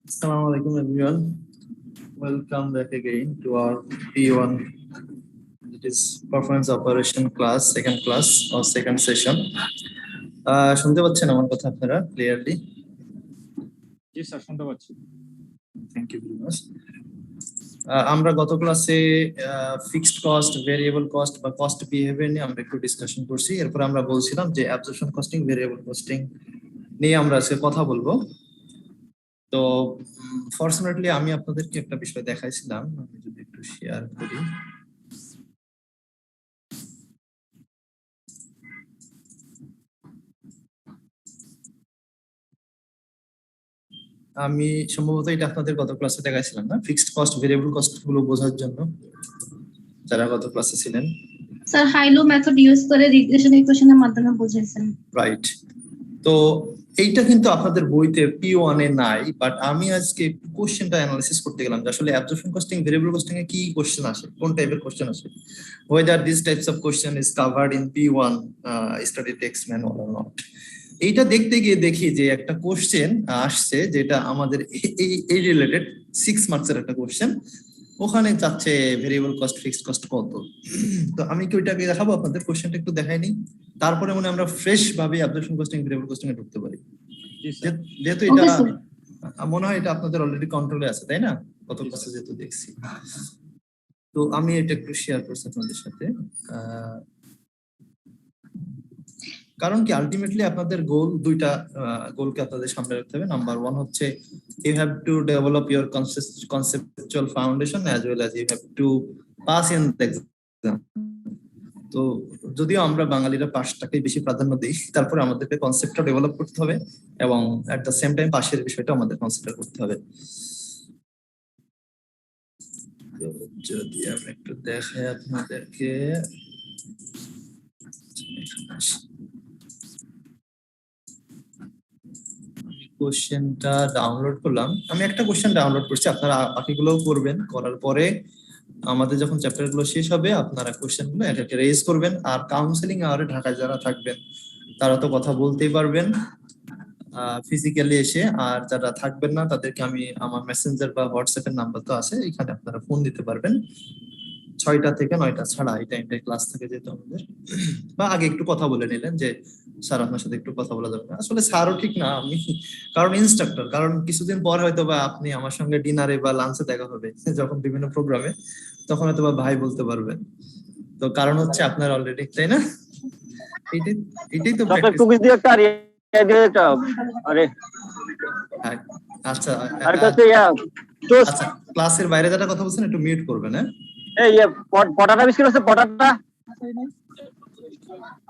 Assalamu alaikum everyone. Welcome back again to our P1. It is performance operation class, second class or second session. শুনতে পাচ্ছেন আমার কথা আপনারা clearly? জি sir শুনতে পাচ্ছি। Thank you very much. আমরা গত ক্লাসে ফিক্সড কস্ট, ভেরিয়েবল কস্ট বা কস্ট বিহেভিয়ার নিয়ে আমরা একটু ডিসকাশন করছি। এরপর আমরা বলছিলাম যে অ্যাবজর্পশন কস্টিং, ভেরিয়েবল কস্টিং নিয়ে আমরা আজকে কথা বলবো। তো ফরচুনেটলি আমি আপনাদেরকে একটা বিষয় দেখাইছিলাম, আমি যদি একটু শেয়ার করি। আমি সম্ভবত এটা আপনাদের গত ক্লাসে দেখাইছিলাম না, ফিক্সড কস্ট, ভেরিয়েবল কস্ট গুলো বোঝার জন্য যারা গত ক্লাসে ছিলেন। স্যার হাইলো মেথড ইউজ করে রিগ্রেশন ইকুয়েশনের মাধ্যমে বুঝাইছেন। রাইট। তো এইটা কিন্তু আপনাদের বইতে P1 এ নাই, বাট আমি আজকে কোশ্চেনটা অ্যানালাইসিস করতে গেলাম যে আসলে অ্যাবজর্পশন কস্টিং, ভেরিয়েবল কস্টিং এ কি কোশ্চেন আসে, কোন টাইপের কোশ্চেন আসে, whether these types of question is covered in P1 study text manual or not. এইটা দেখতে গিয়ে দেখি যে একটা কোশ্চেন আসছে যেটা আমাদের এই রিলেটেড 6 মার্কসের একটা কোশ্চেন। ওখানে চাচ্ছে ভেরিয়েবল কস্ট, ফিক্সড কস্ট কত। তো আমি কি ওইটাকে দেখাবো আপনাদের, কোশ্চেনটা একটু দেখাইনি, তারপরে মনে আমরা ফ্রেশ ভাবে অ্যাবজর্পশন কস্টিং, ভেরিয়েবল কস্টিং এ ঢুকতে পারি। যেহেতু এটা মনে হয় এটা আপনাদের অলরেডি কন্ট্রোলে আছে, তাই না? কত ক্লাসে যেহেতু দেখছি। তো আমি এটা একটু শেয়ার করছি আপনাদের সাথে। কারণ কি আলটিমেটলি আপনাদের গোল দুইটা গোলকে আপনাদের সামনে রাখতে হবে। নাম্বার 1 হচ্ছে you have to develop your conceptual foundation as well as you have to pass in the exam. তো যদিও আমরা বাঙালিরা পাসটাকে বেশি প্রাধান্য দিই, তারপরে আমাদেরকে কনসেপ্টটা ডেভেলপ করতে হবে এবং এট দ্য সেম টাইম পাশের বিষয়টা আমাদের কনসিডার করতে হবে। যদি আমি একটু দেখাই আপনাদেরকে, কোশ্চেনটা ডাউনলোড করলাম। আমি একটা কোশ্চেন ডাউনলোড করছি, আপনারা বাকিগুলোও করবেন। করার পরে আমাদের যখন চ্যাপ্টার গুলো শেষ হবে আপনারা কোশ্চেন গুলো এক একে রেজ করবেন। আর কাউন্সেলিং আওয়ারে ঢাকায় যারা থাকবেন তারা তো কথা বলতেই পারবেন ফিজিক্যালি এসে, আর যারা থাকবেন না তাদেরকে আমি আমার মেসেঞ্জার বা হোয়াটসঅ্যাপ এর নাম্বার তো আছে, এখানে আপনারা ফোন দিতে পারবেন 6টা থেকে 9টা ছাড়া এই টাইমটায় ক্লাস থাকে যেহেতু আমাদের। বা আগে একটু কথা বলে নিলেন যে স্যার আপনার সাথে একটু কথা বলা যাবে না। আসলে স্যারও ঠিক না আমি, কারণ ইনস্ট্রাক্টর, কারণ কিছুদিন পর হয়তো বা আপনি আমার সঙ্গে ডিনারে বা লাঞ্চে দেখা হবে যখন বিভিন্ন প্রোগ্রামে, তখন হয়তো বা ভাই বলতে পারবেন। তো কারণ হচ্ছে আপনার অলরেডি, তাই না? এটাই তো প্র্যাকটিস। আচ্ছা আচ্ছা, ক্লাসের বাইরে যারা কথা বলছেন একটু মিউট করবেন। হ্যাঁ পটাটা বিস্কিট আছে, পটাটা।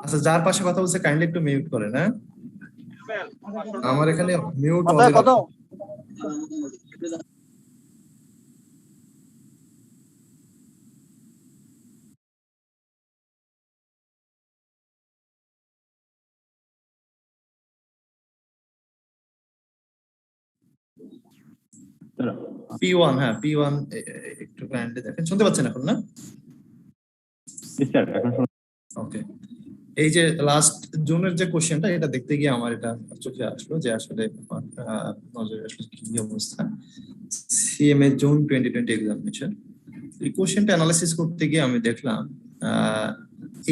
আচ্ছা, যার পাশে কথা বলছে কাইন্ডলি একটু মিউট করেন। হ্যাঁ, আমার এখানে মিউট কত P1। হ্যাঁ P1 একটু কাইন্ডলি দেখেন, শুনতে পাচ্ছেন এখন না? ওকে। এই যে লাস্ট জুনের যে কোশ্চেনটা, এটা দেখতে গিয়ে আমার এটা চোখে আসলো যে আসলে নজরে আসলে কি অবস্থা। সিএমএ জুন 2020 এক্সামিনেশন, এই কোশ্চেনটা অ্যানালাইসিস করতে গিয়ে আমি দেখলাম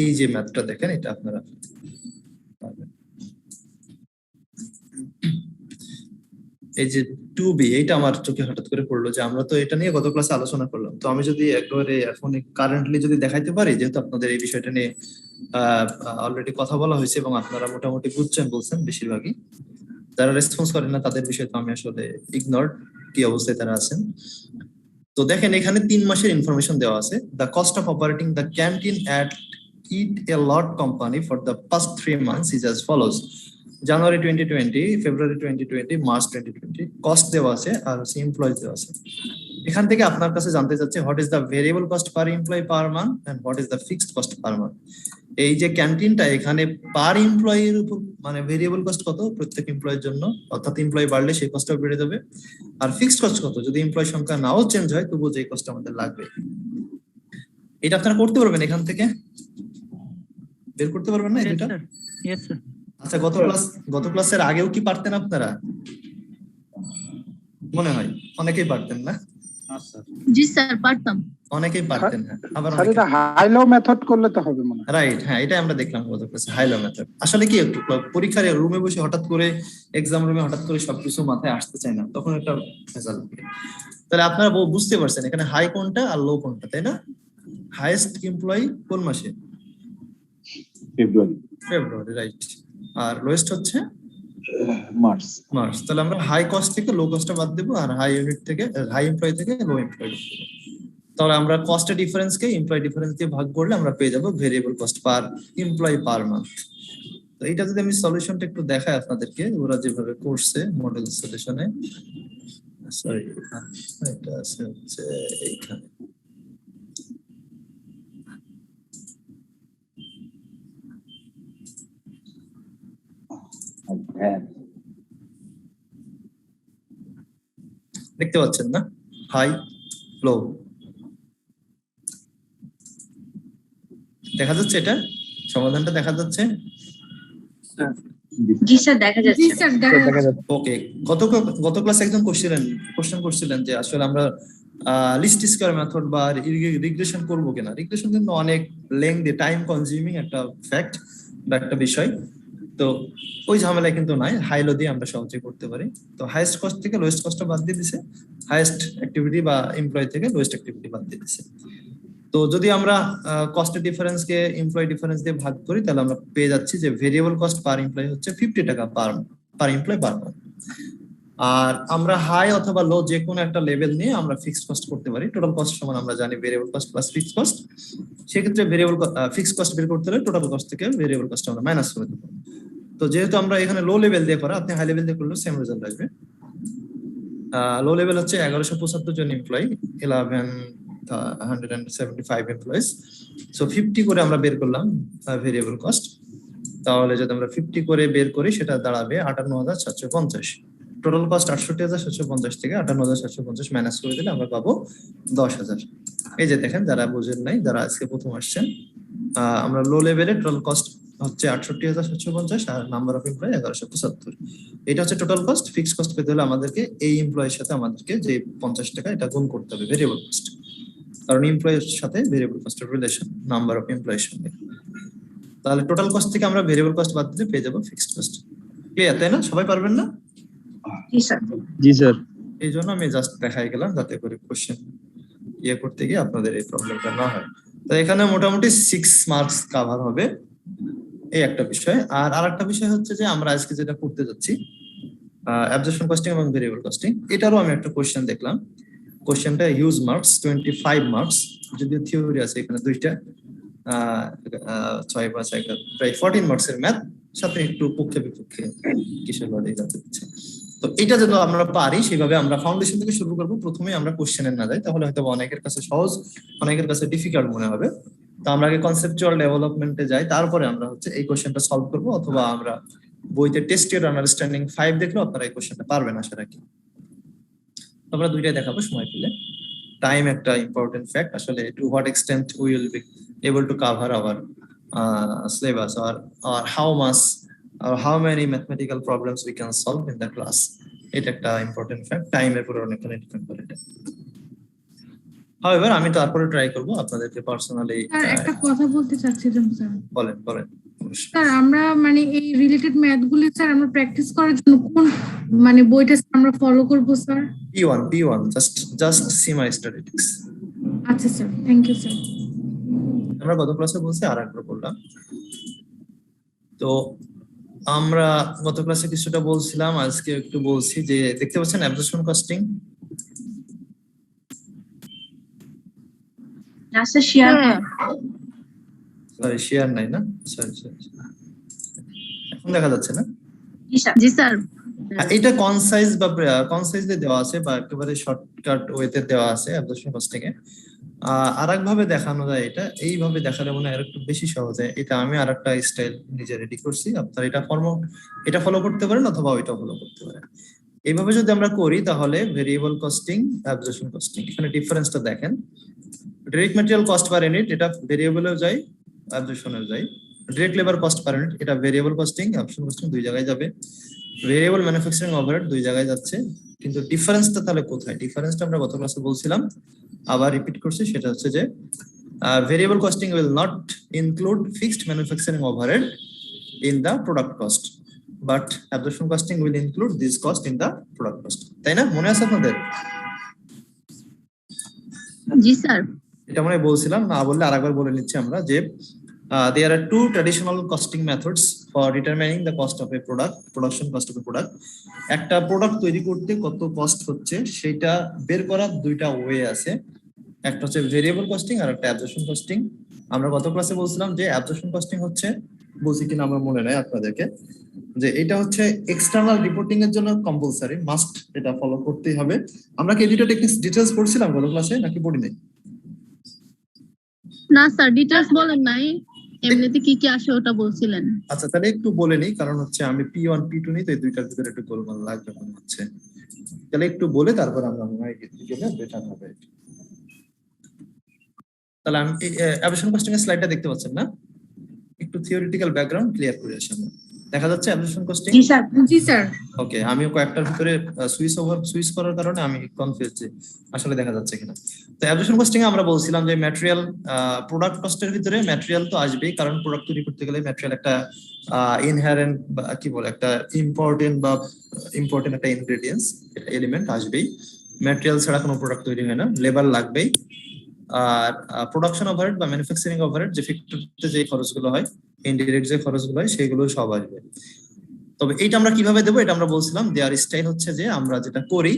এই যে ম্যাথটা দেখেন, এটা আপনারা পাবেন। এই যে 2B, এইটা আমার চোখে হঠাৎ করে পড়লো যে আমরা তো এটা নিয়ে গত ক্লাসে আলোচনা করলাম। তো আমি যদি একেবারে এখন কারেন্টলি যদি দেখাইতে পারি, যেহেতু আপনাদের এই বিষয়টা নিয়ে অলরেডি কথা বলা হয়েছে এবং আপনারা মোটামুটি বুঝছেন বলছেন বেশিরভাগই, যারা রেসপন্স করেন না তাদের বিষয়ে তো আমি আসলে ইগনোর, কি অবস্থায় তারা আছেন। তো দেখেন এখানে 3 মাসের ইনফরমেশন দেওয়া আছে। The cost of operating the canteen at Eat a Lot company for the past 3 months is as follows: January 2020, February 2020, March 2020 cost দেওয়া আছে আর এমপ্লয়ি দেওয়া আছে। এখান থেকে আপনার কাছে জানতে চাচ্ছে what is the variable cost per employee per month and what is the fixed cost per month. এই যে ক্যান্টিনটা এখানে পার এমপ্লয়ির উপর মানে ভেরিয়েবল কস্ট কত প্রত্যেক এমপ্লয়ির জন্য, অর্থাৎ এমপ্লয়ি বাড়লে সেই কস্টটা বেড়ে যাবে, আর ফিক্সড কস্ট কত যদি এমপ্লয়ি সংখ্যা নাও চেঞ্জ হয় তবুও যে কস্ট আমাদের লাগবে। এটা আপনারা করতে পারবেন, এখান থেকে বের করতে পারবেন না এটা? Yes sir. আচ্ছা, গত ক্লাসের আগেও কি পারতেন আপনারা? মনে হয় অনেকেই পারতেন না? আচ্ছা জি স্যার পারতাম। অনেকেই পারতেন, হ্যাঁ, আবার স্যার এটা হাই লো মেথড করলে তো হবে মনে হয়। রাইট, হ্যাঁ, এটা আমরা দেখলাম গত ক্লাসে হাইলো মেথড। আসলে কি একটু পরীক্ষার রুমে বসে হঠাৎ করে এক্সাম রুমে হঠাৎ করে সবকিছু মাথায় আসতে চায় না, তখন একটা ভেজাল লাগে। তাহলে আপনারা বুঝতে পারছেন এখানে হাই কোনটা আর লো কোনটা, তাই না? হাইয়েস্ট এমপ্লয়ি কোন মাসে? ফেব্রুয়ারি, রাইট। আর লোয়েস্ট হচ্ছে মার্চ। মার্চ। তাহলে আমরা হাই কস্ট থেকে লো কস্টটা বাদ দেবো, আর হাই ইউনিট থেকে হাই এমপ্লয়ি থেকে লো এমপ্লয়ি। তাহলে আমরা কস্টের ডিফারেন্সকে এমপ্লয়ি ডিফারেন্স দিয়ে ভাগ করলে আমরা পেয়ে যাবো variable cost per employee per month. তো এটা যদি আমি সলিউশনটা একটু দেখাই আপনাদেরকে, ওরা যেভাবে করছে মডেল সলিউশনে, সরি এটা আছে হচ্ছে এইখানে। দেখতে পাচ্ছেন না? হাই লো দেখা যাচ্ছে, এটা সমাধানটা দেখা যাচ্ছে। জি স্যার দেখা জি যাচ্ছে। স্যার দেখা যাচ্ছে। ওকে, গত ক্লাসে একজন কোশ্চেন করছিলেন যে আসলে আমরা লিস্ট স্কয়ার মেথড বা রিগ্রেশন করব কিনা। রিগ্রেশন কিন্তু অনেক লেংদি টাইম কনজিউমিং একটা ফ্যাক্ট বা একটা বিষয়, তো ওই ঝামেলায় কিন্তু নাই, হাইলো দিয়ে আমরা সহজে করতে পারি। তো হাইয়েস্ট কস্ট থেকে লোয়েস্ট কস্টটা বাদ দিয়ে দিছে, হাইয়েস্ট অ্যাক্টিভিটি বা এমপ্লয় থেকে লোয়েস্ট অ্যাক্টিভিটি বাদ দিয়ে দিছে। তো যদি আমরা কস্টের ডিফারেন্সকে এমপ্লয় ডিফারেন্স দিয়ে ভাগ করি, তাহলে আমরা পেয়ে যাচ্ছি যে ভেরিয়েবল কস্ট পার এমপ্লয় হচ্ছে 50 টাকা পার এমপ্লয় পার মান্থ। আর আমরা হাই অথবা লো যে কোনো একটা লেভেল নিয়ে আমরা ফিক্সড কস্ট করতে পারি। টোটাল কস্ট সমান আমরা জানি variable cost plus fixed cost. সেক্ষেত্রে ভেরিয়েবল ফিক্সড কস্ট বের করতে হলে টোটাল কস্ট থেকে ভেরিয়েবল কস্ট আমরা মাইনাস করে দেবো। তো যেহেতু আমরা এখানে লো লেভেল দিয়ে করা, আপনি হাই লেভেল দিয়ে করলেও সেম রেজাল্ট আসবে। লো লেভেল হচ্ছে 1175 জন এমপ্লয়ি, 1175 এমপ্লয়িজ। সো 50 করে আমরা বের করলাম ভেরিয়েবল কস্ট। তাহলে যদি আমরা 50 করে বের করি সেটা দাঁড়াবে 58,750। টোটাল কস্ট 68,750 থেকে 58,750 মাইনাস করে দিলে আমরা পাবো 10,000। এই যে দেখেন, যারা বুঝেন নাই, যারা আজকে প্রথম আসছেন, আমরা লো লেভেলে টোটাল কস্ট হচ্ছে 68,750 আর নাম্বার অফ এমপ্লয়ি 1175। এটা হচ্ছে টোটাল কস্ট। ফিক্সড কস্ট পেতে হলে আমাদেরকে এই এমপ্লয়ের সাথে আমাদেরকে যে 50 টাকা এটা গুণ করতে হবে ভেরিয়েবল কস্ট, কারণ এমপ্লয়ের সাথে ভেরিয়েবল কস্টের রিলেশন নাম্বার অফ এমপ্লয়ের সঙ্গে। তাহলে টোটাল কস্ট থেকে আমরা ভেরিয়েবল কস্ট বাদ দিলে পেয়ে যাবো ফিক্সড কস্ট। ক্লিয়ার, তাই না? সবাই পারবেন না? জি স্যার। জি স্যার। এই জন্য আমি জাস্ট দেখাই গেলাম যাতে করে কোশ্চেন করতে গিয়ে আপনাদের এই প্রবলেমটা না হয়। তো এখানে মোটামুটি 6 মার্কস কভার হবে, এই একটা বিষয়। আর আরেকটা বিষয় হচ্ছে যে আমরা আজকে যেটা করতে যাচ্ছি অ্যাবজর্পশন কস্টিং এবং ভেরিয়েবল কস্টিং, এটারও আমি একটা কোশ্চেন দেখলাম। কোশ্চেনটা হিউজ মার্কস, 25 মার্কস, যদিও থিওরি আছে এখানে দুইটা, 6 5 11 প্রায় 14 মার্কসের ম্যাথ, সাথে একটু পক্ষে বিপক্ষে কিসের লড়াই যাতে হচ্ছে। তো এটা যদি আমরা পারি সেভাবে আমরা ফাউন্ডেশন থেকে শুরু করবো। প্রথমে আমরা কোশ্চেনের না যাই, তাহলে হয়তো অনেকের কাছে সহজ, অনেকের কাছে ডিফিকাল্ট মনে হবে। তো আমরা আগে কনসেপচুয়াল ডেভেলপমেন্টে যাই, তারপরে আমরা হচ্ছে এই কোশ্চেনটা সলভ করবো, অথবা আমরা বইতে টেস্টেড আন্ডারস্ট্যান্ডিং 5 দেখলেও আপনারা এই কোশ্চেনটা পারবেন আশা রাখি। আমরা দুইটাই দেখাবো সময় পেলে। টাইম একটা ইম্পর্টেন্ট ফ্যাক্ট, আসলে to what extent we will be able to cover our syllabus, or how much or how many mathematical problems we can solve in the class. এটা একটা ইম্পর্টেন্ট ফ্যাক্ট, টাইমের উপর অনেকখানি ডিপেন্ড করে এটা। However, আমি তারপরে ট্রাই করব আপনাদেরকে পার্সোনালি। স্যার একটা কথা বলতে চাচ্ছিলাম স্যার। বলেন। স্যার আমরা মানে এই রিলেটেড ম্যাথ গুলি স্যার আমরা প্র্যাকটিস করার জন্য কোন মানে বইটা আমরা ফলো করব sir? P1 just semi statistics। আচ্ছা স্যার, থ্যাংক ইউ স্যার। আমরা গত ক্লাসে বলছি আর একবার বললাম। তো আমরা গত ক্লাসে কিছুটা বলছিলাম, আজকে একটু বলছি যে দেখতে পাচ্ছেন অ্যাবজর্পশন কস্টিং। আচ্ছা শেয়ার। সরি, শেয়ার নাই না? সরি, এখন দেখা যাচ্ছে না? জি স্যার। জি স্যার। এটা কনসাইজলি দেওয়া আছে বা একেবারে শর্টকাট ওয়েতে দেওয়া আছে অ্যাবজর্পশন কস্টিং এ। আরেকভাবে দেখানো যায়, এটা এইভাবে দেখালে মনে হয় একটু বেশি সহজ হয়। এটা আমি আরেকটা স্টাইল নিজে রেডি করছি, আপনারা এটা ফলো করতে পারেন অথবা ওইটা ফলো করতে পারেন। এইভাবে যদি আমরা করি তাহলে ভেরিয়েবল কস্টিং, অ্যাবজর্পশন কস্টিং, এখানে ডিফারেন্সটা দেখেন। Direct material cost per unit এটা ভেরিয়েবলেও যায়, অ্যাবজর্পশনেও যায়। Direct labour cost per unit এটা ভেরিয়েবল কস্টিং, অ্যাবজর্পশন কস্টিং দুই জায়গায় যাবে। ভেরিয়েবল ম্যানুফ্যাকচারিং ওভারহেড দুই জায়গায় যাচ্ছে। কিন্তু ডিফারেন্সটা তাহলে কোথায়? ডিফারেন্সটা আমরা গত ক্লাসে বলছিলাম, আবার রিপিট করছি, সেটা হচ্ছে যে variable costing will not include fixed manufacturing overhead in the product cost, but absorption costing will include this cost in the product cost. তাই না? মনে আছে আপনাদের? জি স্যার। এটা মনে হয় বলছিলাম, না বললে আরেকবার বলে নিচ্ছি আমরা যে there are two traditional costing methods for determining the cost of a product, production cost of a product. একটা প্রোডাক্ট তৈরি করতে কত কস্ট হচ্ছে সেটা বের করার দুইটা ওয়ে আছে, একটা হচ্ছে ভেরিয়েবল কস্টিং আর একটা অ্যাবজর্পশন কস্টিং। আমরা গত ক্লাসে বলছিলাম যে অ্যাবজর্পশন কস্টিং হচ্ছে, বলছি কিনা আমার মনে নাই আপনাদেরকে, যে এটা হচ্ছে এক্সটার্নাল রিপোর্টিং এর জন্য কম্পালসারি, মাস্ট, এটা ফলো করতেই হবে। আমরা কি এই দুটো টেকনিক্স ডিটেইলস পড়ছিলাম গত ক্লাসে নাকি পড়ি নাই? না স্যার, ডিটেইলস বলেন নাই, এমনিতে কি কি আসে ওটা বলছিলেন। আচ্ছা তাহলে একটু বলে নিই, কারণ হচ্ছে আমি P1 P2 নিই, তো এই দুইটার ভিতরে একটু গোলমাল লাগবে মনে হচ্ছে। তাহলে একটু বলে তারপর আমরা মনে হয় গেলে বেটার হবে। তাহলে আমি অ্যাবজর্পশন কস্টিং এর স্লাইডটা দেখতে পাচ্ছেন না? একটু থিওরিটিক্যাল ব্যাকগ্রাউন্ড ক্লিয়ার করে আসি আমরা। দেখা যাচ্ছে অ্যাবজর্পশন কস্টিং? জি স্যার। জি স্যার। ওকে, আমিও কয়েকটার ভিতরে সুইচ করার কারণে আমি কনফিউজ যে আসলে দেখা যাচ্ছে কিনা। তো অ্যাবজর্পশন কস্টিং এ আমরা বলছিলাম যে ম্যাটেরিয়াল, প্রোডাক্ট কস্টের ভিতরে ম্যাটেরিয়াল তো আসবেই, কারণ প্রোডাক্ট তৈরি করতে গেলে ম্যাটেরিয়াল একটা ইনহেরেন্ট বা কি বলে একটা ইম্পর্টেন্ট একটা ইনগ্রেডিয়েন্টস, একটা এলিমেন্ট আসবেই। ম্যাটেরিয়াল ছাড়া কোনো প্রোডাক্ট তৈরি হয় না, লেবার লাগবেই। আর প্রোডাকশন ওভারহেড বা ম্যানুফ্যাকচারিং ওভারহেড, যে ফ্যাক্টরিতে যে খরচগুলো হয়, ইনডিরেক্ট যে খরচগুলো হয়, সেগুলো সব আসবে। তবে এইটা আমরা কিভাবে দেবো এটা আমরা বলছিলাম, দেয়ার স্টাইল হচ্ছে যে আমরা যেটা করি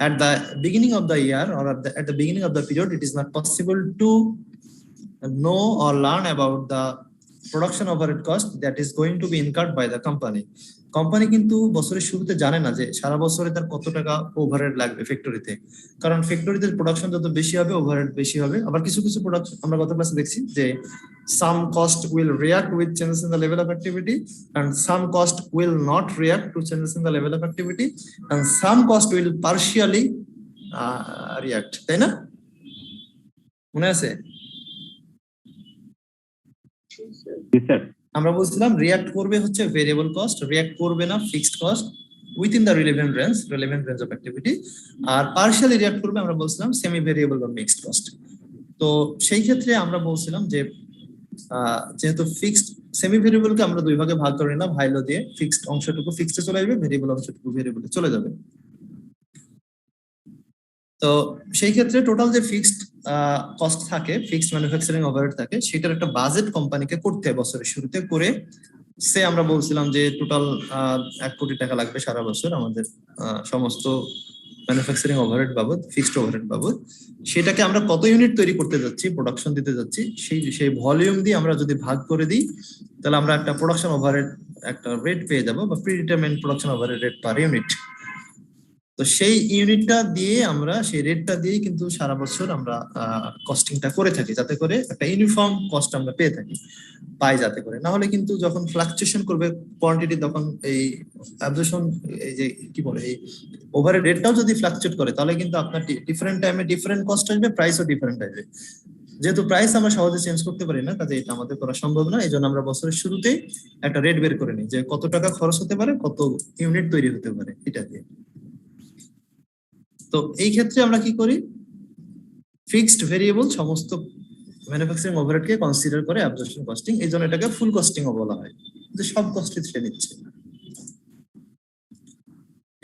at the beginning of the year or at the beginning of the period, it is not possible to know or learn about the production overhead cost that is going to be incurred by the company. Company কিন্তু বছরের শুরুতে জানে না যে সারা বছরে তার কত টাকা ওভারহেড লাগবে ফ্যাক্টরিতে, কারণ ফ্যাক্টরিতে প্রোডাকশন যত বেশি হবে ওভারহেড বেশি হবে। আবার কিছু কিছু প্রোডাক্ট আমরা গত ক্লাসে দেখছি যে some cost will react with changes in the level of activity and some cost will not react to changes in the level of activity and some cost will partially react, তাই না? মনে আছে? আমরা বলছিলাম রিঅ্যাক্ট করবে হচ্ছে variable cost, react করবে না fixed cost within the relevant range of activity, আর পার্শিয়ালি রিঅ্যাক্ট করবে আমরা বলছিলাম সেমি ভেরিয়েবল বা মিক্সড কস্ট। তো সেই ক্ষেত্রে আমরা বলছিলাম যে যেহেতু ফিক্সড সেমি ভেরিয়েবলকে আমরা দুই ভাগে ভাগ করে নিলাম ভাইলো দিয়ে, ফিক্সড অংশটুকু ফিক্সডে চলে যাবে, ভেরিয়েবল অংশটুকু ভেরিয়েবলে চলে যাবে। তো সেই ক্ষেত্রে টোটাল যে ফিক্সড কস্ট থাকে, ফিক্সড ম্যানুফ্যাকচারিং ওভারহেড থাকে, সেটার একটা বাজেট কোম্পানিকে করতে হয় বছরের শুরুতে করে। সে আমরা বলছিলাম যে টোটাল 1 কোটি টাকা লাগবে সারা বছর আমাদের সমস্ত ম্যানুফ্যাকচারিং ওভারহেড বাবদ, ফিক্সড ওভারহেড বাবদ। সেটাকে আমরা কত ইউনিট তৈরি করতে যাচ্ছি, প্রোডাকশন দিতে যাচ্ছি, সেই ভলিউম দিয়ে আমরা যদি ভাগ করে দিই, তাহলে আমরা একটা প্রোডাকশন ওভারহেড একটা রেট পেয়ে যাবো, বা predetermined production overhead rate per unit. তো সেই ইউনিটটা দিয়ে আমরা, সেই রেটটা দিয়ে কিন্তু সারা বছর আমরা কস্টিংটা করে থাকি, যাতে করে একটা ইউনিফর্ম কস্ট আমরা পেয়ে থাকি, পাই যাতে করে। না হলে কিন্তু যখন ফ্লাকচুয়েশন করবে কোয়ান্টিটি, তখন এই অ্যাবজর্পশন, এই যে কি বলে, এই ওভারহেড রেটটাও যদি ফ্লাকচুয়েট করে, তাহলে কিন্তু আপনার ডিফারেন্ট টাইমে ডিফারেন্ট কস্ট আসবে, প্রাইসও ডিফারেন্ট আসবে। যেহেতু প্রাইস আমরা সহজে চেঞ্জ করতে পারি না, কাজে এটা আমাদের করা সম্ভব না। এই জন্য আমরা বছরের শুরুতেই একটা রেট বের করে নিই যে কত টাকা খরচ হতে পারে, কত ইউনিট তৈরি হতে পারে, এটা দিয়ে। তো এই ক্ষেত্রে আমরা কি করি, ফিক্সড ভেরিয়েবল সমস্ত ম্যানুফ্যাকচারিং ওভারহেডকে কনসিডার করে অ্যাবজর্পশন কস্টিং, এই জন্য এটাকে ফুল কস্টিংও বলা হয়, যে সব কস্টই সে নিচ্ছে।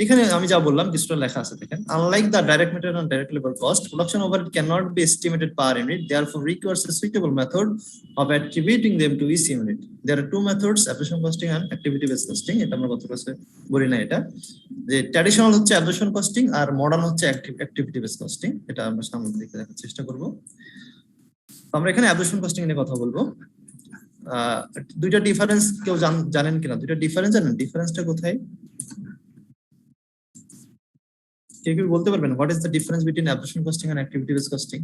এখানে আমি যা বললাম কিছুটা লেখা আছে দেখেন, unlike the direct material and direct labour cost, production overhead can not be estimated per unit, therefore requires a suitable method of attributing them to each unit. There are two methods, absorption costing and activity based costing. এটা আমরা গত ক্লাসে বলি না, এটা যে traditional হচ্ছে absorption costing আর modern হচ্ছে activity based costing। এটা আমরা সামনে দিকে দেখার চেষ্টা করব। আমরা এখানে absorption costing নিয়ে কথা বলবো। দুইটা ডিফারেন্স কেউ জানেন কিনা? দুইটা ডিফারেন্স জানেন? ডিফারেন্সটা কোথায়? কেউ কি বলতে পারবেন what is the difference between absorption costing and activity based costing?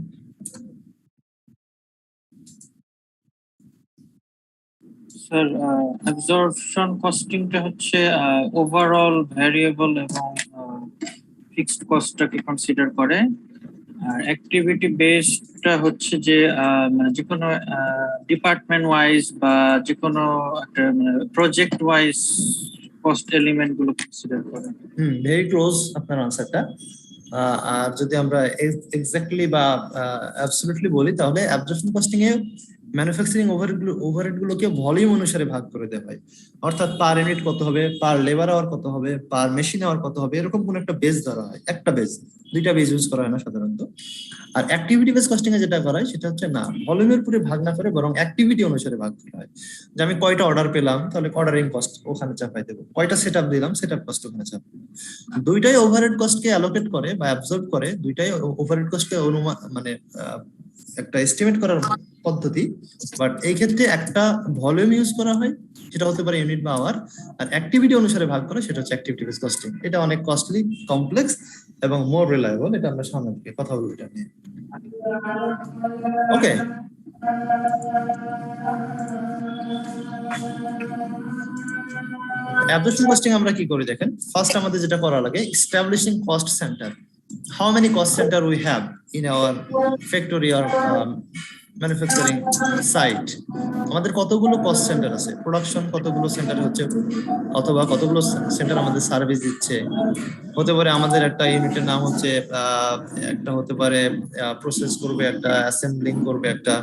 Sir, absorption কস্টিংটা হচ্ছে ওভারঅল ভ্যারিয়েবল এবং ফিক্সড কস্টটাকে কনসিডার করে, আর অ্যাক্টিভিটি বেসডটা হচ্ছে যে মানে যে কোনো ডিপার্টমেন্ট ওয়াইজ বা যে কোনো একটা প্রজেক্ট ওয়াইজ কস্ট এলিমেন্ট গুলো কনসিডার করে। ভেরি ক্লোজ আপনার আনসারটা। আর যদি আমরা এক্স্যাক্টলি বা অ্যাবসলিউটলি বলি তাহলে অ্যাবজর্পশন কস্টিং এ ম্যানুফ্যাকচারিং ওভারহেড গুলোকে ভলিউম অনুসারে ভাগ করে দেওয়া হয়, অর্থাৎ পার ইউনিট কত হবে, পার লেবার আওয়ার কত হবে, পার মেশিন আওয়ার কত হবে, এরকম কোন একটা বেস ধরা হয়। একটা বেস, দুইটা বেস ইউজ করা হয় না সাধারণত। আর অ্যাক্টিভিটি বেস কস্টিং এ যেটা করা হয় সেটা হচ্ছে না ভলিউমের পুরো ভাগ না করে বরং অ্যাক্টিভিটি অনুসারে ভাগ করা হয়। যে আমি কয়টা অর্ডার পেলাম তাহলে অর্ডারিং কস্ট ওখানে চাপাই দেবো, কয়টা সেটআপ দিলাম সেটআপ কস্ট ওখানে চাপাই দেবো। দুইটাই ওভারহেড কস্টকে অ্যালোকেট করে বা অ্যাবজর্ব করে, দুইটাই ওভারহেড কস্টকে অনুমান মানে একটা এস্টিমেট করার পদ্ধতি। বাট এই ক্ষেত্রে একটা ভলিউম ইউজ করা হয়, সেটা হতে পারে ইউনিট বা আওয়ার, আর অ্যাক্টিভিটি অনুসারে ভাগ করে সেটা হচ্ছে অ্যাক্টিভিটি বেস কস্টিং। এটা অনেক কস্টলি, কমপ্লেক্স এবং মোর রিলায়েবল। এটা আমরা সামনের দিকে কথা বলবো এটা নিয়ে। ওকে, অ্যাবজর্পশন কস্টিং আমরা কি করি দেখেন। ফার্স্ট আমাদের যেটা করা লাগে, establishing cost centre. How many cost centre we have in our factory or manufacturing site. আমাদের কতগুলো কস্ট সেন্টার আছে, প্রোডাকশন কতগুলো সেন্টার হচ্ছে, অথবা কতগুলো সেন্টার আমাদের সার্ভিস দিচ্ছে। হতে পারে আমাদের একটা ইউনিটের নাম হচ্ছে একটা হতে পারে প্রসেস করবে, একটা অ্যাসেম্বলিং করবে, একটা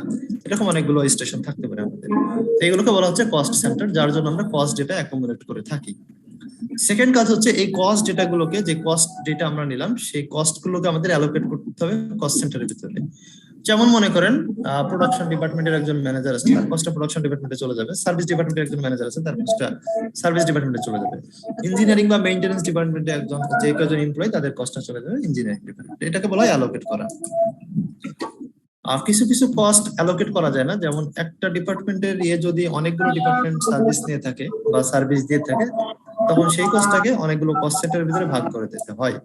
এরকম অনেকগুলো স্টেশন থাকতে পারে আমাদের। এইগুলোকে বলা হচ্ছে কস্ট সেন্টার, যার জন্য আমরা কস্ট ডেটা অ্যাকুমুলেট করে থাকি। সেকেন্ড কাজ হচ্ছে এই কস্ট ডেটা গুলোকে, যে কস্ট ডেটা আমরা নিলাম সেই কস্ট গুলোকে আমাদের অ্যালোকেট করতে হবে কস্ট সেন্টারের ভিতরে। যেমন মনে করেন প্রোডাকশন ডিপার্টমেন্টের একজন ম্যানেজার আছে, তার কস্টটা প্রোডাকশন ডিপার্টমেন্টে চলে যাবে। সার্ভিস ডিপার্টমেন্টের একজন ম্যানেজার আছে, তার কস্টটা সার্ভিস ডিপার্টমেন্টে চলে যাবে। ইঞ্জিনিয়ারিং বা মেইনটেনেন্স ডিপার্টমেন্টে একজন যে কজন এমপ্লয়ি তাদের কস্টটা চলে যাবে ইঞ্জিনিয়ারিং ডিপার্টমেন্টে। এটাকে বলা হয় অ্যালোকেট করা। আর কিছু কিছু কস্ট অ্যালোকেট করা যায় না, যেমন একটা ডিপার্টমেন্টের যদি অনেকগুলো ডিপার্টমেন্ট সার্ভিস নিয়ে থাকে বা সার্ভিস দিয়ে থাকে, তখন সেই কস্টটাকে অনেকগুলো কস্ট সেন্টারের ভিতরে ভাগ করে দিতে হয়।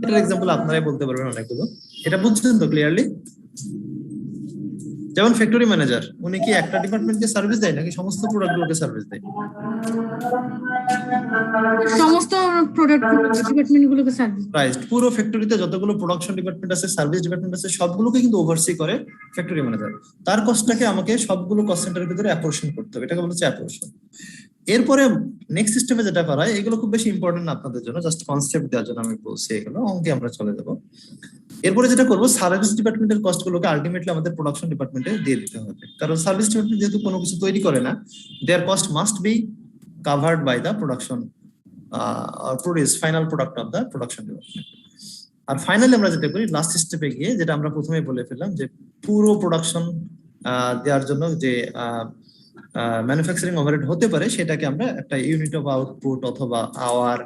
এটার এক্সাম্পল আপনারাই বলতে পারবেন অনেকগুলো। এটা বুঝছেন তো ক্লিয়ারলি? যেমন ফ্যাক্টরি ম্যানেজার, উনি কি একটা ডিপার্টমেন্টকে সার্ভিস দেয় নাকি সমস্ত প্রোডাক্টগুলোকে সার্ভিস দেয়? সমস্ত প্রোডাক্ট ডিপার্টমেন্টগুলোকে সার্ভিস। রাইট, পুরো ফ্যাক্টরিতে যতগুলো প্রোডাকশন ডিপার্টমেন্ট আছে, সার্ভিস ডিপার্টমেন্ট আছে, সবগুলোকে কিন্তু ওভারসি করে ফ্যাক্টরি ম্যানেজার। তার কস্টটাকে আমাকে সবগুলো কস্ট সেন্টারের ভিতরে অ্যাপোর্শন করতে হবে, এটাকে বলা হচ্ছে অ্যাপোর্শন। এরপরে নেক্সট সিস্টেমে যেটা করা হয়, এগুলো খুব বেশি ইম্পর্টেন্ট না আপনাদের জন্য, জাস্ট কনসেপ্ট দেওয়ার জন্য আমি বলছি, এগুলো অঙ্কে আমরা চলে যাব। এরপরে যেটা করবো, সার্ভিস ডিপার্টমেন্টের কস্ট গুলোকে আলটিমেটলি আমাদের প্রোডাকশন ডিপার্টমেন্টে দিয়ে দিতে হবে, কারণ সার্ভিস ডিপার্টমেন্ট যেহেতু কোনো কিছু তৈরি করে না, their cost must be covered by the production produce final product of the production department. আর ফাইনালি আমরা যেটা করি লাস্ট স্টেপে গিয়ে, যেটা আমরা প্রথমেই বলে ফেললাম, যে পুরো প্রোডাকশন দেওয়ার জন্য যে ম্যানুফ্যাকচারিং ওভারহেড হতে পারে, সেটাকে আমরা একটা ইউনিট অফ আউটপুট অথবা আওয়ার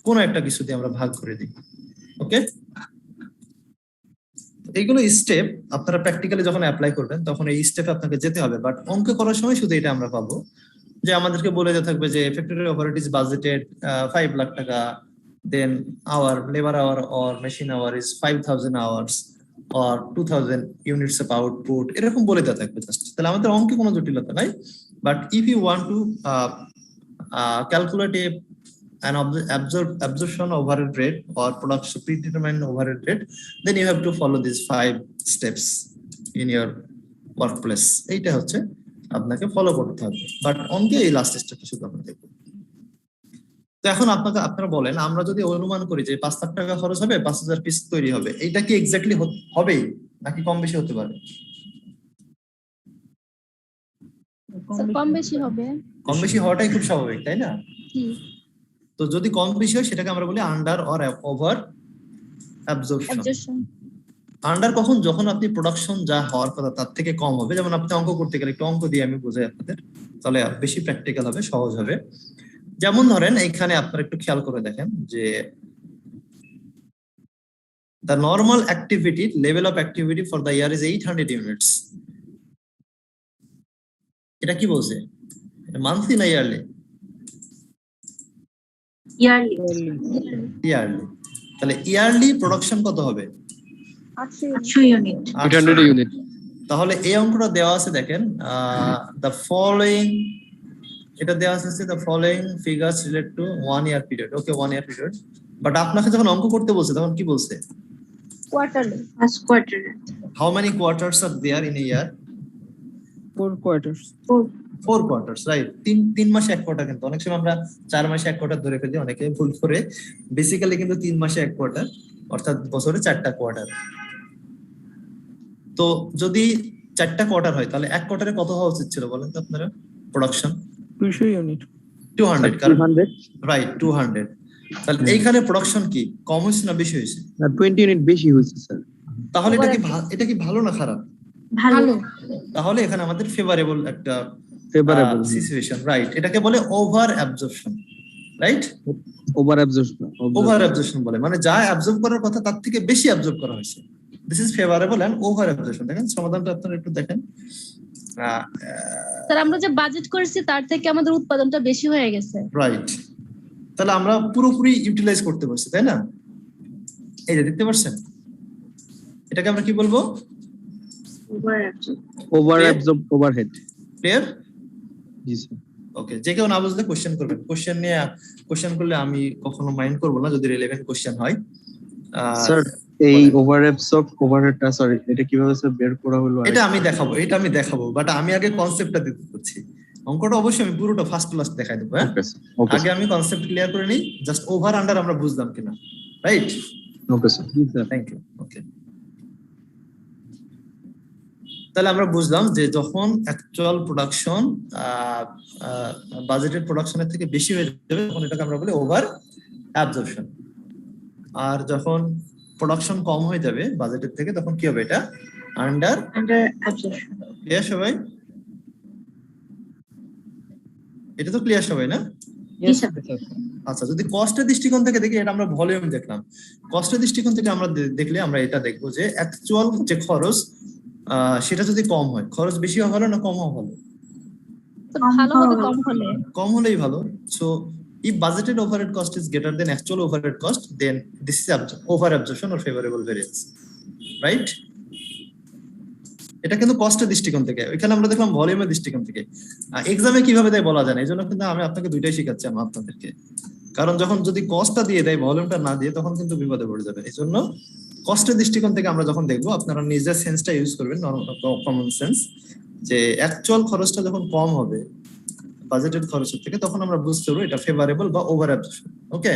কোনো একটা কিছু দিয়ে আমরা ভাগ করে দিই। ওকে, এইগুলো স্টেপ আপনারা প্র্যাকটিক্যালি যখন অ্যাপ্লাই করবেন তখন এই স্টেপে আপনাকে যেতে হবে। বাট অঙ্ক করার সময় শুধু এটা আমরা পাবো যে আমাদেরকে বলে যে থাকবে যে factory overhead is budgeted 5 lakh টাকা, then our labour hour or machine hour is 5000 hours or 2000 units of output, এরকম বলে দেওয়া থাকবে জাস্ট। তাহলে আমাদের অঙ্কে কোনো জটিলতা নাই। But if you want to calculate an absorption overhead rate or production predetermined overhead rate, then you have to follow these 5 steps in your workplace. এইটা হচ্ছে আপনাকে ফলো করতে হবে। বাট অঙ্কে এই লাস্ট স্টেপটা শুধু আমরা দেখব। তো এখন আপনারা বলেন, আমরা যদি অনুমান করি যে 5 লাখ টাকা খরচ হবে, 5000 পিস তৈরি হবে, এইটা কি এক্স্যাক্টলি হবেই নাকি কম বেশি হতে পারে? কম বেশি হবে। কম বেশি হওয়াটাই খুব স্বাভাবিক, তাই না? তো যদি কম বেশি হয় সেটাকে আমরা বলি under or over absorption. Under কখন? যখন আপনি প্রোডাকশন যা হওয়ার কথা তার থেকে কম হবে। যেমন আপনি অঙ্ক করতে গেলে, একটু অঙ্ক দিয়ে আমি বোঝাই আপনাদের, তাহলে বেশি প্র্যাকটিক্যাল হবে, সহজ হবে। যেমন ধরেন এখানে আপনারা একটু খেয়াল করে দেখেন যে the normal activity level of activity for the year is 800 units. এটা কি বলছে? মান্থলি না ইয়ারলি? ইয়ারলি। তাহলে ইয়ারলি প্রোডাকশন কত হবে? 800 ইউনিট। 800 ইউনিট। তাহলে এই অঙ্কটা দেওয়া আছে দেখেন, the following, এটা দেওয়া আছে the following figures relate to 1 year period. Okay, 1 year period। But আপনাকে যখন অঙ্ক করতে বলছে তখন কি বলছে? কোয়ার্টারলি, ফার্স্ট কোয়ার্টারে। How many quarters are there in a year? 4 quarters। 4 quarters, right. তিন মাসে এক কোয়ার্টার, কিন্তু অনেক সময় আমরা 4 মাসে এক কোয়ার্টার ধরে ফেলি, অনেকে ভুল করে। বেসিক্যালি কিন্তু 3 মাসে এক কোয়ার্টার, অর্থাৎ বছরে 4টা কোয়ার্টার। তো যদি 4টা কোয়ার্টার হয় তাহলে এক কোয়ার্টারে কত হওয়া উচিত ছিল বলেন তো আপনারা? প্রোডাকশন 200 ইউনিট 200, কারণ রাইট 200। তাহলে এইখানে প্রোডাকশন কি কম হয়েছে না বেশি হয়েছে? না 20 ইউনিট বেশি হয়েছে স্যার। তাহলে এটা কি ভালো না খারাপ? ভালো। তাহলে এখানে আমাদের ফেভারেবল একটা ফেভারেবল সিচুয়েশন, রাইট। এটাকে বলে over absorption, right? Over absorption. Over absorption বলে, মানে যা অ্যাবজর্ব করার কথা তার থেকে বেশি অ্যাবজর্ব করা হয়েছে। This is favourable and over absorption. দেখেন সমাধানটা আপনারা একটু দেখেন। স্যার আমরা যে বাজেট করেছি তার থেকে আমাদের উৎপাদনটা বেশি হয়ে গেছে। রাইট, তাহলে আমরা পুরোপুরি ইউটিলাইজ করতে পারছি, তাই না? এই যে দেখতে পাচ্ছেন, এটাকে আমরা কি বলবো? Over absorb overhead. ক্লিয়ার? জি স্যার। ওকে, যে কেউ না বুঝলে কোশ্চেন করবেন। কোশ্চেন করলে আমি কখনো মাইন্ড করবো না যদি রিলেভেন্ট কোশ্চেন হয়। স্যার এই ওভার অ্যাবজর্ব ওভারহেডটা সরি এটা কিভাবে স্যার বের করা হলো? এটা আমি দেখাবো, বাট আমি আগে কনসেপ্টটা দিতে চাচ্ছি। অঙ্কটা অবশ্যই আমি পুরোটা ফার্স্ট ক্লাস দেখাই দেবো। হ্যাঁ, আগে আমি কনসেপ্ট ক্লিয়ার করে নিই, জাস্ট ওভার আন্ডার আমরা বুঝলাম কিনা, রাইট? Okay sir. জি স্যার, থ্যাংক ইউ। ওকে, তাহলে আমরা বুঝলাম যে যখন অ্যাকচুয়াল প্রোডাকশন বাজেটেড প্রোডাকশনের থেকে বেশি হয়ে যাবে তখন এটাকে আমরা বলি ওভার অ্যাবজর্পশন। আর যখন প্রোডাকশন কম হয়ে যাবে বাজেটের থেকে তখন কি হবে? এটা আন্ডার অ্যাবজর্পশন। ক্লিয়ার সবাই? এটা তো ক্লিয়ার সবাই না? আচ্ছা, যদি কস্টের দৃষ্টিকোণ থেকে দেখি, এটা আমরা ভলিউম দেখলাম। কস্টের দৃষ্টিকোণ থেকে আমরা দেখলে আমরা এটা দেখবো যে অ্যাকচুয়াল যে খরচ সেটা যদি কম হয়, খরচ বেশি হওয়া ভালো না কম হওয়া ভালো? ভালো হবে কম হলে। কম হলেই ভালো। So if budgeted overhead cost is greater than actual overhead cost, then this is over absorption or favorable variance, right? এটা কিন্তু কস্টের দৃষ্টিকোণ থেকে। এখানে আমরা দেখলাম ভলিউমের দৃষ্টিকোণ থেকে। এক্সামে কিভাবে দেয় বলা যায় না, এই জন্য কিন্তু আমি আপনাকে দুইটাই শিখাচ্ছি আপনাদেরকে। কারণ যখন যদি কস্টটা দিয়ে দেয় ভলিউমটা না দিয়ে তখন কিন্তু বিপদে পড়ে যাবে। এই জন্য কস্টের দৃষ্টিকোণ থেকে আমরা যখন দেখবো আপনারা নিজের সেন্সটা ইউজ করবেন, কমন সেন্স, যে অ্যাকচুয়াল খরচটা যখন কম হবে বাজেটেড খরচের থেকে তখন আমরা বুঝতে পারবো এটা ফেভারেবল বা ওভার অ্যাবজর্পশন। ওকে,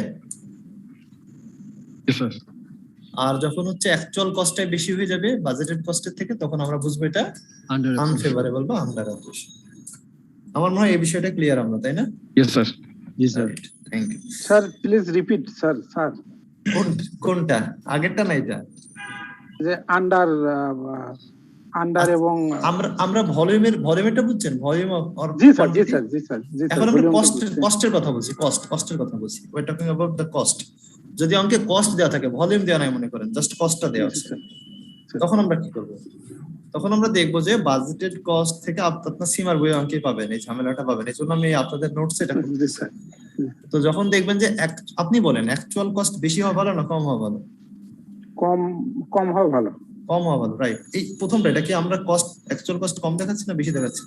আর যখন হচ্ছে অ্যাকচুয়াল কস্টটাই বেশি হয়ে যাবে বাজেটেড কস্টের থেকে তখন আমরা বুঝবো এটা আনফেভারেবল বা আন্ডার অ্যাবজর্পশন। আমার মনে হয় এই বিষয়টা ক্লিয়ার আমরা, তাই না? Yes sir. জি sir, thank you. Sir please repeat sir. কোনটা আগেরটা না এটা? যে আন্ডার এবং আমরা ভলিউমেরটা বুঝছেন? Volume or G sir. এখন আমরা কস্টের কথা বলছি, কস্টের কথা বলছি। We are talking about the cost. যদি অঙ্কে কস্ট দেওয়া থাকে, ভলিউম দেওয়া নাই মনে করেন, জাস্ট কস্টটা দেওয়া আছে, তখন আমরা কি করব? তখন আমরা দেখবো যে বাজেটেড কস্ট থেকে আপনার সীমার বই অঙ্কে পাবেন, এই ঝামেলাটা পাবেন। এই জন্য আমি আপনাদের নোটস এটা করতেছি। তো যখন দেখবেন যে আপনি বলেন অ্যাকচুয়াল কস্ট বেশি হওয়া ভালো না কম হওয়া ভালো? কম হওয়া ভালো। কম হওয়া ভালো, রাইট। এই প্রথমটা, এটা কি আমরা কস্ট অ্যাকচুয়াল কস্ট কম দেখাচ্ছি না বেশি দেখাচ্ছি?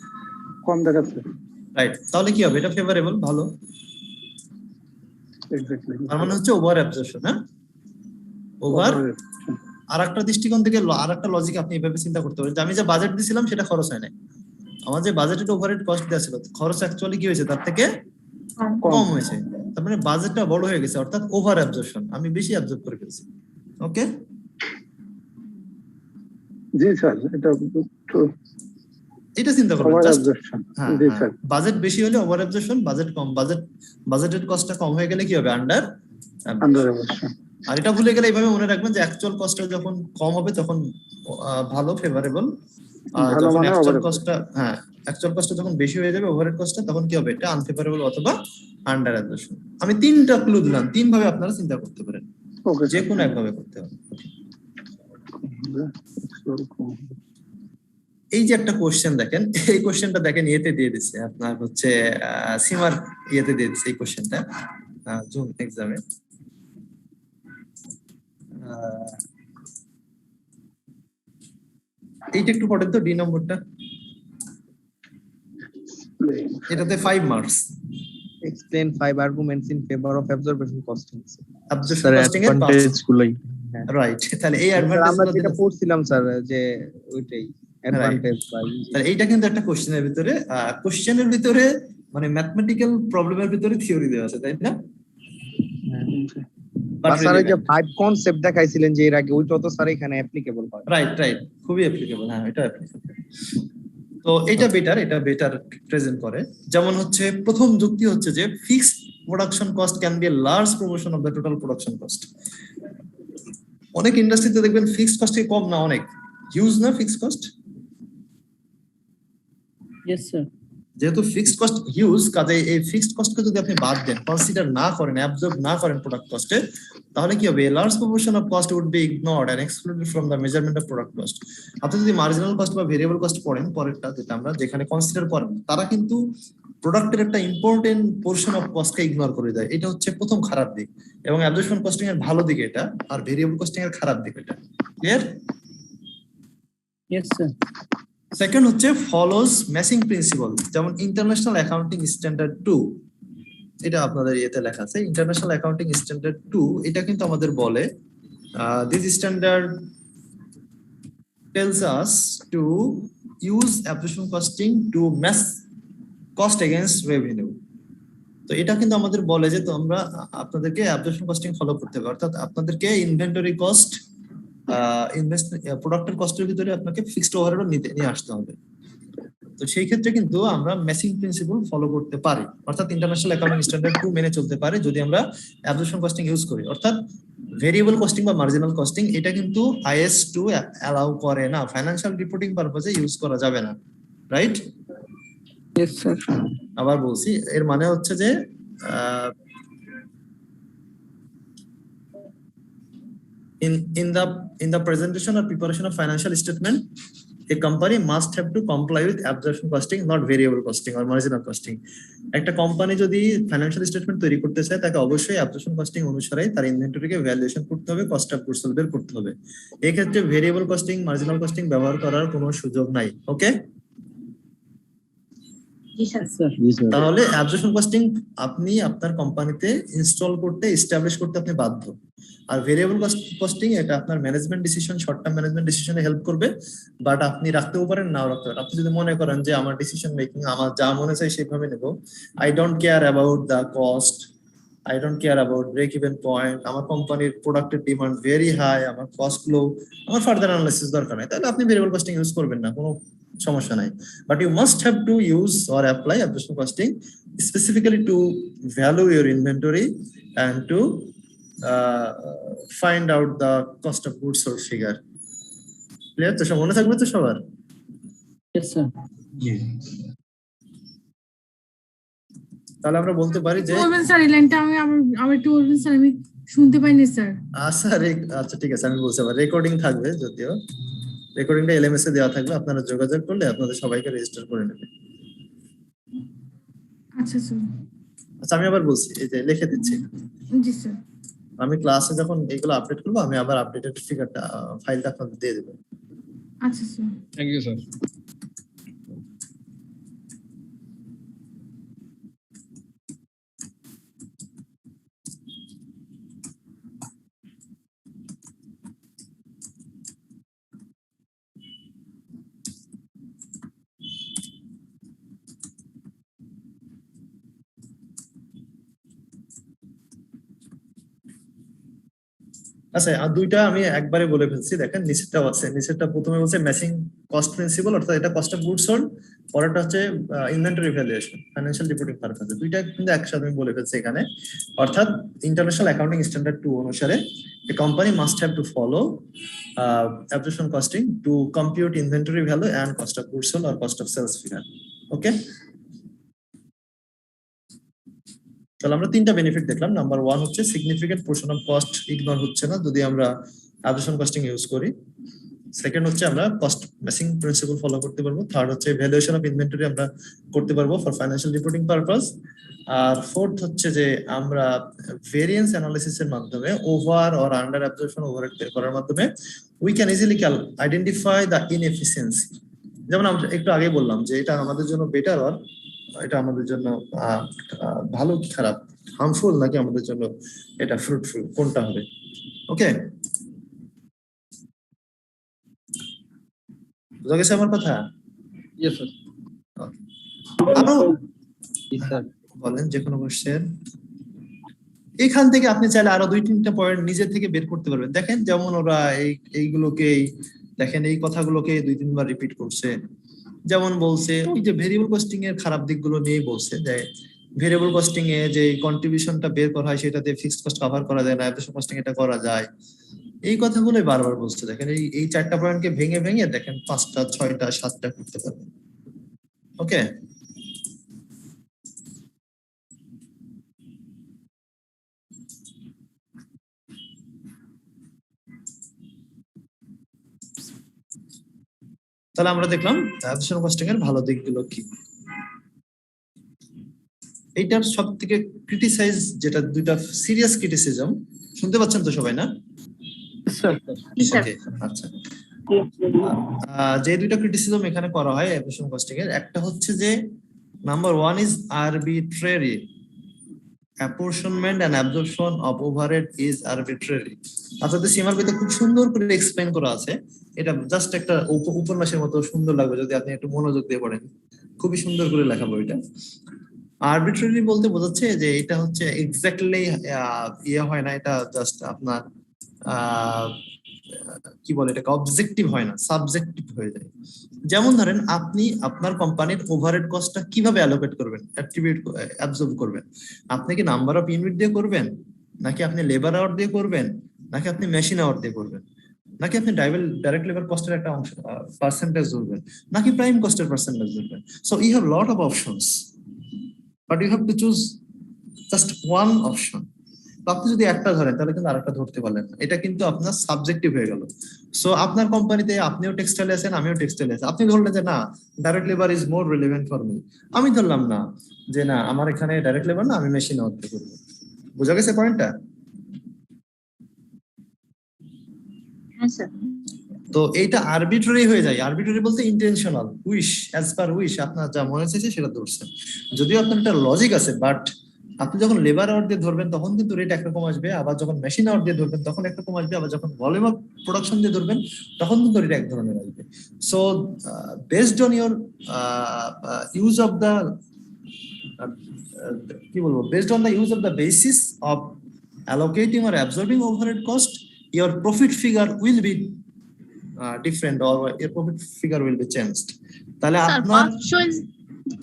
কম দেখাচ্ছে, রাইট। তাহলে কি হবে? এটা ফেভারেবল, ভালো। এক্স্যাক্টলি। তার মানে হচ্ছে ওভার অ্যাবজর্পশন। হ্যাঁ, ওভার। আরেকটা দৃষ্টিকোণ থেকে আরেকটা লজিক আপনি এভাবে চিন্তা করতে পারেন যে আমি যে বাজেট দিয়েছিলাম সেটা খরচ হয় নাই। আমার যে বাজেটেড ওভারহেড কস্ট দেওয়া ছিল, খরচ অ্যাকচুয়ালি কি হয়েছে তার থেকে কম হয়েছে। তার মানে বাজেটটা বড় হয়ে গেছে, অর্থাৎ ওভার অ্যাবজর্পশন, আমি বেশি অ্যাবজর্ব করে ফেলছি। ওকে, জি স্যার, এটা চিন্তা করবেন। জি স্যার। বাজেট বেশি হলে ওভার অ্যাবজর্পশন, বাজেট কম, বাজেটেড কস্টটা কম হয়ে গেলে কি হবে? Under absorption. আর এটা ভুলে গেলে এইভাবে মনে রাখবেন যে অ্যাকচুয়াল কস্টটা যখন কম হবে তখন ভালো, ফেভারেবল। আর যখন অ্যাকচুয়াল কস্টটা যখন বেশি হয়ে যাবে ওভারহেড কস্টটা, তখন কি হবে? এটা আনফেভারেবল অথবা আন্ডার অ্যাবজর্পশন। আমি তিনটা ক্লু দিলাম, তিন ভাবে আপনারা চিন্তা করতে পারেন, যে কোনো একভাবে করতে হবে। এই যে একটা কোশ্চেন দেখেন, এই কোশ্চেনটা দেখেন ইয়েতে দিয়ে দিচ্ছে, আপনার হচ্ছে সীমার ইয়েতে দিয়ে দিচ্ছে এই কোশ্চেনটা জুন এক্সামে। এইটা একটু পড়েন তো, ডি নম্বরটা। এটাতে 5 marks. explain 5 arguments in favor of absorption costing. Absorption costing এর advantage গুলাই। রাইট। তাহলে এই আমরা অ্যাডভান্টেজ যেটা পড়ছিলাম স্যার যে ওইটাই অ্যাডভান্টেজ বা তাহলে এইটা কিন্তু একটা কোশ্চেনের ভিতরে মানে ম্যাথমেটিক্যাল প্রবলেমের ভিতরে থিওরি দেওয়া আছে, তাই না? স্যার ওই যে 5 কনসেপ্ট দেখাইছিলেন যে এর আগে, ওইটা তো স্যার এখানে অ্যাপ্লিকেবল হয়। রাইট, খুবই অ্যাপ্লিকেবল। হ্যাঁ, এটা অ্যাপ্লিকেবল। তো এটা বেটার প্রেজেন্ট করে। যেমন হচ্ছে প্রথম যুক্তি হচ্ছে যে fixed production cost can B a large proportion of the total production cost. অনেক ইন্ডাস্ট্রিতে দেখবেন ফিক্সড কস্ট থেকে কম না, অনেক হিউজ না ফিক্সড কস্ট। Yes sir. যেহেতু ফিক্সড কস্ট হিউজ, কাজে এই ফিক্সড কস্টকে যদি আপনি বাদ দেন, কনসিডার না করেন, অ্যাবজর্ব না করেন প্রোডাক্ট কস্টে, তাহলে কি হবে? Large proportion of cost would be ignored and excluded from the measurement of product cost. আপনি যদি মার্জিনাল কস্ট বা ভেরিয়েবল কস্ট পড়েন, পরেরটা যেটা আমরা যেখানে কনসিডার করেন, তারা কিন্তু প্রোডাক্টের একটা ইম্পর্টেন্ট পোর্শন অফ কস্টকে ইগনোর করে দেয়। এটা হচ্ছে প্রথম খারাপ দিক, এবং অ্যাবজর্পশন কস্টিং এর ভালো দিক এটা, আর ভেরিয়েবল কস্টিং এর খারাপ দিক এটা। ক্লিয়ার? Yes sir. সেকেন্ড হচ্ছে ফলোজ ম্যাচিং প্রিন্সিপাল। যেমন ইন্টারন্যাশনাল অ্যাকাউন্টিং স্ট্যান্ডার্ড 2, এটা আপনাদের ইয়েতে লেখা আছে, ইন্টারন্যাশনাল অ্যাকাউন্টিং স্ট্যান্ডার্ড 2। এটা কিন্তু আমাদের বলে this standard tells us to use absorption costing to match cost against revenue. তো এটা কিন্তু আমাদের বলে যে তোমরা আপনাদেরকে অ্যাবজর্পশন কস্টিং ফলো করতে হবে, অর্থাৎ আপনাদেরকে ইনভেন্টরি কস্ট, প্রোডাক্টের কস্টের ভিতরে আপনাকে ফিক্সড ওভারহেড নিয়ে আসতে হবে। তো সেই ক্ষেত্রে কিন্তু আমরা ম্যাচিং প্রিন্সিপাল ফলো করতে পারি, অর্থাৎ ইন্টারন্যাশনাল অ্যাকাউন্টিং স্ট্যান্ডার্ড 2 মেনে চলতে পারি যদি আমরা অ্যাবজর্পশন কস্টিং ইউজ করি। অর্থাৎ ভেরিয়েবল কস্টিং বা মার্জিনাল কস্টিং এটা কিন্তু IAS 2 অ্যালাউ করে না, ফাইন্যান্সিয়াল রিপোর্টিং পারপজে ইউজ করা যাবে না। রাইট? Yes sir. আবার বলছি, এর মানে হচ্ছে যে in the presentation or preparation of financial statement, a company must have to comply with absorption costing, not variable costing or marginal costing. একটা কোম্পানি যদি ফাইন্যান্সিয়াল স্টেটমেন্ট তৈরি করতে চায়, তাকে অবশ্যই অ্যাবজর্পশন কস্টিং অনুসারে তার ইনভেন্টরিকে ভ্যালুয়েশন করতে হবে, কস্ট অফ গুডস সোল্ড বের করতে হবে। এই ক্ষেত্রে ভেরিয়েবল কস্টিং, মার্জিনাল কস্টিং ব্যবহার করার কোনো সুযোগ নাই। ওকে? তাহলে অ্যাবজর্পশন কস্টিং আপনি আপনার কোম্পানিতে ইনস্টল করতে, এস্টাবলিশ করতে আপনি বাধ্য। আর ভেরিয়েবল কস্টিং এটা আপনার management decision, short term management ডিসিশনে হেল্প করবে, বাট আপনি রাখতেও পারেন, নাও রাখতে পারেন। আপনি যদি মনে করেন যে আমার ডিসিশন মেকিং আমার যা মনে চাই সেভাবে নেব, I don't care about the cost, I don't care about break even point, আমার কোম্পানির প্রোডাক্টের ডিমান্ড ভেরি হাই, আমার কস্ট লো, আমার ফার্দার অ্যানালাইসিস দরকার নাই, তাহলে আপনি ভেরিয়েবল কস্টিং ইউজ করবেন না, কোনো সমস্যা নাই। But you must have to use or apply absorption costing specifically to value your inventory and to find out the cost of goods sold figure. Clear? তো সব মনে থাকবে তো সবার? Yes sir. তাহলে আমরা বলতে পারি যে বলবেন স্যার, এই লাইনটা আমি একটু বলবেন স্যার, আমি শুনতে পাইনি স্যার। আচ্ছা ঠিক আছে, আমি বলছি। আবার রেকর্ডিং থাকবে, যদিও রেকর্ডিংটা LMS এ দেওয়া থাকবে, আপনারা যোগাযোগ করলে আপনাদের সবাইকে রেজিস্টার করে নেবে। আচ্ছা স্যার। আচ্ছা, আমি আবার বলছি, এই যে লিখে দিচ্ছি। জি স্যার। আমি ক্লাসে যখন এগুলো আপডেট করবো, আমি আবার আপডেটেড ফিগারটা, ফাইলটা আপনাদের দিয়ে দেবো। আচ্ছা স্যার। Thank you sir. আচ্ছা, আর দুইটা আমি একবারে বলে ফেলছি, দেখেন নিচেরটাও আছে। নিচেরটা প্রথমে বলছে ম্যাচিং কস্ট প্রিন্সিপাল, অর্থাৎ এটা কস্ট অফ গুডস সোল্ড, পরেরটা হচ্ছে ইনভেন্টরি ভ্যালুয়েশন, ফাইন্যান্সিয়াল রিপোর্টিং পারপাসে। দুইটা কিন্তু একসাথে আমি বলে ফেলছি এখানে। অর্থাৎ ইন্টারন্যাশনাল অ্যাকাউন্টিং স্ট্যান্ডার্ড 2 অনুসারে a company must have to follow absorption costing to compute inventory value and cost of goods sold or cost of sales figure. Okay? তাহলে আমরা তিনটা বেনিফিট দেখলাম। নাম্বার 1 হচ্ছে significant portion of cost ignore হচ্ছে না যদি আমরা অ্যাবজর্পশন কস্টিং ইউজ করি। সেকেন্ড হচ্ছে আমরা কস্ট ম্যাচিং প্রিন্সিপাল ফলো করতে পারবো। থার্ড হচ্ছে ভ্যালুয়েশন অফ ইনভেন্টরি আমরা করতে পারবো ফর ফাইন্যান্সিয়াল রিপোর্টিং পারপাস। আর ফোর্থ হচ্ছে যে আমরা ভেরিয়েন্স অ্যানালিসিসের মাধ্যমে over or under absorption overhead বের করার মাধ্যমে we can easily identify the inefficiency. যেমন আমরা একটু আগে বললাম যে এটা আমাদের জন্য বেটার অর এটা আমাদের জন্য ভালো কি খারাপ, হার্মফুল নাকি আমাদের জন্য এটা ফ্রুটফুল, কোনটা হবে। ওকে, বুঝা গেছে আমার কথা? Yes sir. আরো স্যার বলেন যে কোনো কোশ্চেন। এখান থেকে আপনি চাইলে আরো 2-3টা পয়েন্ট নিজে থেকে বের করতে পারবেন। দেখেন যেমন ওরা এইগুলোকে দেখেন এই কথাগুলোকে 2-3 বার রিপিট করছে। যেমন বলছে ওই যে ভেরিয়েবল কস্টিং এর খারাপ দিকগুলো নিয়ে বলছে যে ভেরিয়েবল কস্টিং এ যে কন্ট্রিবিউশনটা বের করা হয় সেটাতে ফিক্সড কস্ট কভার করা যায় না, অ্যাবসর্পশন কস্টিং এটা করা যায়। এই কথাগুলোই বারবার বলছে। দেখেন এই 4টা পয়েন্টকে ভেঙে ভেঙে দেখেন 5টা 6টা 7টা করতে পারবেন। ওকে, তাহলে আমরা দেখলাম অ্যাবসর্পশন কস্টিং এর ভালো দিকগুলো কি। এইটার সব থেকে ক্রিটিসাইজ যেটা, দুইটা সিরিয়াস ক্রিটিসিজম শুনতে পাচ্ছেন তো সবাই না? স্যার স্যার ওকে, আচ্ছা। যে দুইটা ক্রিটিসিজম এখানে করা হয় অ্যাবসর্পশন কস্টিং এর, একটা হচ্ছে যে number 1 is arbitrary apportionment and absorption of overhead is arbitrary। আপনাদের সীমার ভিতরে খুব সুন্দর করে এক্সপ্লেইন করা আছে। এটা জাস্ট একটা উপন্যাসের মতো সুন্দর লাগবে যদি আপনি একটু মনোযোগ দিয়ে পড়েন। খুবই সুন্দর করে লেখা বইটা। আরবিট্রারি বলতে বোঝাচ্ছে যে এটা হচ্ছে এক্স্যাক্টলি ইয়ে হয় না, এটা জাস্ট আপনার কি বলে এটাকে অবজেক্টিভ হয় না, সাবজেক্টিভ হয়ে যায়। যেমন ধরেন আপনি আপনার কোম্পানির ওভারহেড কস্টটা কিভাবে অ্যালোকেট করবেন, অ্যাবজর্ব করবেন? আপনি কি নাম্বার অফ ইউনিট দিয়ে করবেন, নাকি আপনি লেবার আওয়ার দিয়ে করবেন, নাকি আপনি মেশিন আওয়ার দিয়ে করবেন, নাকি আপনি ডাইরেক্ট লেবার কস্টের একটা অংশ পার্সেন্টেজ ধরবেন, নাকি প্রাইম কস্টের পার্সেন্টেজ ধরবেন? So you have lot of options, but you have to choose just one option. আপনি যদি একটা ধরেন তাহলে কিন্তু আরেকটা ধরতে পারলেন না, এটা কিন্তু আপনার সাবজেক্টিভ হয়ে গেল। সো আপনার কোম্পানিতে আপনিও টেক্সটাইলে আছেন, আমিও টেক্সটাইলে আছি, আপনি ধরলেন যে না direct labour is more relevant for me, আমি ধরলাম না যে না আমার এখানে ডাইরেক্ট লেবার না, আমি মেশিন অর্ডার করবো। বুঝা গেছে পয়েন্টটা? হ্যাঁ স্যার তো এইটা আরবিট্রারি হয়ে যায়। আরবিট্রারি বলতে intentional, wish, as per wish, আপনার যা মনে চাইছে সেটা ধরছেন। যদিও আপনার একটা লজিক আছে, বাট আপনি যখন লেবার আওয়ার দিয়ে ধরবেন তখন কিন্তু রেট একরকম আসবে, আবার যখন মেশিন আওয়ার দিয়ে ধরবেন তখন একরকম আসবে, আবার যখন ভলিউম অফ প্রোডাকশন দিয়ে ধরবেন তখন কিন্তু রেট এক ধরনের আসবে। So based on your use of the কি বলবো, based on the use of the basis of allocating or absorbing overhead cost, your profit figure will be different, or your profit figure will be changed. তাহলে sir আপনার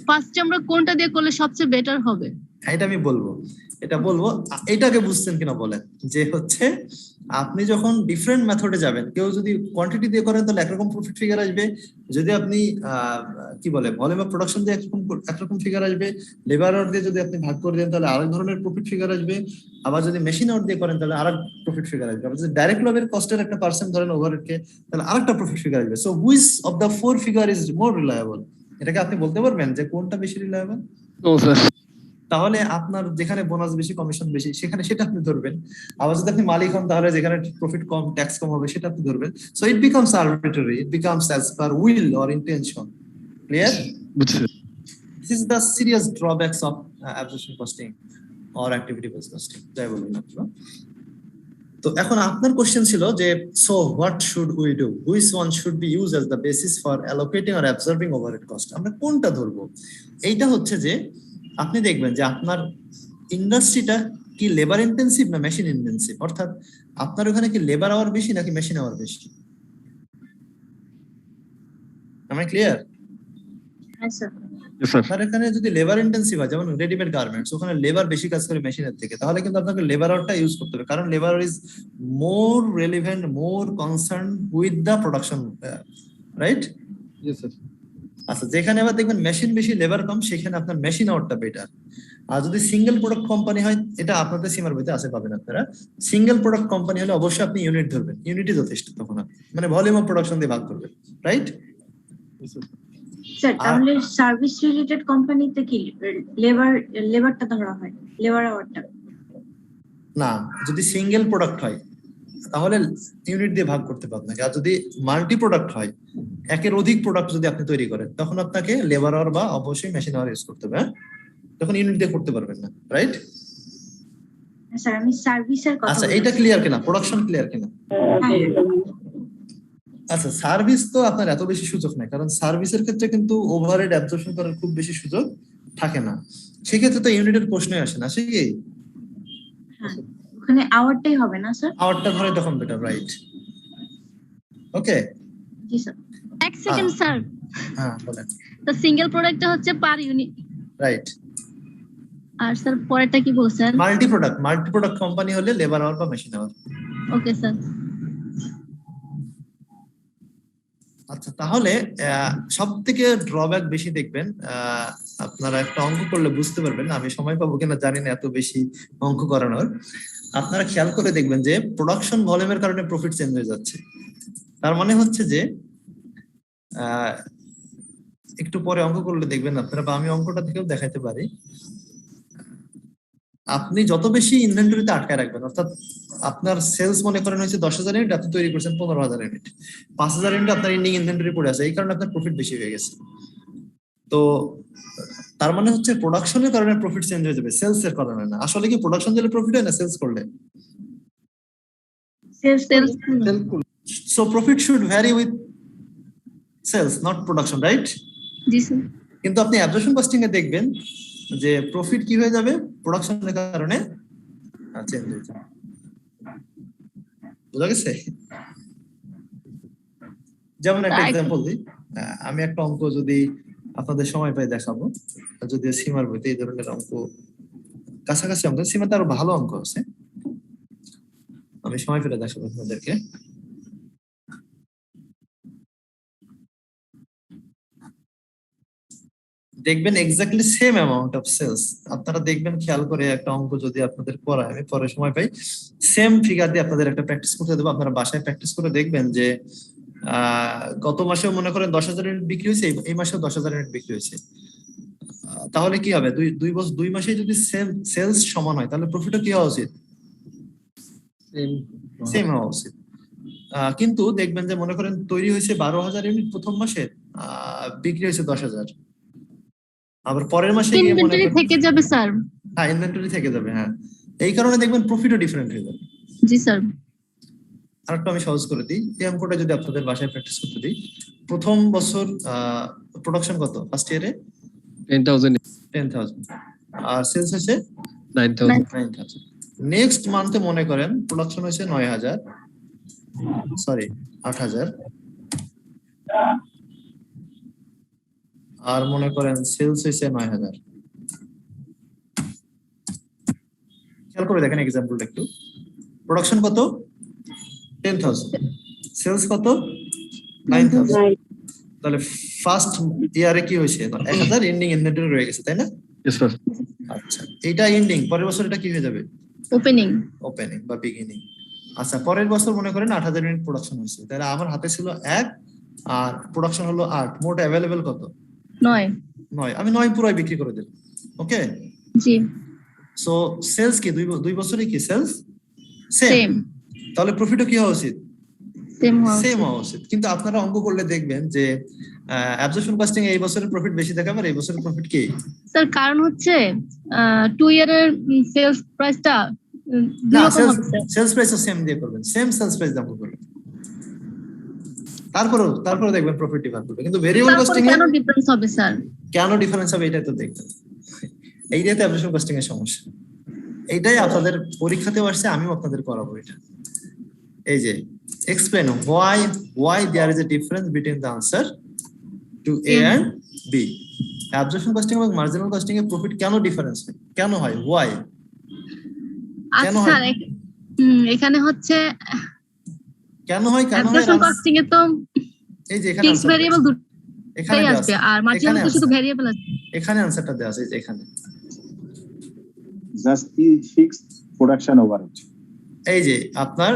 ফার্স্টে আমরা কোনটা দিয়ে করলে সবচেয়ে বেটার হবে? এটা আমি বলবো, এটাকে বুঝছেন কিনা বলেন, যে হচ্ছে আপনি যখন ডিফারেন্ট মেথডে যাবেন, কেউ যদি কোয়ান্টিটি দিয়ে করেন তাহলে একরকম প্রফিট ফিগার আসবে, যদি আপনি কি বলে ভলিউম অফ প্রোডাকশন দিয়ে একরকম ফিগার আসবে, লেবার আওয়ার দিয়ে যদি আপনি ভাগ করে দেন তাহলে আরেক ধরনের প্রফিট ফিগার আসবে, আবার যদি মেশিন আওয়ার দিয়ে করেন তাহলে আরেক প্রফিট ফিগার আসবে, আবার যদি ডাইরেক্ট লেবার কস্টের একটা পার্সেন্ট ধরেন ওভারহেডকে তাহলে আরেকটা প্রফিট ফিগার আসবে। So which of the four figure is more reliable? এটাকে আপনি বলতে পারবেন যে কোনটা বেশি রিলায়েবল? No sir. তাহলে আপনার যেখানে বোনাস বেশি, কমিশন বেশি, সেখানে সেটা আপনি ধরবেন। আবার যদি আপনি মালিক হন তাহলে যেখানে প্রফিট কম, ট্যাক্স কম হবে সেটা আপনি ধরবেন। So it becomes arbitrary, it becomes as per will or intention. Clear? বুঝছি। This is the serious drawbacks of absorption costing or activity based costing, যাই বলুন না কেন। তো এখন আপনার কোশ্চেন ছিল যে so what should we do, which one should be use as the basis for allocating or absorbing overhead cost? আমরা কোনটা ধরবো? এইটা হচ্ছে যে আপনি দেখবেন যে আপনার ইন্ডাস্ট্রিটা কি লেবার ইন্টেন্সিভ না মেশিন ইন্টেন্সিভ, অর্থাৎ আপনার ওখানে কি লেবার আওয়ার বেশি নাকি মেশিন আওয়ার বেশি? আমি ক্লিয়ার? হ্যাঁ স্যার আপনার এখানে যদি লেবার ইন্টেন্সিভ হয়, যেমন রেডিমেড গার্মেন্টস, ওখানে লেবার বেশি কাজ করে মেশিনের থেকে, তাহলে কিন্তু আপনাকে লেবার আওয়ারটা ইউজ করতে হবে, কারণ labour is more relevant, more concern with the production, right? আচ্ছা, যেখানে আবার দেখবেন মেশিন বেশি লেবার কম, সেখানে আপনার মেশিন আওয়ারটা বেটার। আর যদি সিঙ্গেল প্রোডাক্ট কোম্পানি হয়, এটা আপনাদের সীমার ভিতরে আছে, পাবেন আপনারা। সিঙ্গেল প্রোডাক্ট কোম্পানি হলে অবশ্যই আপনি ইউনিট ধরবেন, ইউনিটই যথেষ্ট তখন, মানে ভলিউম অফ প্রোডাকশন দিয়ে ভাগ করবেন, রাইট? স্যার তাহলে সার্ভিস রিলেটেড কোম্পানিতে কি লেবারটা ধরা হয়, লেবার আওয়ারটা? না, যদি সিঙ্গেল প্রোডাক্ট হয় তাহলে ইউনিট দিয়ে ভাগ করতে পারবেন, আর যদি মাল্টি প্রোডাক্ট হয়, একের অধিক প্রোডাক্ট যদি আপনি তৈরি করেন, তখন আপনাকে লেবার আওয়ার বা অবশ্যই মেশিন আওয়ার ইউজ করতে হবে, তখন ইউনিট দিয়ে করতে পারবেন না, রাইট? স্যার আমি সার্ভিসের কথা আচ্ছা, বলছি। এইটা ক্লিয়ার কিনা? প্রোডাকশন ক্লিয়ার কিনা? আচ্ছা, সার্ভিস তো আপনার এত বেশি সুযোগ নাই, কারণ সার্ভিসের ক্ষেত্রে কিন্তু ওভারহেড অ্যাবজর্পশন করার খুব বেশি সুযোগ থাকে না। সেক্ষেত্রে তো ইউনিটের প্রশ্নই আসে না, আসে কি? হ্যাঁ, ওখানে আওয়ারটাই হবে না স্যার? আওয়ারটা ধরে তখন বেটার, রাইট? ওকে, জি স্যার। এক সেকেন্ড স্যার, হ্যাঁ বলেন। তো সিঙ্গেল প্রোডাক্টটা হচ্ছে পার ইউনিট, রাইট। আর স্যার পরেরটা কি বলছেন? মাল্টি প্রোডাক্ট কোম্পানি হলে লেবার আওয়ার বা মেশিন আওয়ার। Okay sir. আচ্ছা, তাহলে সব থেকে ড্রব্যাক বেশি দেখবেন, আপনারা একটা অঙ্ক করলে বুঝতে পারবেন, আমি সময় পাবো কিনা জানি না এত বেশি অঙ্ক করানোর। আপনারা খেয়াল করে দেখবেন যে প্রোডাকশন ভলিউমের কারণে প্রফিট চেঞ্জ হয়ে যাচ্ছে। তার মানে হচ্ছে যে একটু পরে অঙ্ক করলে দেখবেন আপনারা, বা আমি অঙ্কটা থেকেও দেখাতে পারি, আপনি যত বেশি ইনভেন্টরিতে আটকায় রাখবেন, অর্থাৎ আপনার সেলস মনে করেন হচ্ছে 10,000 ইউনিট, আপনি তৈরি করছেন 15,000 ইউনিট, 5,000 ইউনিট আপনার ইন্ডিং ইনভেন্টরি পড়ে আছে, এই কারণে আপনার প্রফিট বেশি হয়ে গেছে। তো তার মানে হচ্ছে প্রোডাকশনের কারণে প্রফিট চেঞ্জ হয়ে যাবে, সেলস এর কারণে না। আসলে কি প্রোডাকশন দিলে প্রফিট হয় না সেলস করলে? Sales so profit should vary with sales, not production, right? জি স্যার। কিন্তু আপনি অ্যাবজর্পশন কস্টিং এ দেখবেন যে প্রফিট কি হয়ে যাবে, প্রোডাকশনের কারণে চেঞ্জ হয়ে যাবে। বুঝা গেছে? যেমন একটা এক্সাম্পল দিই, আমি একটা অঙ্ক যদি আপনাদের সময় পাই দেখাবো, যদি সীমার বইতে এই ধরনের অঙ্ক কাছাকাছি অঙ্ক, সীমাতে আরো ভালো অঙ্ক আছে, আমি সময় পেলে দেখাবো আপনাদেরকে। দেখবেন exactly same amount of sales, আপনারা দেখবেন খেয়াল করে একটা অঙ্ক যদি আপনাদের করায়, আমি পরে সময় পাই সেম ফিগার দিয়ে আপনাদের একটা প্র্যাকটিস করতে দেবো, আপনারা বাসায় প্র্যাকটিস করে দেখবেন যে গত মাসেও মনে করেন 10,000 ইউনিট বিক্রি হয়েছে, এই মাসেও 10,000 ইউনিট বিক্রি হয়েছে। তাহলে কি হবে, দুই মাসে যদি সেলস সমান হয়, তাহলে প্রফিটও কি হওয়া উচিত? সেম হওয়া উচিত। কিন্তু দেখবেন যে মনে করেন তৈরি হয়েছে 12,000 ইউনিট প্রথম মাসে, বিক্রি হয়েছে 10,000, আবার পরের মাসে গিয়ে মনে ইনভেন্টরি করেন, থেকে যাবে স্যার। হ্যাঁ ইনভেন্টরি থেকে যাবে, হ্যাঁ, এই কারণে দেখবেন প্রফিটও ডিফারেন্ট হয়ে যাবে। জি স্যার। আরেকটু আমি সহজ করে দিই, এই অঙ্কটা যদি আপনাদের বাসায় প্র্যাকটিস করতে দিই, প্রথম বছর প্রোডাকশন কত ফার্স্ট ইয়ারে? 10,000, আর সেলস হয়েছে 9,000। নেক্সট মান্থে মনে করেন প্রোডাকশন হয়েছে 9,000, সরি 8,000, আর মনে করেন সেলস হয়েছে 9,000। খেয়াল করে দেখেন এক্সাম্পলটা একটু, প্রোডাকশন কত? 10,000, সেলস কত? 9,000। তাহলে ফার্স্ট ইয়ারে কি হয়েছে? 1,000 এন্ডিং ইনভেন্টরি রয়ে গেছে, তাই না? আচ্ছা, এটা এন্ডিং, পরের বছর এটা কি হয়ে যাবে? ওপেনিং বা বিগিনিং। আচ্ছা, পরের বছর মনে করেন 8,000 ইউনিট প্রোডাকশন হয়েছে, তাহলে আমার হাতে ছিল 1 আর প্রোডাকশন হলো 8, মোট অ্যাভেলেবেল কত? 9। আমি 9 পুরোই বিক্রি করে দিলাম। ওকে জি। সো সেলস কি দুই বছরে কি সেলস সেম, তাহলে প্রফিটও কি হওয়া উচিত? সেম হওয়া উচিত। কিন্তু আপনারা অঙ্ক করলে দেখবেন যে অ্যাবজর্পশন কস্টিং এই বছরের প্রফিট বেশি দেখাবে, আর এই বছরের প্রফিট কি? স্যার কারণ হচ্ছে 2 ইয়ারের সেলস প্রাইসটা না, সেলস প্রাইসও সেম দিয়ে করবেন, সেম সেলস প্রাইস দাম করবেন, তারপরে দেখবেন প্রফিট ডিফার করবে। কিন্তু ভেরিয়েবল কস্টিং এ কেন ডিফারেন্স হবে স্যার? কেন ডিফারেন্স হবে এটা তো দেখবেন, এইটাই তো অ্যাবজর্পশন কস্টিং এর সমস্যা। এইটাই আপনাদের পরীক্ষাতেও আসছে, আমিও আপনাদের করাবো এটা। এই যে explain why there is a difference between the answer to A and B. Absorption costing এবং marginal costing এ প্রফিট কেন ডিফারেন্স হয়, কেন হয়, why? আচ্ছা স্যার, এখানে হচ্ছে কেন হয় absorption costing এ তো এই যে এখানে ফিক্সড ভেরিয়েবল এখানে আসবে, আর মার্জিনাল তো শুধু ভেরিয়েবল আছে। এখানে আনসারটা দেওয়া আছে, এই যে এখানে জাস্ট দি ফিক্সড প্রোডাকশন ওভারহেড। এই যে আপনার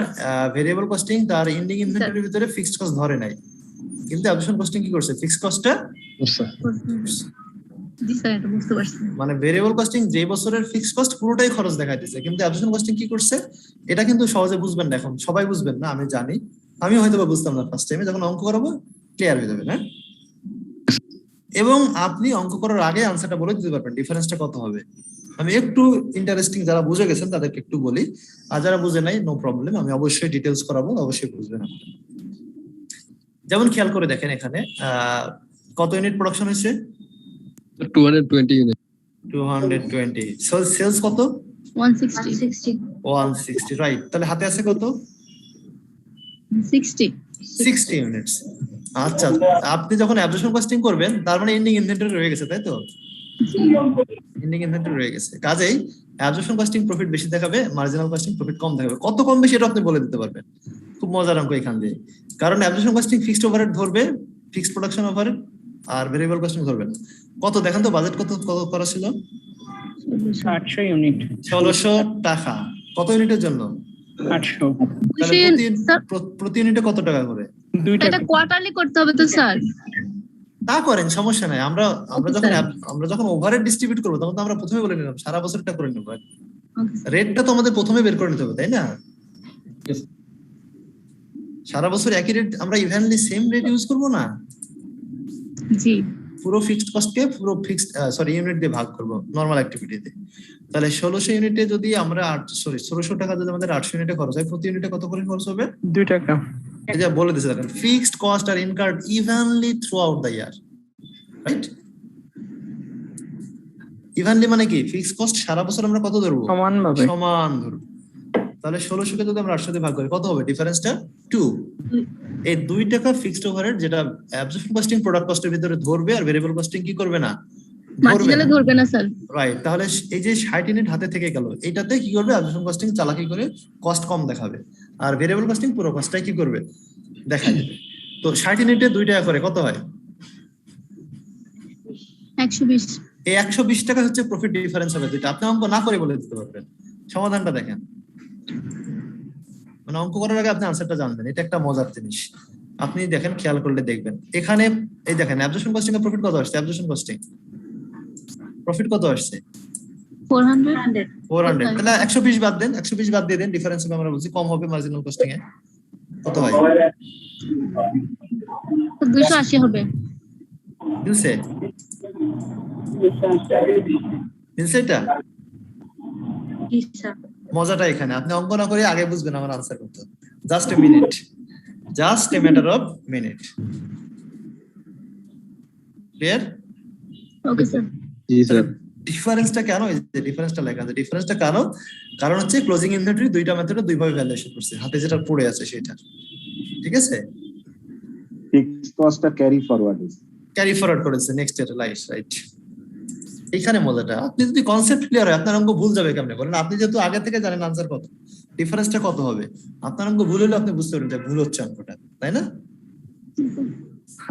ভেরিয়েবল কস্টিং তার এন্ডিং ইনভেন্টরির ভিতরে ফিক্সড কস্ট ধরে নাই, কিন্তু অ্যাবজর্পশন কস্টিং কি করছে, ফিক্সড কস্টটা জি স্যার, এটা বুঝতে পারছি। মানে ভেরিয়েবল কস্টিং যে বছরের ফিক্সড কস্ট পুরোটাই খরচ দেখাই দিয়েছে, কিন্তু অ্যাবজর্পশন কস্টিং কি করছে, এটা কিন্তু সহজে বুঝবেন না, এখন সবাই বুঝবেন না আমি জানি, আমি হয়তো বুঝতাম না ফার্স্ট টাইমে, যখন অঙ্ক করাবো ক্লিয়ার হয়ে যাবে না। এবং আপনি অঙ্ক করার আগে আনসারটা বলে দিতে পারবেন ডিফারেন্সটা কত হবে। আমি একটু ইন্টারেস্টিং, যারা বুঝে গেছেন তাদেরকে একটু বলি, আর যারা বুঝে নাই নো প্রবলেম, আমি অবশ্যই ডিটেলস করাবো, অবশ্যই বুঝবেন। যেমন খেয়াল করে দেখেন এখানে কত ইউনিট প্রোডাকশন হয়েছে? 220 unit. 220। সেলস কত? 160 160, রাইট। তাহলে হাতে আছে কত? 60 ইউনিটস। আচ্ছা, আপনি যখন অ্যাবজর্পশন কস্টিং করবেন তার মানে এন্ডিং ইনভেন্টরি রয়ে গেছে, তাই তো? এন্ডিং ইনভেন্টরি রয়ে গেছে, কাজেই অ্যাবজর্পশন কস্টিং প্রফিট বেশি দেখাবে, মার্জিনাল কস্টিং প্রফিট কম দেখাবে। কত কম বেশি এটা আপনি বলে দিতে পারবেন, খুব মজার অঙ্ক এখান দিয়ে। কারণ অ্যাবজর্পশন কস্টিং ফিক্সড ওভারহেড ধরবে, ফিক্সড প্রোডাকশন ওভারহেড, আর ভেরিয়েবল কস্টিং ধরবে না। কত দেখেন তো, বাজেট কত করা ছিল? 800 ইউনিট। 1600 টাকা। কত ইউনিটের জন্য? 800। তাহলে প্রতি ইউনিটে কত টাকা করে? 2 এটা টাকা। কোয়ার্টারলি করতে হবে তো স্যার? তা করেন, সমস্যা নাই। আমরা যখন ওভারহেড ডিস্ট্রিবিউট করবো তখন তো আমরা প্রথমে বলে নিলাম সারা বছরটা করে নেবো। রেটটা তো আমাদের প্রথমে বের করে নিতে হবে, তাই না? সারা বছর একই রেট আমরা ইভেনলি সেম রেট ইউজ করবো না। জি, পুরো ফিক্সড কস্টকে পুরো ফিক্সড ইউনিট দিয়ে ভাগ করবো নরমাল অ্যাক্টিভিটিতে। তাহলে 1600 ইউনিটে যদি আমরা 1600 টাকা যদি আমাদের 800 ইউনিটে খরচ হয়, প্রতি ইউনিটে কত করে খরচ হবে? 2 টাকা। এই যে বলে দিয়েছে দেখেন, fixed cost are incurred evenly throughout the year, right? Evenly মানে কি? ফিক্সড কস্ট সারা বছর আমরা কত ধরবো? সমানভাবে। সমান ধরবো। তাহলে 1600 কে যদি আমরা 800 দিয়ে ভাগ করি কত হবে? ডিফারেন্সটা 2। এই 2 টাকা ফিক্সড ওভারহেড যেটা অ্যাবজর্পশন কস্টিং প্রোডাক্ট কস্টের ভিতরে ধরবে, আর ভেরিয়েবল কস্টিং কি করবে না? মার্জিনালে ধরবে না স্যার। রাইট। তাহলে এই যে 60 ইউনিট হাতে থেকে গেল, এটাতে কি করবে? অ্যাবজর্পশন কস্টিং চালাকি করে কস্ট কম দেখাবে, আর ভেরিয়েবল কস্টিং পুরো কস্টটাই কি করবে? দেখাই দেবে। তো 60 ইউনিটে 2 টাকা করে কত হয়? 120। এই 120 টাকা হচ্ছে প্রফিট ডিফারেন্স হবে দুইটা। আপনি অঙ্ক না করে বলে দিতে পারবেন। সমাধানটা দেখেন, মানে অঙ্ক করার আগে আপনি আনসারটা জানবেন, এটা একটা মজার জিনিস। আপনি দেখেন, খেয়াল করলে দেখবেন এখানে এই দেখেন অ্যাবজর্পশন কস্টিং এর প্রফিট কত আসছে? অ্যাবজর্পশন কস্টিং প্রফিট কত আসছে? 400। 400। তাহলে 120 বাদ দেন, 120 বাদ দিয়ে দেন, ডিফারেন্স হবে আমরা বলছি কম হবে মার্জিনাল কস্টিং এ। কত হয়? 280 হবে। মিলছে? মিলছে এটা? জি স্যার। মজাটা এখানে, আপনি অঙ্ক না করে আগে বুঝবেন আমার আনসার কত। Just a minute, just a matter of minute. Clear? Okay sir. জি স্যার। ডিফারেন্সটা কেন? এই যে ডিফারেন্সটা লেখা আছে, ডিফারেন্সটা কেন? কারণ হচ্ছে ক্লোজিং ইনভেন্টরি দুইটা মেথডে দুই ভাবে ভ্যালুয়েশন করছে, হাতে যেটা পড়ে আছে সেটা। ঠিক আছে? Fixed cost carry forward is. Carry forward করেছে নেক্সট ইয়ার, রাইট। এখানে মজাটা, আপনি যদি কনসেপ্ট ক্লিয়ার হয় আপনার অঙ্ক ভুল যাবে কেমনে বলেন? আপনি যেহেতু আগে থেকে জানেন আনসার কত, ডিফারেন্সটা কত হবে, আপনার অঙ্ক ভুল হলে আপনি বুঝতে পারবেন যে ভুল হচ্ছে অঙ্কটা, তাই না?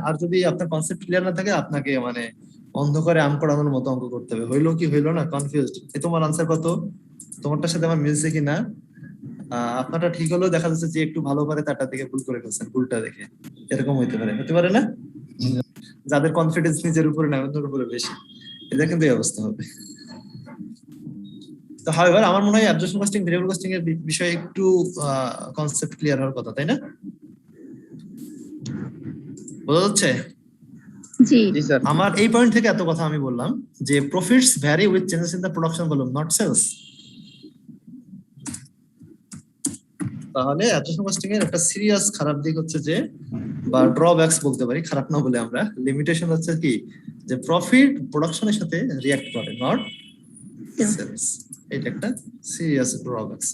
আর যদি আপনার কনসেপ্ট ক্লিয়ার না থাকে, আপনাকে মানে অন্ধকারে আম করানোর মতো অঙ্ক করতে হবে। হইলো কি হইলো না, কনফিউজড। তোমার আনসার কত, তোমারটার সাথে আমার মিলছে কিনা, আপনারটা ঠিক হলেও দেখা যাচ্ছে যে একটু ভালো পারে তারটা থেকে ভুল করে ফেলছেন, ভুলটা দেখে। এরকম হতে পারে না? যাদের কনফিডেন্স নিজের উপরে না, অন্যের উপরে বেশি, এটা কিন্তু এই অবস্থা হবে। তো হাউএভার আমার মনে হয় অ্যাবজর্পশন কস্টিং, ভেরিয়েবল কস্টিং এর বিষয়ে একটু কনসেপ্ট ক্লিয়ার হওয়ার কথা, তাই না? বোঝা যাচ্ছে? জি স্যার। আমার এই পয়েন্ট থেকে এত কথা আমি বললাম যে profits vary with changes in the production volume, not sales. তাহলে অ্যাবজর্পশন কস্টিং এর একটা সিরিয়াস খারাপ দিক হচ্ছে যে, বা ড্রব্যাকস বলতে পারি, খারাপ না বলে আমরা, লিমিটেশন হচ্ছে কি, যে প্রফিট প্রোডাকশনের সাথে রিঅ্যাক্ট করে, নট সেলস। এটা একটা serious drawbacks.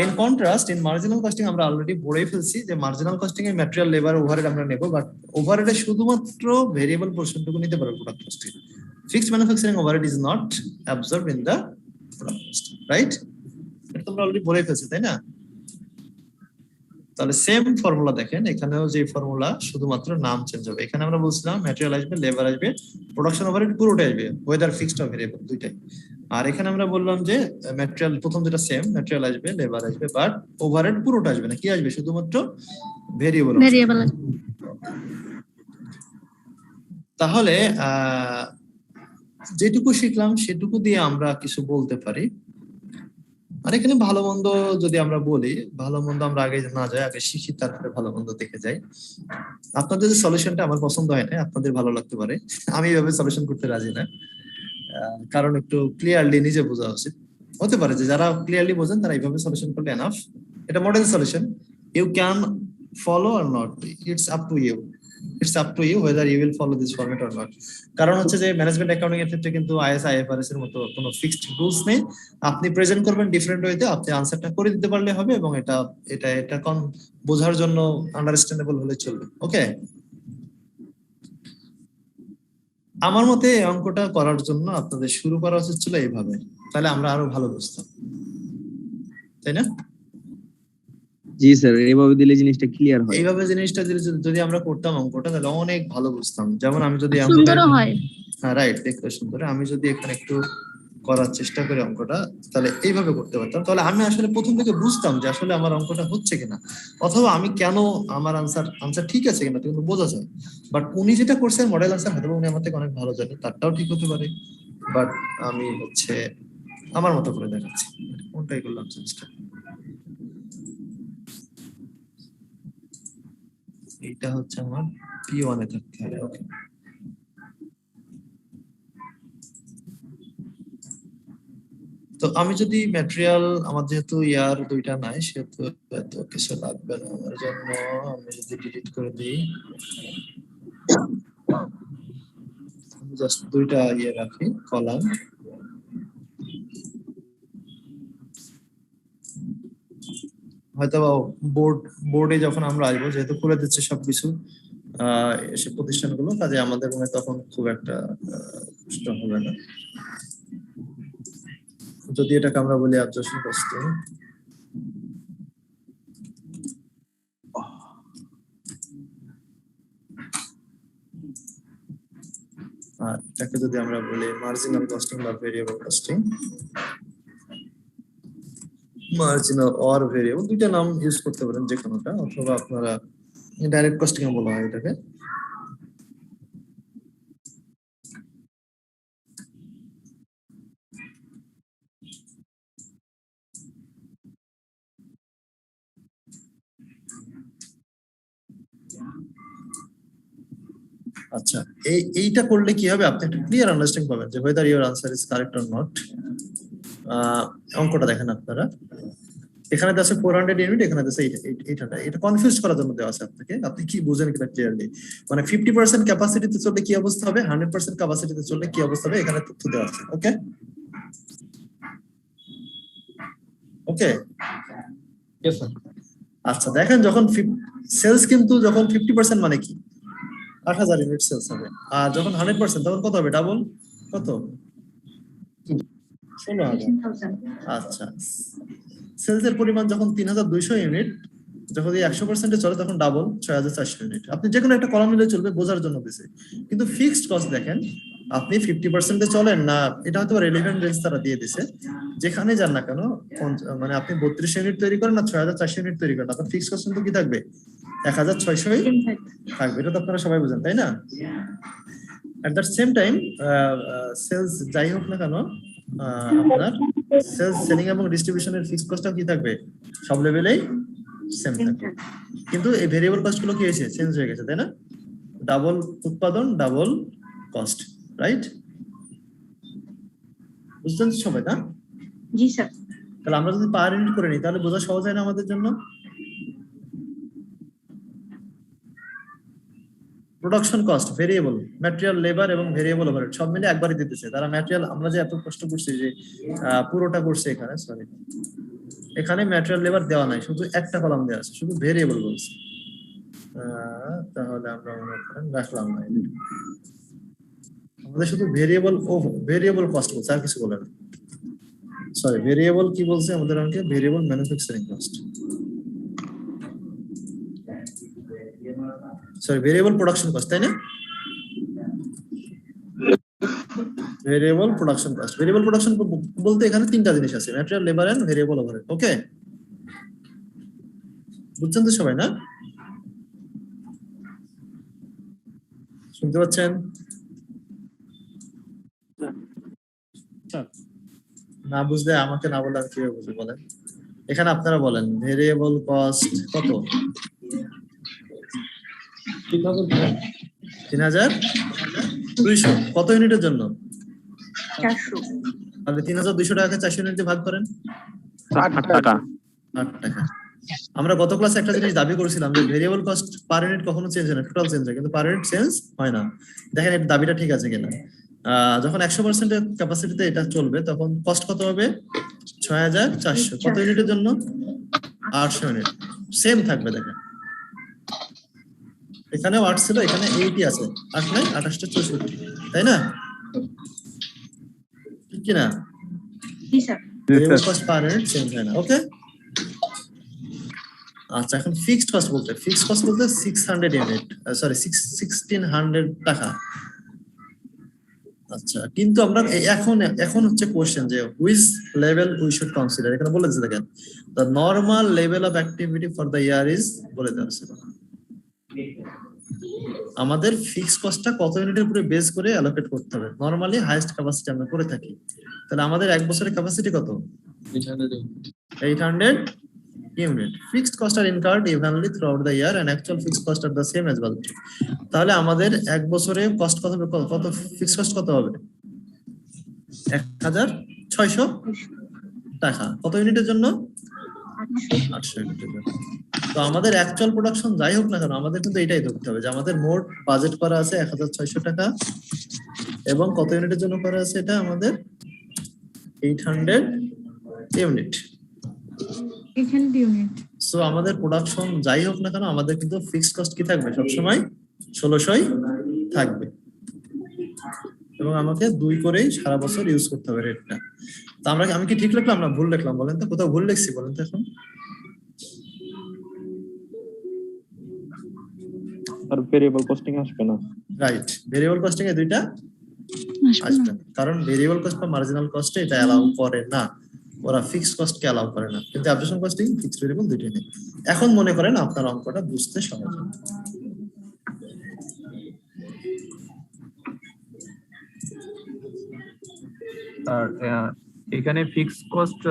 In contrast, in marginal costing আমরা অলরেডি পড়েই ফেলছি যে মার্জিনাল কস্টিং এর ম্যাটেরিয়াল, লেবার, ওভারহেড আমরা নেব, বাট ওভারহেডে শুধুমাত্র ভেরিয়েবল পোরশনটুকু নিতে পারবো প্রোডাক্ট কস্টে। Fixed manufacturing overhead is not absorbed in the product cost, right? এটা তোমরা অলরেডি পড়েই ফেলছি, তাই না? তাহলে সেম ফর্মুলা দেখেন, এখানেও যে ফর্মুলা, শুধুমাত্র নাম চেঞ্জ হবে। এখানে আমরা বলছিলাম ম্যাটেরিয়াল আসবে, লেবার আসবে, প্রোডাকশন ওভারহেড পুরোটাই আসবে, ওয়েদার ফিক্সড অর ভেরিয়েবল দুইটাই। আর এখানে আমরা বললাম যে ম্যাটেরিয়াল প্রথম যেটা সেম, ম্যাটেরিয়াল আসবে, লেবার আসবে, বাট ওভারহেড পুরোটা আসবে না। কি আসবে? শুধুমাত্র ভেরিয়েবল। তাহলে যেটুকু শিখলাম সেটুকু দিয়ে আমরা কিছু বলতে পারি। আর এখানে ভালো মন্দ যদি আমরা বলি, ভালো মন্দ আমরা আগে না যাই, আগে শিখি, তারপরে ভালো মন্দ দেখে যাই। আপনাদের যে সলিউশনটা আমার পছন্দ হয় না, আপনাদের ভালো লাগতে পারে, আমি এভাবে সলিউশন করতে রাজি না, কারণ একটু ক্লিয়ারলি নিজে বোঝা উচিত। হতে পারে যে যারা ক্লিয়ারলি বোঝেন তারা এইভাবে সলিউশন করলে এনাফ। এটা model solution, you can follow or not, it's up to you. It's up to you whether you will follow this format or not. কারণ হচ্ছে যে ম্যানেজমেন্ট অ্যাকাউন্টিং এর ক্ষেত্রে কিন্তু আইএস আইএফআরএস এর মতো কোনো ফিক্সড রুলস নেই। আপনি প্রেজেন্ট করবেন ডিফারেন্ট ওয়েতে, আপনি আনসারটা করে দিতে পারলে হবে এবং এটা বোঝার জন্য আন্ডারস্ট্যান্ডেবল হলে চলবে। ওকে, আমার মতে এই অঙ্কটা করার জন্য আপনাদের শুরু করা উচিত ছিল এইভাবে, তাহলে আমরা আরো ভালো বুঝতাম, তাই না? জি স্যার, এইভাবে দিলে জিনিসটা ক্লিয়ার হয়। এইভাবে জিনিসটা যদি আমরা করতাম অঙ্কটা তাহলে অনেক ভালো বুঝতাম। যেমন আমি যদি সুন্দরও হয়। হ্যাঁ রাইট, দেখতে সুন্দর। আমি যদি এখানে একটু করার চেষ্টা করি অঙ্কটা, তাহলে এইভাবে করতে পারতাম। তাহলে আমি আসলে প্রথম থেকে বুঝতাম যে আসলে আমার অঙ্কটা হচ্ছে কিনা, অথবা আমি কেন আমার আনসার ঠিক আছে কিনা কিন্তু বোঝা যায়। বাট উনি যেটা করছেন মডেল আনসার, হয়তো উনি আমার থেকে অনেক ভালো জানেন, তারটাও ঠিক হতে পারে, বাট আমি হচ্ছে আমার মতো করে দেখাচ্ছি। কোনটাই করলাম চেষ্টা, এইটা হচ্ছে আমার P1 এ থাকতে হবে। ওকে, তো আমি যদি ম্যাটেরিয়াল, আমার যেহেতু ইয়ার দুইটা নাই সেহেতু এত কিছু লাগবে না আমার জন্য। আমি যদি ডিলিট করে দিই, জাস্ট দুইটা ইয়ে রাখি কলাম। হয়তো বোর্ডে যখন আমরা আসবো, যেহেতু খুলে দিচ্ছে সবকিছু সে প্রতিষ্ঠানগুলো, কাজে আমাদের মনে তখন খুব একটা কষ্ট হবে না। যদি এটাকে আমরা বলি অ্যাবজর্পশন কস্টিং, আর এটাকে যদি আমরা বলি মার্জিনাল কস্টিং বা variable costing, marginal or variable, দুইটা নাম ইউজ করতে পারেন যে কোনোটা, অথবা আপনারা ডাইরেক্ট কস্টিং বলা হয় এটাকে। আচ্ছা, এইটা করলে কি হবে, আপনি একটা ক্লিয়ার আন্ডারস্ট্যান্ডিং পাবেন যে whether your answer is correct or not। অঙ্কটা দেখেন আপনারা, এখানে আছে 400 ইউনিট, এখানে আছে 800। এটা কনফিউজ করার জন্য দেওয়া আছে আপনাকে, আপনি কি বুঝেন কিনা ক্লিয়ারলি। মানে 50% ক্যাপাসিটিতে চললে কি অবস্থা হবে, 100% ক্যাপাসিটিতে চললে কি অবস্থা হবে, এখানে তথ্য দেওয়া আছে। ওকে ওকে, Yes, sir. আচ্ছা দেখেন, যখন সেলস কিন্তু যখন 50% মানে কি 8000 ইউনিট সেলস হবে, আর যখন 100% তখন কত হবে, ডাবল কত, 16000। আচ্ছা, সেলস এর পরিমাণ যখন 3200 ইউনিট, যখন 100% চলে তখন ডাবল 6400 ইউনিট। আপনি যে কোনো একটা কলাম নিলে চলবে, বোঝার জন্য দিছে। কিন্তু ফিক্সড কস্ট দেখেন, আপনি 50% এ চলেন না, এটা হয়তো রেলেভেন্ট রেঞ্জ তারা দিয়ে দিছে, যেখানে যান না কেন, মানে আপনি 32 ইউনিট তৈরি করেন না 6400 ইউনিট তৈরি করেন, আপনার ফিক্সড কস্ট কিন্তু কি থাকবে, 1600 থাকবে। এটা তো আপনারা সবাই বুঝেন, তাই না? At the same time sales যাই হোক না কেন, আপনার সেলস, সেলিং এবং ডিস্ট্রিবিউশনের ফিক্সড কস্টটা কি থাকবে, সব লেভেলেই সেম থাকবে। কিন্তু এই ভেরিয়েবল কস্ট গুলো কি হয়েছে, চেঞ্জ হয়ে গেছে, তাই না? ডাবল উৎপাদন, ডাবল কস্ট, রাইট? বুঝছেন সবাই না? জি স্যার। তাহলে আমরা যদি পার ইউনিট করে নিই তাহলে বোঝা সহজ হয় না আমাদের জন্য। Production cost, variable, material, labour এবং ভেরিয়েবল ওভারহেড সব মিলে একবারই দিতেছে তারা। ম্যাটেরিয়াল আমরা যে এত কষ্ট করছি যে পুরোটা করছে এখানে, সরি এখানে ম্যাটেরিয়াল লেবার দেওয়া নাই, শুধু একটা কলাম দেওয়া আছে, শুধু ভেরিয়েবল বলছে। তাহলে আমরা মনে করেন রাখলাম না, আমাদের শুধু ভেরিয়েবল কস্ট বলছে, আর কিছু বলে না। সরি, ভেরিয়েবল কি বলছে আমাদের অঙ্কে, variable manufacturing cost, sorry variable production cost, তাই না? Variable production cost, variable production বলতে এখানে তিনটা জিনিস আছে, material, labour and variable overhead. Okay, বুঝছেন তো সবাই না? শুনতে পাচ্ছেন? না বুঝলে আমাকে না বললে আমি কিভাবে বুঝবো বলেন? এখানে আপনারা বলেন ভেরিয়েবল কস্ট কত, 3200। কত ইউনিটের জন্য? 400। তাহলে 3200 টাকাকে 400 ইউনিট দিয়ে ভাগ করেন, 8 টাকা। 8 টাকা। আমরা গত ক্লাসে একটা জিনিস দাবি করেছিলাম যে ভেরিয়েবল কস্ট পার ইউনিট কখনো চেঞ্জ হয় না, টোটাল চেঞ্জ হয়, কিন্তু পার ইউনিট চেঞ্জ হয় না। দেখেন এর দাবিটা ঠিক আছে কিনা। যখন 100% এর ক্যাপাসিটিতে এটা চলবে তখন কস্ট কত হবে? 6400। কত ইউনিটের জন্য? 800 ইউনিট। সেম থাকবে দেখেন, এখানেও 8 ছিল, এখানে 80 আছে, 8 9 28 64, তাই না? ঠিক কি না? জি sir. Variable cost per unit change হয় না। ওকে, আচ্ছা এখন ফিক্সড কস্ট বলতে 600 ইউনিট, সরি 1600 টাকা। আচ্ছা, কিন্তু আমরা এখন হচ্ছে কোশ্চেন যে which level we should consider. এখানে বলে দিয়েছে দেখেন, the normal level of activity for the year is, বলে দেওয়া আছে আমাদের ফিক্সড কস্টটা কত ইউনিটের উপরে বেস করে অ্যালোকেট করতে হবে। নরমালি হাইয়েস্ট ক্যাপাসিটি আমরা করে থাকি, তাহলে আমাদের এক বছরের ক্যাপাসিটি কত? 800 unit. Fixed costs are incurred evenly throughout the year and actual fixed costs are the same as well. তাহলে আমাদের এক বছরে কস্ট কত হবে? কত ফিক্সড কস্ট কত হবে? 1600 টাকা। কত ইউনিটের জন্য? 800 ইউনিটের জন্য। তো আমাদের অ্যাকচুয়াল প্রোডাকশন যাই হোক না কেন, আমাদের কিন্তু এটাই ধরতে হবে যে আমাদের মোট বাজেট করা আছে 1600 টাকা, এবং কত ইউনিটের জন্য করা আছে? এটা আমাদের 800 ইউনিট। সো আমাদের প্রোডাকশন যাই হোক না কেন, আমাদের কিন্তু ফিক্সড কস্ট কি থাকবে? সবসময় 1600ই থাকবে, এবং আমাকে 2 করেই সারা বছর ইউজ করতে হবে রেটটা। তো আমি কি ঠিক লিখলাম না ভুল লিখলাম বলেন তো? কোথাও ভুল লিখছি বলেন তো এখন? আর ভেরিয়েবল কস্টিং আসবে না। রাইট, ভেরিয়েবল কস্টিং এ দুইটা আসবে না, কারণ ভেরিয়েবল কস্ট বা মার্জিনাল কস্টে এটা অ্যালাউ করে না, ওরা ফিক্সড কস্ট কে অ্যালাউ করে না। কিন্তু অ্যাবজর্পশন কস্টিং ফিক্সড ভেরিয়েবল দুইটাই নেই। এখন মনে করেন আপনার অঙ্কটা বুঝতে সহজ হবে। আর এখানে ফিক্সড কস্ট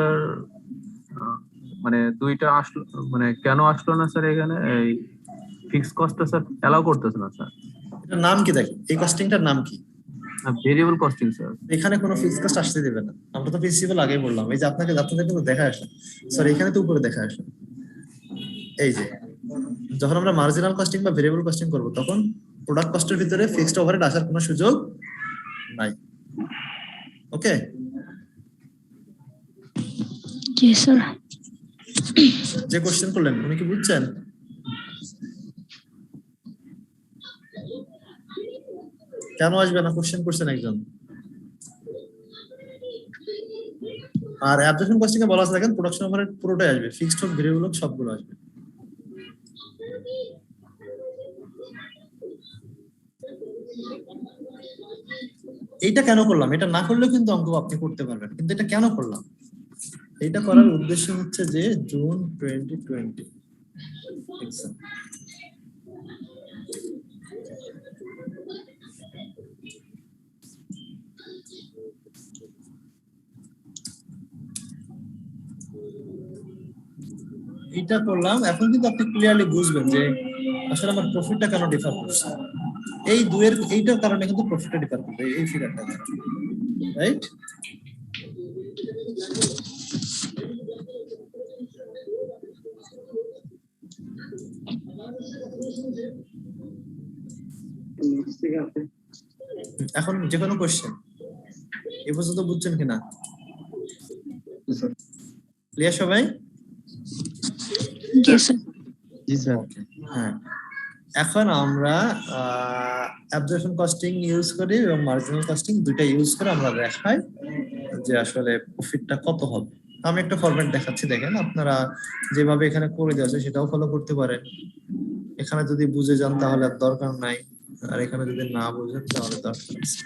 মানে দুইটা আসলো, মানে কেন আসলো না স্যার? এখানে এই ফিক্সড কস্টটা স্যার অ্যালাউ করতেছে না স্যার। এটার নাম কি দেখেন, এই কস্টিংটার নাম কি? Variable costing sir. এখানে কোনো ফিক্সড কস্ট আসতে দেবে না, আমরা তো প্রিন্সিপাল আগেই বললাম। এই যে আপনাদের কিন্তু দেখা আসে, সরি এখানে তো উপরে দেখা আসে। এই যে যখন আমরা মার্জিনাল কস্টিং বা ভেরিয়েবল কস্টিং করব, তখন প্রোডাক্ট কস্টের ভিতরে ফিক্সড ওভারহেড আসার কোনো সুযোগ নাই। ওকে, জি স্যার। যে কোশ্চেন করলেন উনি কি বুঝছেন? কেন আসবে না কোশ্চেন করছেন একজন। আর অ্যাবজর্পশন কস্টিং এ বলা আছে দেখেন, প্রোডাকশন ওভারহেড পুরোটাই আসবে, ফিক্সড হোক ভেরিয়েবল হোক সবগুলো আসবে। এইটা কেন করলাম? এটা না করলেও কিন্তু অঙ্ক আপনি করতে পারবেন, কিন্তু এটা কেন করলাম? এইটা করার উদ্দেশ্য হচ্ছে যে জুন 2020 এক্সাম। এটা করলাম, এখন কিন্তু আপনি ক্লিয়ারলি বুঝবেন যে আসলে আমার প্রফিটটা কেন ডিফার করছে। এই দুয়ের এইটার কারণে কিন্তু প্রফিটটা ডিফার করবে, এই ফিগারটা, রাইট? এখন যে কোনো কোশ্চেন এই পর্যন্ত বুঝছেন কিনা? ক্লিয়ার সবাই? জি স্যার। জি স্যার। হ্যাঁ, এখন আমরা অ্যাবজর্পশন কস্টিং ইউজ করি এবং মার্জিনাল কস্টিং দুইটা ইউজ করে আমরা দেখাই যে আসলে প্রফিটটা কত হবে। আমি একটা ফরম্যাট দেখাচ্ছি, দেখেন আপনারা যেভাবে এখানে করে দেওয়া আছে সেটাও ফলো করতে পারেন। এখানে যদি বুঝে যান তাহলে আর দরকার নাই, আর এখানে যদি না বুঝেন তাহলে দরকার আছে।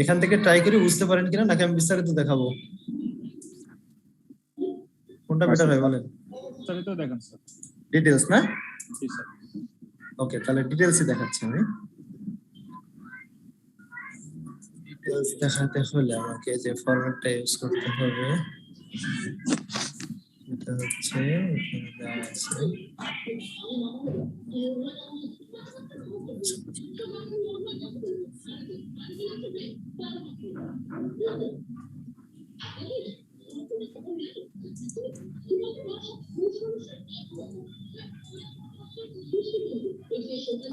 এখান থেকে ট্রাই করে বুঝতে পারেন কিনা, নাকি আমি বিস্তারিত দেখাবো? কোনটা বেটার হয় বলেন? বিস্তারিত দেখান স্যার। ডিটেইলস না? জি স্যার। ওকে, তাহলে ডিটেইলসই দেখাচ্ছি আমি। ডিটেইলস দেখাতে হলে আমাকে যে ফরম্যাটটা ইউজ করতে হবে এটা হচ্ছে এখানে দেওয়া আছে।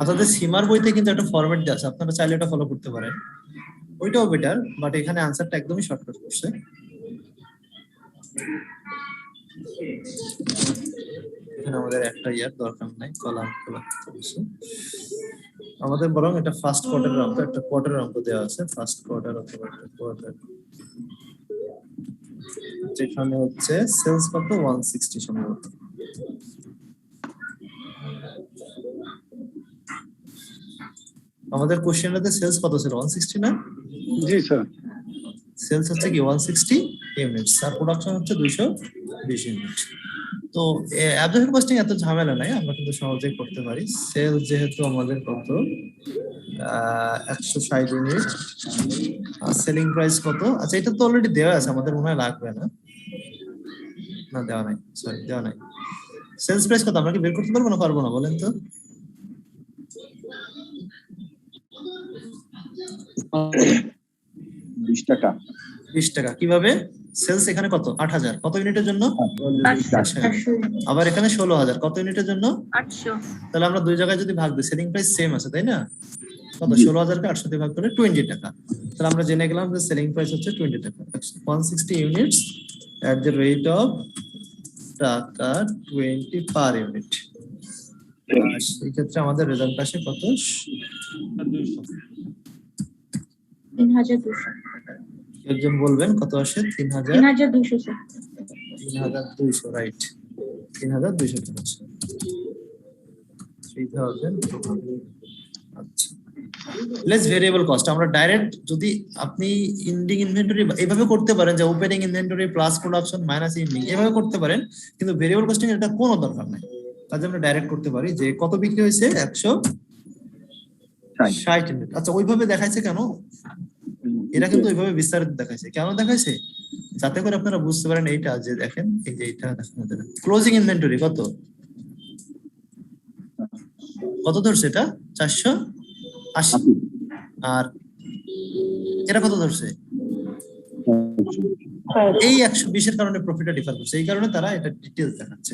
আপনাদের সীমার বইতে কিন্তু একটা ফরম্যাট দেওয়া আছে, আপনারা চাইলে এটা ফলো করতে পারেন, ওইটাও বেটার, বাট এখানে আনসারটা একদমই শর্টকাট করছে। এখানে আমাদের একটা ইয়ার দরকার নাই, কলাম খোলা করছে। আমাদের বরং এটা ফার্স্ট কোয়ার্টারের অঙ্ক, একটা কোয়ার্টারের অঙ্ক দেওয়া আছে, ফার্স্ট কোয়ার্টার অথবা একটা কোয়ার্টার, যেখানে হচ্ছে সেলস কত 160 সম্ভবত। আমাদের কোশ্চেনটাতে সেলস কত ছিল 160 না? জি স্যার। সেলস হচ্ছে কি 160 ইউনিটস আর প্রোডাকশন হচ্ছে 220 ইউনিট। তো অ্যাবজর্ভ কস্টিং এত ঝামেলা নাই, আমরা কিন্তু সহজেই করতে পারি। সেল যেহেতু আমাদের কত 160 ইউনিট, সেলিং প্রাইস কত, আচ্ছা এটা তো অলরেডি দেওয়া আছে, আমাদের মনে হয় লাগবে না, না দেওয়া নাই, সরি দেওয়া নাই। সেলস প্রাইস কত আমরা কি বের করতে পারবো না, পারবো না বলেন তো? 20 টাকা। 20 টাকা কিভাবে? সেলস এখানে কত 8000, কত ইউনিটের জন্য? আবার এখানে 16000, কত ইউনিটের জন্য? 800। তাহলে আমরা দুই জায়গায় যদি ভাগ দিই, সেলিং প্রাইস সেম আছে তাই না? কত 16000 কে 800 দিয়ে ভাগ করে 20 টাকা। তাহলে আমরা জেনে গেলাম যে সেলিং প্রাইস হচ্ছে 20 টাকা। 160 units at the rate of টাকা 20 পার ইউনিট। সেই ক্ষেত্রে আমাদের রেজাল্ট আসে কত? 3200। একজন বলবেন কত আসে? 3200 স্যার। 3200 রাইট, 3200 টাকা আছে। 3000। আচ্ছা, লেস ভেরিয়েবল কস্ট আমরা ডাইরেক্ট, যদি আপনি ইন্ডিং ইনভেন্টরি এইভাবে করতে পারেন যে opening inventory plus production minus ending, এভাবে করতে পারেন, কিন্তু ভেরিয়েবল কস্টিং এটা কোনো দরকার নাই। কাজে আমরা ডাইরেক্ট করতে পারি যে কত বিক্রি হয়েছে 160 ইউনিট। আচ্ছা ওইভাবে দেখাইছে কেন? এরা কিন্তু ওইভাবে বিস্তারিত দেখাইছে, কেন দেখাইছে? যাতে করে আপনারা বুঝতে পারেন এইটা যে দেখেন, এই যে এইটা দেখেন ক্লোজিং ইনভেন্টরি কত কত ধরছে, এটা 480, আর এরা কত ধরছে? এই 120 এর কারণে প্রফিটটা ডিফার করছে, এই কারণে তারা এটা ডিটেইলস দেখাচ্ছে।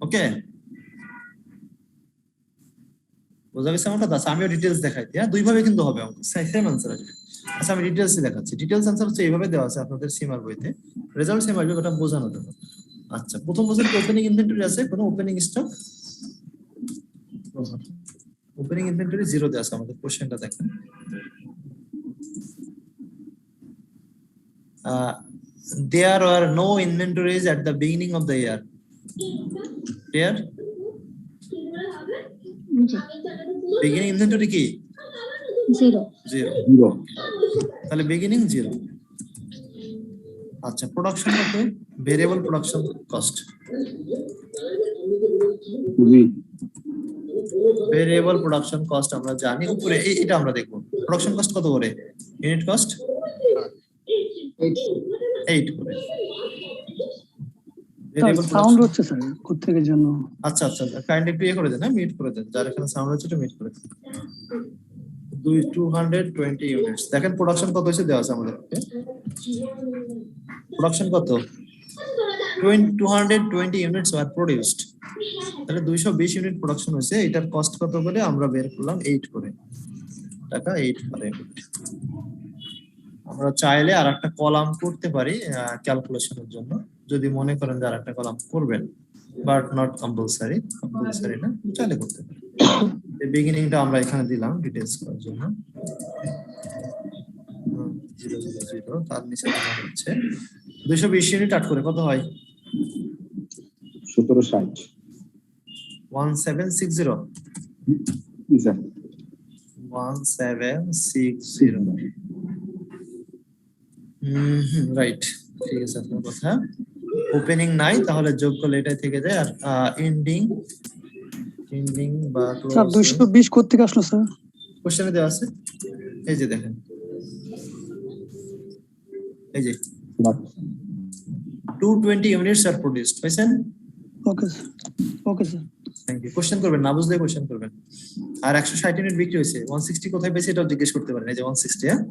ওকে, বোঝা গেছে আমার কথা? আমিও ডিটেইলস দেখাই দিই, দুই ভাবে কিন্তু হবে অঙ্ক, সেম আনসার আসবে। আচ্ছা আমি ডিটেইলসই দেখাচ্ছি। ডিটেইলস আনসার হচ্ছে এইভাবে দেওয়া আছে আপনাদের সীমার বইতে, রেজাল্ট সেম আসবে, ওটা বোঝানোর জন্য। আচ্ছা প্রথম বছর কি ওপেনিং ইনভেন্টরি আছে, কোনো ওপেনিং স্টক? ওপেনিং ইনভেন্টরি 0 দেওয়া আছে, আমাদের কোশ্চেনটা দেখেন। There are no inventories at the beginning of the year. There beginning inventory কি? 0। তাহলে beginning 0। আচ্ছা প্রোডাকশন কত? Variable production cost, variable production cost আমরা জানি উপরে, এটা আমরা দেখব। প্রোডাকশন কস্ট কত করে? ইউনিট কস্ট 8 করে। সাউন্ড হচ্ছে স্যার কোত্থেকে জন্য? আচ্ছা আচ্ছা কাইন্ডলি একটু করে দেন, মিউট করে দেন, যার এখানে সাউন্ড হচ্ছে একটু মিউট করে দেন। 220 ইউনিটস দেখেন প্রোডাকশন কত হয়েছে দেওয়া আছে আমাদের। প্রোডাকশন কত? 220 ইউনিটস ওয়ার প্রোডিউসড, তাহলে 220 ইউনিট প্রোডাকশন হয়েছে। এটার কস্ট কত করে আমরা বের করলাম 8 করে টাকা, 8 করে। আমরা চাইলে আর একটা কলাম করতে পারি ক্যালকুলেশনের জন্য, যদি মনে করেন যে আর একটা কলাম করবেন, বাট নট কম্পালসারি। কম্পালসারি না, চাইলে করতে পারি। এই বিগিনিংটা আমরা এখানে দিলাম ডিটেইলস করার জন্য। 000 তার নিচে হচ্ছে 220 ইউনিট 8 করে কত হয়? 1760। 1760 1760 রাইট, ঠিক আছে আপনার কথা। ওপেনিং নাই, তাহলে যোগ করলে এটাই থেকে যায়। আর এন্ডিং বা স্যার 220 কোথা থেকে আসলো স্যার? কোশ্চেনে দেওয়া আছে, এই যে দেখেন, এই যে 220 ইউনিটস আর প্রোডিউসড পাইছেন। Okay sir, okay sir. Thank you. Question করবেন, না বুঝলে কোশ্চেন করবেন। আর 160 ইউনিট বিক্রি হয়েছে। 160 কোথায় পেয়েছে এটাও জিজ্ঞেস করতে পারেন। এই যে 160, হ্যাঁ।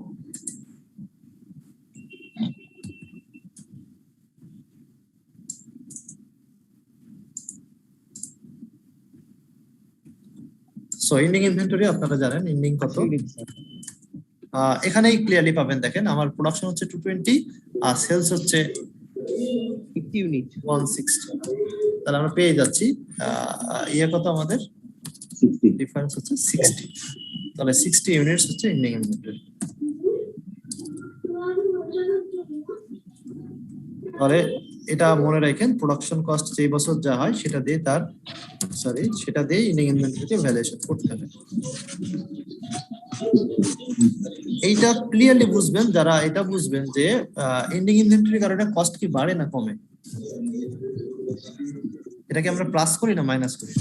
সো এন্ডিং ইনভেন্টরি আপনারা জানেন এন্ডিং কত, এখানেই ক্লিয়ারলি পাবেন। দেখেন আমার প্রোডাকশন হচ্ছে 220 আর সেলস হচ্ছে 50 ইউনিট 160। তাহলে আমরা পেয়ে যাচ্ছি ইয়ে কত আমাদের 60 ডিফারেন্স হচ্ছে 60। তাহলে 60 ইউনিটস হচ্ছে এন্ডিং ইনভেন্টরি। তাহলে এটা মনে রাখেন, প্রোডাকশন কস্ট যেই বছর যা হয় সেটা দিয়ে সেটা দিয়ে এন্ডিং ইনভেন্টরিকে ভ্যালুয়েশন করতে হবে। এইটা ক্লিয়ারলি বুঝবেন যারা এটা বুঝবেন যে এন্ডিং ইনভেন্টরির কারণে কস্ট কি বাড়ে না কমে। এটাকে আমরা প্লাস করি না মাইনাস করি?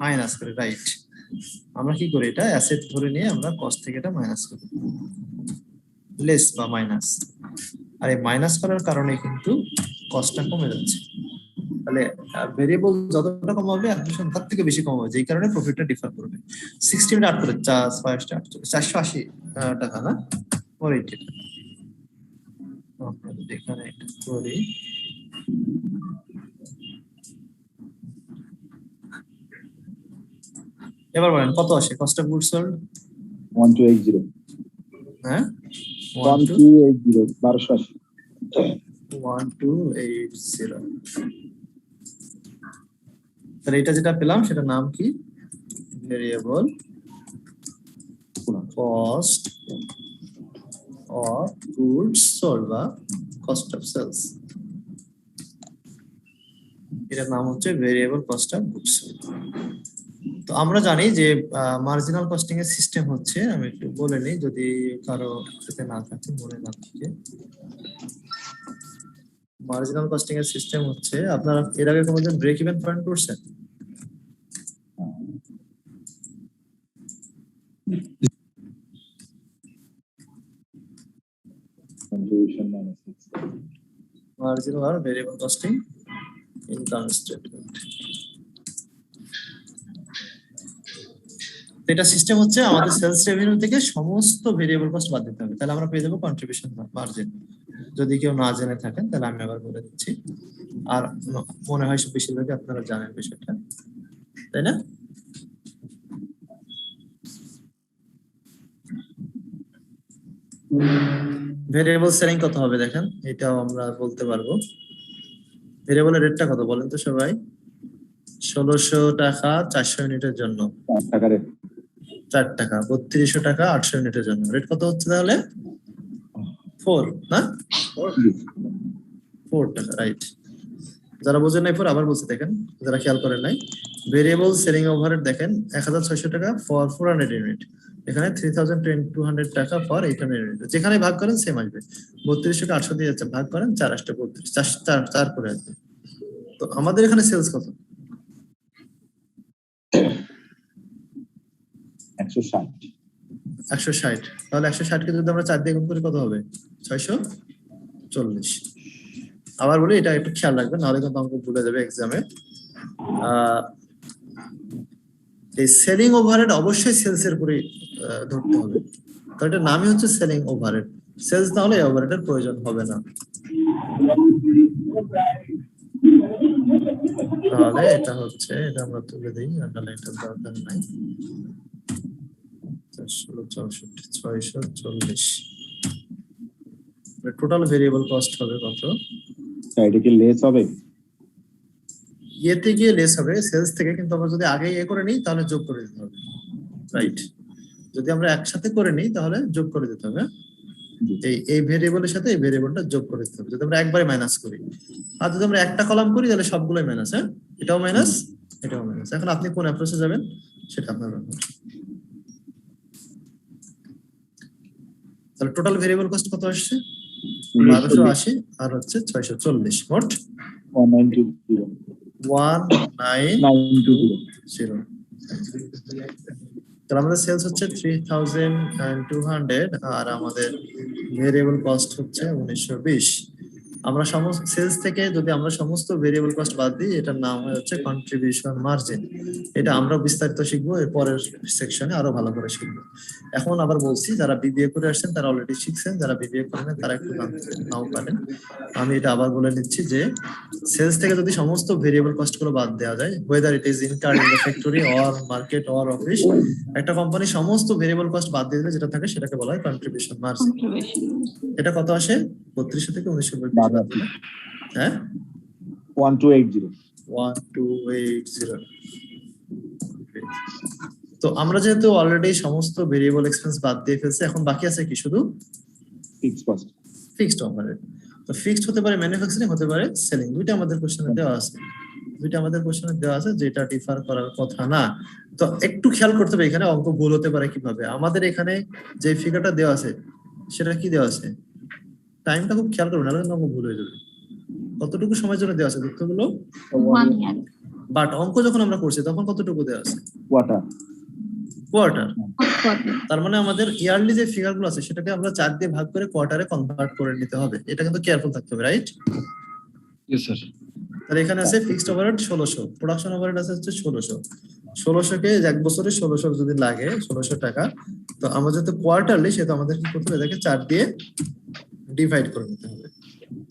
মাইনাস করি, রাইট। আমরা কি করি, এটা অ্যাসেট ধরে নিয়ে আমরা কস্ট থেকে এটা মাইনাস করি, লেস বা মাইনাস। আর এই মাইনাস করার কারণে কিন্তু কস্টটা কমে যাচ্ছে। তাহলে ভেরিয়েবল যতটা কম হবে অ্যাডমিশন তার থেকে বেশি কম হবে, যেই কারণে প্রফিটটা ডিফার করবে। 60 মিনিট 8 করে 480 টাকা না 480 টাকা। আমরা যদি এখানে এটা করি, এবার বলেন কত আসে কস্ট অফ গুডস সোল্ড? 1280 হ্যাঁ 1280 1280 1280। তাহলে এটা যেটা পেলাম সেটা নাম কি? Variable cost of goods sold বা কস্ট অফ সেলস। এটার নাম হচ্ছে variable cost of goods sold. তো আমরা জানি যে মার্জিনাল কস্টিং এর সিস্টেম হচ্ছে, আমি একটু বলে নিই যদি কারো সাথে না থাকে মনে না থাকে। মার্জিনাল কস্টিং এর সিস্টেম হচ্ছে, আপনারা এর আগে কোনোদিন ব্রেক ইভেন পয়েন্ট করছেন? মার্জিনাল আর ভেরিয়েবল কস্টিং ইনকাম স্টেটমেন্ট। এটা সিস্টেম হচ্ছে আমাদের সেলস রেভিনিউ থেকে সমস্ত ভেরিয়েবল কস্ট বাদ দিতে হবে, তাহলে আমরা পেয়ে যাবো কন্ট্রিবিউশন মার্জিন। যদি কেউ না জেনে থাকেন তাহলে আমি আবার বলে দিচ্ছি, আর মনে হয় বেশিরভাগই আপনারা জানেন বিষয়টা, তাই না? ভেরিয়েবল সেলিং কত হবে দেখেন, এটাও আমরা বলতে পারবো। ভেরিয়েবলের রেটটা কত বলেন তো সবাই? 1600 টাকা 400 ইউনিটের জন্য 4 টাকা, 3200 টাকা 800 ইউনিটের জন্য। রেট কত হচ্ছে তাহলে? 4 না 4 টাকা, রাইট। যারা বোঝেন নাই পর আবার বলতে দেখেন, যারা খেয়াল করেন নাই। ভেরিয়েবল সেলিং ওভারহেড দেখেন 1600 টাকা ফর 400 ইউনিট, এখানে 3200 টাকা ফর 800 ইউনিট। যেখানে ভাগ করেন সেম আসবে। 3200 কে 800 দিয়ে যাচ্ছে, ভাগ করেন 4 8 32 4 করে আসবে। তো আমাদের এখানে সেলস কত? 160। তাহলে 160 কে যদি আমরা 4 দিয়ে গুণ করি কত হবে? 640। আবার বলি, এটা একটু খেয়াল রাখবেন, নাহলে কিন্তু অঙ্ক ভুলে যাবে এক্সামে। এই সেলিং ওভারহেড অবশ্যই সেলস এর উপরে ধরতে হবে, তো এটা নামই হচ্ছে সেলিং ওভারহেড। সেলস না হলে ওভারহেডের প্রয়োজন হবে না। তাহলে এটা হচ্ছে, এটা আমরা তুলে দিই, তাহলে এটা দরকার নাই। 640 টোটাল ভেরিয়েবল কস্ট হবে কত? এটা কি লেস হবে? ইয়েতে গিয়ে লেস হবে সেলস থেকে, কিন্তু আমরা যদি আগে ইয়ে করে নিই তাহলে যোগ করে দিতে হবে, রাইট? যদি আমরা একসাথে করে নিই তাহলে যোগ করে দিতে হবে। এই ভেরিয়েবলের সাথে এই ভেরিয়েবলটা যোগ করে দিতে হবে যদি আমরা একবারে মাইনাস করি। আর যদি আমরা একটা কলাম করি তাহলে সবগুলোই মাইনাস, হ্যাঁ এটাও মাইনাস এটাও মাইনাস। এখন আপনি কোন অ্যাপ্রোচে যাবেন সেটা আপনার ব্যাপার। তাহলে টোটাল ভেরিয়েবল কস্ট কত আসছে? 1280 আর হচ্ছে 640, মোট 1920। তাহলে আমাদের সেলস হচ্ছে 3200 আর আমাদের ভেরিয়েবল কস্ট হচ্ছে 1920। আমরা সমস্ত সেলস থেকে যদি আমরা সমস্ত ভেরিয়েবল কস্ট বাদ দিই, এটার নাম হচ্ছে কন্ট্রিবিউশন মার্জিন। এটা আমরা বিস্তারিত শিখবো এর পরের সেকশনে, আরো ভালো করে শিখবো। এখন আবার বলছি, যারা বিবিএ করে আসছেন তারা অলরেডি শিখছেন, যারা বিবিএ করেন তারা একটু জানতে নাও পারেন। আমি এটা আবার বলে নিচ্ছি যে সেলস থেকে যদি সমস্ত ভেরিয়েবল কস্ট গুলো বাদ দেওয়া যায়, whether it is incurred in the factory or market or office, একটা কোম্পানি সমস্ত ভেরিয়েবল কস্ট বাদ দিয়ে দিলে যেটা থাকে সেটাকে বলা হয় কন্ট্রিবিউশন মার্জিন। এটা কত আসে? 3200 থেকে 1920। হ্যাঁ, 1280। 1280। তো আমরা যেহেতু অলরেডি সমস্ত ভেরিয়েবল এক্সপেন্স বাদ দিয়ে ফেলছি, এখন বাকি আছে কি? শুধু ফিক্সড কস্ট। Fixed overhead. তো ফিক্সড হতে পারে ম্যানুফ্যাকচারিং, হতে পারে সেলিং, দুইটা আমাদের কোশ্চেনে দেওয়া আছে। যেটা ডিফার করার কথা না। তো একটু খেয়াল করতে হবে, এখানে অঙ্ক ভুল হতে পারে কিভাবে। আমাদের এখানে যে ফিগারটা দেওয়া আছে সেটা কি দেওয়া আছে? টাইমটা খুব খেয়াল করবেন, নাহলে অঙ্ক ভুল হয়ে যাবে। কতটুকু সময়ের জন্য দেওয়া আছে তথ্যগুলো? 1 year বাট অঙ্ক যখন আমরা করছি তখন কতটুকু দেওয়া আছে? কোয়ার্টার। তার মানে আমাদের ইয়ারলি যে ফিগার গুলো আছে সেটাকে আমরা 4 দিয়ে ভাগ করে কোয়ার্টারে কনভার্ট করে নিতে হবে। এটা কিন্তু কেয়ারফুল থাকতে হবে, রাইট? Yes sir. তাহলে এখানে আছে ফিক্সড ওভারহেড 1600, প্রোডাকশন ওভারহেড আছে হচ্ছে 1600। 1600 কে এক বছরে 1600 যদি লাগে 1600 টাকা, তো আমরা যেহেতু কোয়ার্টারলি, সেহেতু আমাদের কি করতে হবে? এটাকে 4 দিয়ে ডিভাইড করে নিতে হবে।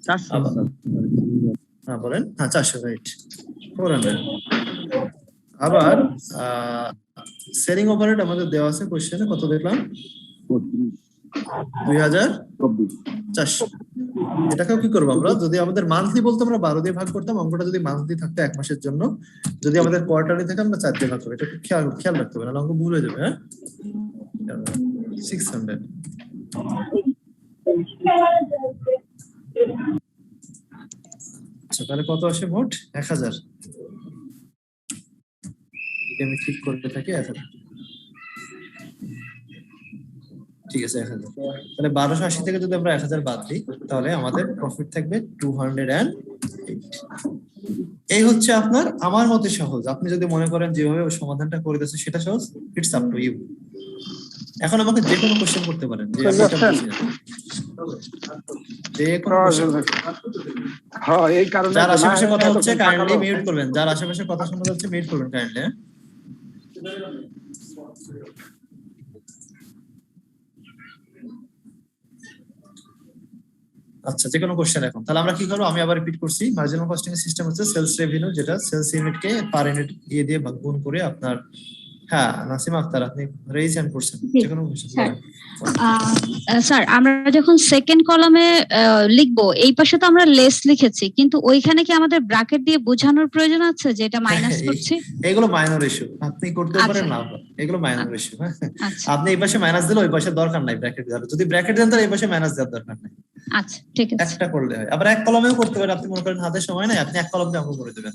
400। হ্যাঁ বলেন। হ্যাঁ 400, রাইট। 400। আবার সেলিং ওভারহেড আমাদের দেওয়া আছে কোশ্চেনে, কত দেখলাম? 2400। এটাকেও কি করবো আমরা? যদি আমাদের মান্থলি বলতো আমরা 12 দিয়ে ভাগ করতাম, অঙ্কটা যদি মান্থলি থাকতো 1 মাসের জন্য, যদি আমাদের কোয়ার্টারলি থাকে আমরা 4 দিয়ে ভাগ করবো। এটা একটু খেয়াল রাখতে হবে, না অঙ্ক ভুল হয়ে যাবে। হ্যাঁ 600। আচ্ছা, তাহলে কত আসে মোট? 1000। আমি ঠিক করতে থাকি 1000। ঠিক আছে, 1000। তাহলে 1280 থেকে যদি আমরা 1000 বাদ দিই, তাহলে আমাদের প্রফিট থাকবে 208। এই হচ্ছে আপনার, আমার মতে সহজ। আপনি যদি মনে করেন যেভাবে ওই সমাধানটা করে দিয়েছে সেটা সহজ, ইটস আপ টু ইউ। এখন আমাকে যে কোনো কোশ্চেন করতে পারেন, যে আমি এটা বুঝি না। যে কোনো কোশ্চেন। হ্যাঁ, এই কারণে যার আশেপাশে কথা হচ্ছে কাইন্ডলি মিউট করবেন। যার আশেপাশে কথা শোনা যাচ্ছে মিউট করবেন কাইন্ডলি। আচ্ছা, যে কোনো কোশ্চেন এখন। তাহলে আমরা কি করবো? আমি আবার রিপিট করছি, মার্জিনাল কস্টিং এর সিস্টেম হচ্ছে সেলস রেভিনিউ, যেটা সেলস ইউনিটকে পার ইউনিট দিয়ে গুণ করে আপনার। হ্যাঁ নাসিমা আক্তার, আপনি রেইজ হ্যান্ড করছেন, যে কোনো কোশ্চেন। স্যার, আমরা যখন সেকেন্ড কলামে লিখবো, এই পাশে তো আমরা লেস লিখেছি, কিন্তু ওইখানে কি আমাদের ব্র্যাকেট দিয়ে বোঝানোর প্রয়োজন আছে যে এটা মাইনাস করছি? এগুলো মাইনর ইস্যু, আপনি করতে পারেন না, এগুলো মাইনর ইস্যু। হ্যাঁ, আপনি এই পাশে মাইনাস দিলে ওই পাশে দরকার নাই ব্র্যাকেট দেওয়ার। যদি ব্র্যাকেট দেন তাহলে এই পাশে মাইনাস দেওয়ার দরকার নাই। আচ্ছা, ঠিক আছে। একটা করলে হয়। আবার এক কলমেও করতে পারেন, আপনি মনে করেন হাতে সময় নাই, আপনি এক কলম দিয়ে অঙ্ক করে দেবেন।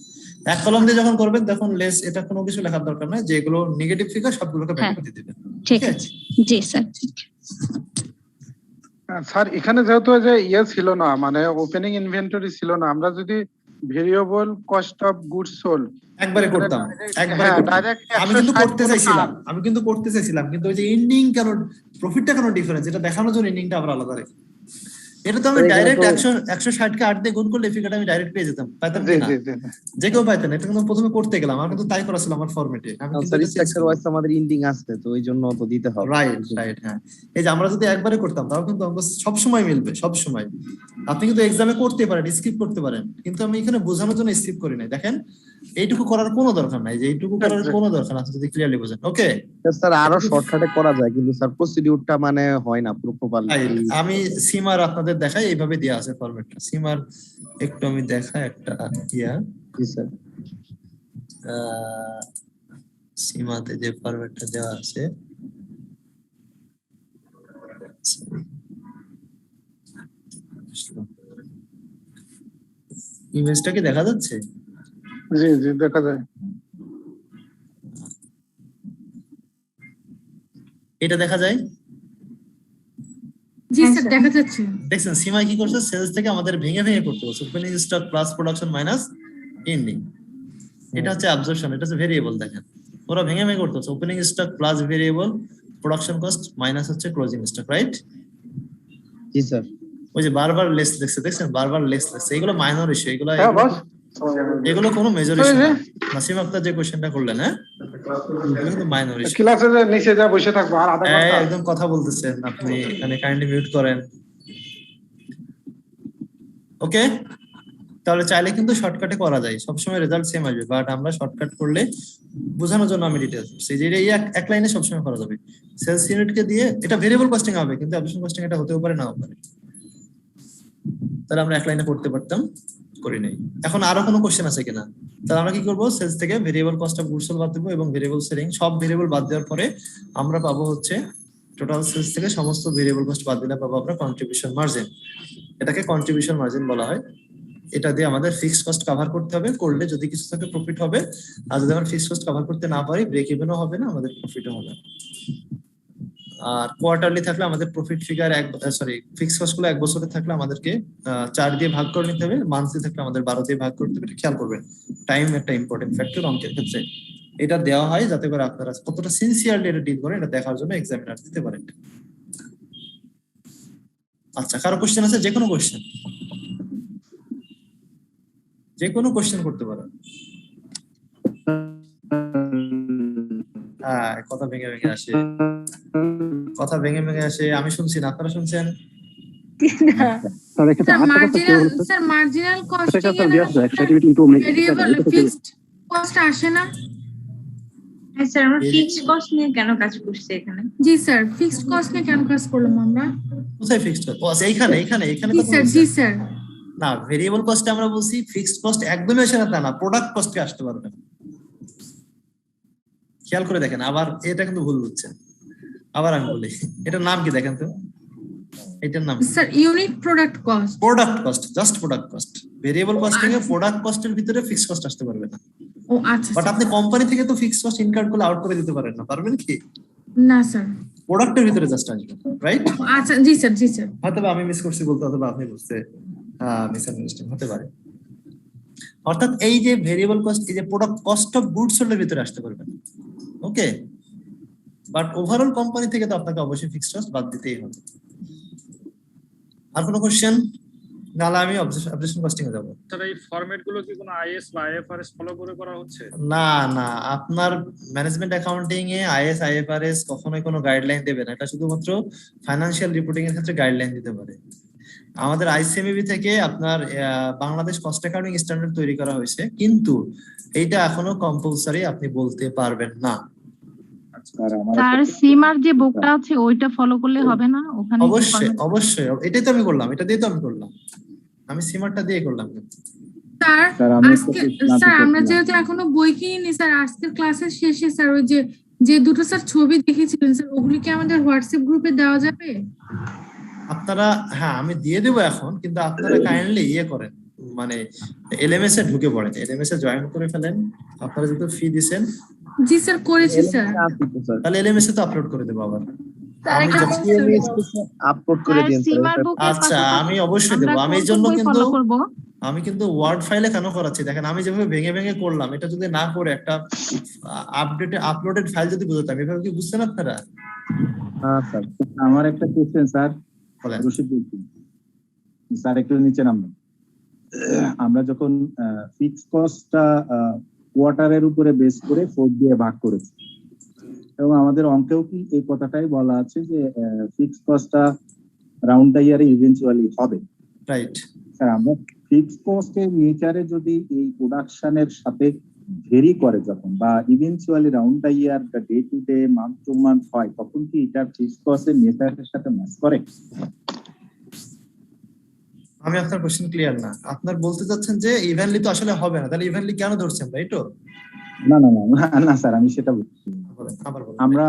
এক কলম দিয়ে যখন করবেন তখন লেস, এটা কোনো কিছু লেখার দরকার নাই, যেগুলো নেগেটিভ ফিগার সবগুলোকে ব্র্যাকেট দিয়ে দিবেন। ঠিক আছে, জি স্যার। স্যার, এখানে যেহেতু যে ছিল না, মানে ওপেনিং ইনভেন্টরি ছিল না, আমরা যদি variable cost of goods sold একবারে করতাম, আমি কিন্তু করতে চাইছিলাম, কিন্তু ওই যে এন্ডিং কেন, প্রফিটটা কেন ডিফারেন্স, এটা দেখানোর জন্য এন্ডিংটা আবার আলাদা রাখি। এটা তো আমি ডাইরেক্ট 160 কে 8 দিয়ে গুণ করলে ফিগারটা আমি ডাইরেক্ট পেয়ে যেতাম, পাইতাম না, যে কেউ পাইতেন না। এটা কিন্তু প্রথমে করতে গেলাম, আমার কিন্তু তাই করা ছিল আমার ফরম্যাটে। আমি কিন্তু স্ট্রাকচার ওয়াইজ আমাদের এন্ডিং আছে, তো ওই জন্য তো দিতে হবে। রাইট। হ্যাঁ, এই যে আমরা যদি একবারে করতাম তাও কিন্তু অঙ্ক সব সময় মিলবে, সব সময়। আপনি কিন্তু এক্সামে করতে পারেন, স্কিপ করতে পারেন, কিন্তু আমি এখানে বোঝানোর জন্য স্কিপ করি নাই। দেখেন, এইটুকু করার কোনো দরকার নাই, যে এইটুকু করার কোনো দরকার আছে যদি ক্লিয়ারলি বোঝেন। ওকে স্যার, আরো শর্টকাটে করা যায়, কিন্তু স্যার প্রসিডিউরটা মানে হয় না পুরো প্রপারলি। আমি সিমার আপনাদের দেখাই, এইভাবে দেয়া আছে ফরম্যাটটা। সিমার একটু আমি দেখাই একটা ইয়া। জি স্যার। সীমাতে যে ফরম্যাটটা দেওয়া আছে, ইমেজটা কি দেখা যাচ্ছে? জি জি, দেখা যায়। এটা দেখা যায়? জি স্যার, দেখা যাচ্ছে। দেখছেন সীমা কি করছে? সেলস থেকে আমাদের ভেঙে ভেঙে করতে বলছে, opening stock plus production minus ending. এটা হচ্ছে অ্যাবজর্পশন, এটা হচ্ছে ভেরিয়েবল। দেখেন ওরা ভেঙে ভেঙে করতে হচ্ছে, opening stock plus variable production cost minus হচ্ছে ক্লোজিং স্টক, রাইট? জি স্যার। ওই যে বারবার লেস দেখছে, দেখছেন বারবার লেস দেখছে, এগুলো মাইনর ইস্যু, এগুলো হ্যাঁ বস, এগুলো কোনো মেজর ইস্যু না। নাসিম আক্তার যে কোশ্চেনটা করলেন, হ্যাঁ এগুলো কিন্তু মাইনর ইস্যু। ক্লাসে যে নিচে যা বসে থাকবো আর আধা ঘন্টা একদম কথা বলতেছেন আপনি, এখানে কাইন্ডলি মিউট করেন। ওকে, তাহলে চাইলে কিন্তু শর্টকাটে করা যায়, সবসময় রেজাল্ট সেম আসবে, বাট আমরা শর্টকাট করলে বোঝানোর জন্য আমি ডিটেইলস বলছি যে এই এক লাইনে সবসময় করা যাবে। সেলস ইউনিটকে দিয়ে এটা ভেরিয়েবল কস্টিং হবে, কিন্তু অ্যাবসলিউট কস্টিং এটা হতেও পারে নাও পারে। তাহলে আমরা এক লাইনে করতে পারতাম, করি নাই। এখন আরো কোনো কোশ্চেন আছে কিনা? তাহলে আমরা কি করব, সেলস থেকে variable cost of goods sold বাদ দেবো এবং ভেরিয়েবল সেলিং, সব ভেরিয়েবল বাদ দেওয়ার পরে আমরা পাবো হচ্ছে টোটাল সেলস থেকে সমস্ত ভেরিয়েবল কস্ট বাদ দিলে পাবো আমরা কন্ট্রিবিউশন মার্জিন। এটাকে কন্ট্রিবিউশন মার্জিন বলা হয়। এটা দিয়ে আমাদের ফিক্সড কস্ট কভার করতে হবে, করলে যদি কিছু থাকে প্রফিট হবে, আর যদি আমরা ফিক্সড কস্ট কভার করতে না পারি ব্রেক ইভেনও হবে না, আমাদের প্রফিটও হবে। আর কোয়ার্টারলি থাকলে আমাদের প্রফিট ফিগার ফিক্সড কস্ট গুলো 1 বছরে থাকলে আমাদেরকে 4 দিয়ে ভাগ করে নিতে হবে, মান্থলি থাকলে আমাদের 12 দিয়ে ভাগ করতে হবে। এটা খেয়াল করবেন, টাইম একটা ইম্পর্টেন্ট ফ্যাক্টর অঙ্কের ক্ষেত্রে। এটা দেওয়া হয় যাতে করে আপনারা কতটা সিনসিয়ারলি এটা ডিল করেন এটা দেখার জন্য এক্সামিনার দিতে পারেন। আচ্ছা, কারো কোশ্চেন আছে? যে কোনো কোশ্চেন, যে কোনো কোশ্চেন করতে পারেন। হ্যাঁ, কথা ভেঙে ভেঙে আসে, কথা ভেঙে ভেঙে আসে। আমি শুনছি না, আপনারা শুনছেন? স্যার মার্জিনাল কস্টিং এর ভেরিয়েবল ফিক্সড কস্ট আসে না? হ্যাঁ স্যার, আমরা ফিক্সড কস্ট নিয়ে কেন কাজ করছি এখানে? জি স্যার, ফিক্সড কস্ট নিয়ে কেন কাজ করলাম আমরা? কোথায় ফিক্সড কস্ট? ও আচ্ছা, এইখানে এখানে এখানে জি কথা স্যার, বলছি। জি স্যার। না, ভেরিয়েবল কস্টে আমরা বলছি ফিক্সড কস্ট একদমই আসে না তা না, প্রোডাক্ট কস্টে আসতে পারবে না। খেয়াল করে দেখেন, আবার এটা কিন্তু ভুল হচ্ছে। আবার আমি বলি, এটার নাম কি দেখেন তো? এটার নাম sir unit product cost. Product cost, just product cost. Variable costing এ প্রোডাক্ট কস্টের ভিতরে ফিক্সড কস্ট আসতে পারবে না। ও আচ্ছা। বাট আপনি কোম্পানি থেকে তো ফিক্সড কস্ট ইনকার করলে আউট করে দিতে পারেন না, পারবেন কি? না স্যার, প্রোডাক্টের ভিতরে জাস্ট আসবে, রাইট? আচ্ছা জি স্যার, জি স্যার। হয়তো আমি মিস করছি বলতে, অথবা আপনি বুঝতে মিসআন্ডারস্ট্যান্ডিং হতে পারে। অর্থাৎ এই যে ভেরিয়েবল কস্ট, এই যে product cost of goods sold এর ভিতরে আসতে পারবে না। ওকে, বাট ওভারঅল কোম্পানি থেকে তো আপনাকে অবশ্যই ফিক্সড কস্ট বাদ দিতেই হবে। আর কোনো কোশ্চেন? নালে আমি অবজেকশন কস্টিং এ যাব। স্যার এই ফরম্যাট গুলো কি কোনো আইএস বা আইএফআরএস ফলো করে করা হচ্ছে? না না, আপনার management accounting A is IFRS কখনোই কোনো গাইডলাইন দেবে না। এটা শুধুমাত্র ফাইনান্সিয়াল রিপোর্টিং এর ক্ষেত্রে গাইডলাইন দিতে পারে। আমাদের আইসিএমবি থেকে আপনার বাংলাদেশ কস্ট অ্যাকাউন্টিং স্ট্যান্ডার্ড তৈরি করা হয়েছে, কিন্তু এইটা এখনো কম্পালসারি আপনি বলতে পারবেন না। স্যার সিমার যে বুকটা আছে ওইটা ফলো করলে হবে না? ওখানে অবশ্যই অবশ্যই, এটাই তো আমি করলাম, এটা দিয়ে তো আমি করলাম, আমি সিমারটা দিয়ে করলাম। স্যার আজকে স্যার আমরা যেহেতু এখনো বই কিনিনি স্যার, আজকের ক্লাসের শেষে স্যার ওই যে দুটো স্যার ছবি দেখেছিলেন স্যার, ওগুলি কি আমাদের হোয়াটসঅ্যাপ গ্রুপে দেওয়া যাবে? আপনারা, হ্যাঁ আমি দিয়ে দেবো এখন, কিন্তু আপনারা কাইন্ডলি ইয়ে করেন, মানে এলএমএস এ ঢুকে পড়েন, এলএমএস এ জয়েন করে ফেলেন। আপনারা যেহেতু ফি দিবেন। জি স্যার, করেছি স্যার। তাহলে এলএমএস এ তো আপলোড করে দেবো আবার। আপলোড করে দিন। আচ্ছা, আমি অবশ্যই দেবো। আমি এই জন্য কিন্তু ওয়ার্ড ফাইলে কেন করাচ্ছি দেখেন, আমি যেভাবে ভেঙে ভেঙে করলাম, এটা যদি না করে একটা আপলোডেড ফাইল যদি বুঝতাম, এভাবে কি বুঝছেন আপনারা? হ্যাঁ স্যার, আমার একটা কোশ্চেন স্যার, রশিদ বলছি স্যার, একটু নিচে নামবেন। আমরা যখন ফিক্সড কস্টটা কোয়ার্টারের উপরে বেস করে 4 দিয়ে ভাগ করেছি, এবং আমাদের অঙ্কেও কি এই কথাটাই বলা আছে যে ফিক্সড কস্টটা রাউন্ড দ্য ইয়ারে ইভেন্চুয়ালি হবে, রাইট? স্যার আমরা ফিক্সড কস্টের নেচারে যদি এই প্রোডাকশনের সাথে ভেরি করে যখন, বা ইভেন্চুয়ালি রাউন্ড দ্য ইয়ার বা day to day month to month হয়, তখন কি এটা ফিক্সড কস্টের নেচারের সাথে ম্যাচ করে? আমি আপনার কোশ্চেন ক্লিয়ার না। আপনার বলতে চাচ্ছেন যে ইভেনলি তো আসলে হবে না, তাহলে ইভেনলি কেন ধরছেন, রাইট? না না না না স্যার, আমি সেটা বলছি। আমরা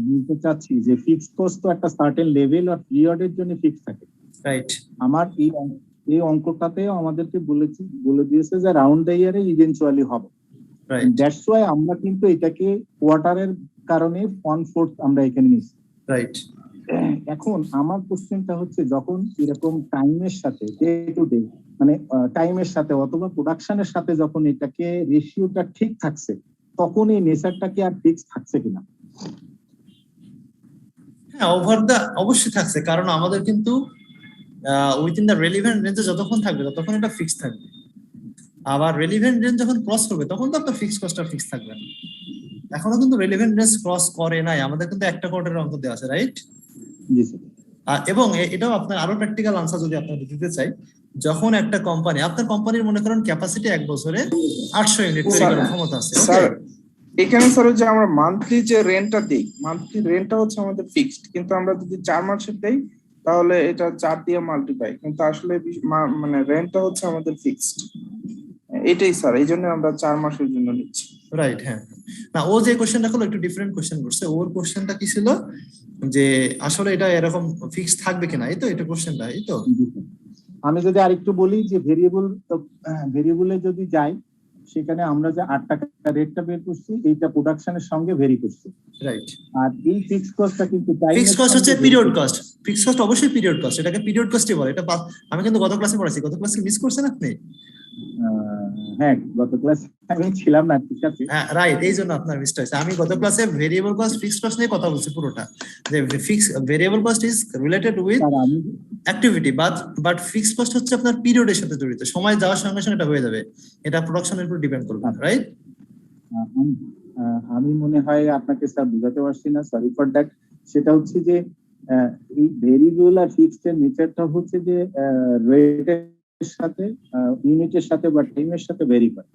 বলতে চাচ্ছি যে ফিক্সড কস্ট তো একটা সার্টেন লেভেল আর পিরিয়ডের জন্য ফিক্স থাকে, রাইট? আমার এই অঙ্কটাতেও আমাদেরকে বলে দিয়েছে যে রাউন্ড দ্য ইয়ারে ইভেন্চুয়ালি হবে, রাইট? দ্যাটস ওয়াই আমরা কিন্তু এটাকে কোয়ার্টারের কারণে 1/4 আমরা এখানে নিয়েছি, রাইট? এখন আমার কোশ্চেনটা হচ্ছে, যখন এরকম টাইমের সাথে ডে টু ডে, মানে টাইমের সাথে অথবা প্রোডাকশনের সাথে যখন এটাকে রেশিওটা ঠিক থাকছে, তখন এই নেচারটা কি আর ফিক্স থাকছে কিনা? হ্যাঁ, ওভার দা অবশ্যই থাকছে, কারণ আমাদের কিন্তু উইথিন দ্য রেলিভেন্ট রেঞ্জে যতক্ষণ থাকবে ততক্ষণ এটা ফিক্স থাকবে, আবার রেলিভেন্ট রেঞ্জ যখন ক্রস করবে তখন তো আপনার ফিক্স কস্টটা ফিক্স থাকবে না। এখনো কিন্তু রেলিভেন্ট রেঞ্জ ক্রস করে নাই, আমাদের কিন্তু একটা কোয়ার্টারের অঙ্ক দেওয়া আছে, রাইট? জি স্যার। এবং এটাও আপনার আরো প্র্যাকটিক্যাল আনসার যদি আপনাদের দিতে চাই, যখন একটা কোম্পানি, আপনার কোম্পানির মনে করেন ক্যাপাসিটি 1 বছরে 800 ইউনিট তৈরি করার ক্ষমতা আছে, স্যার এখানে স্যার যে আমরা মান্থলি যে রেন্টটা দিই, মান্থলি রেন্টটা হচ্ছে আমাদের ফিক্সড, কিন্তু আমরা যদি 4 মাসের দেই তাহলে এটা 4 দিয়ে মাল্টিপ্লাই, কিন্তু আসলে মানে রেন্টটা হচ্ছে আমাদের ফিক্সড। এটাই স্যার, এই জন্য আমরা 4 মাসের জন্য নিচ্ছি। রাইট, হ্যাঁ। না, ও যে কোশ্চেনটা করলো একটু ডিফারেন্ট কোশ্চেন করছে। ওর কোশ্চেনটা কি ছিল যে আসলে এটা এরকম ফিক্স থাকবে কিনা, এই তো এটা কোশ্চেনটা, এই তো। আমি যদি আরেকটু বলি যে ভেরিয়েবলে যদি যাই, সেখানে আমরা যে 8 টাকা রেটটা বের করছি, এইটা প্রোডাকশনের সঙ্গে ভেরি করছি, রাইট। আর এই ফিক্সড কস্টটা কিন্তু ফিক্সড কস্ট হচ্ছে পিরিয়ড কস্ট। ফিক্সড কস্ট অবশ্যই পিরিয়ড কস্ট, এটাকে পিরিয়ড কস্টই বলে। এটা আমি কিন্তু গত ক্লাসে পড়াইছি, গত ক্লাসে মিস করছেন আপনি? হ্যাঁ, গত ক্লাসে আমি ছিলাম না, ঠিক আছে। হ্যাঁ, রাইট, এই জন্য আপনার মিস্টেক হয়েছে। আমি গত ক্লাসে ভেরিয়েবল কস্ট, ফিক্সড কস্ট নিয়ে কথা বলছি পুরোটা, যে variable cost is related with activity, but fixed cost হচ্ছে আপনার পিরিয়ডের সাথে জড়িত, সময় যাওয়ার সঙ্গে সঙ্গে এটা হয়ে যাবে, এটা প্রোডাকশনের উপর ডিপেন্ড করবে, রাইট? আমি মনে হয় আপনাকে স্যার বুঝাতে পারছি না, সরি ফর দ্যাট। সেটা হচ্ছে যে এই ভেরিয়েবল আর ফিক্সড এর নেচারটা হচ্ছে যে রেটের সাথে, ইউনিটের সাথে বা টাইমের সাথে ভেরি করে।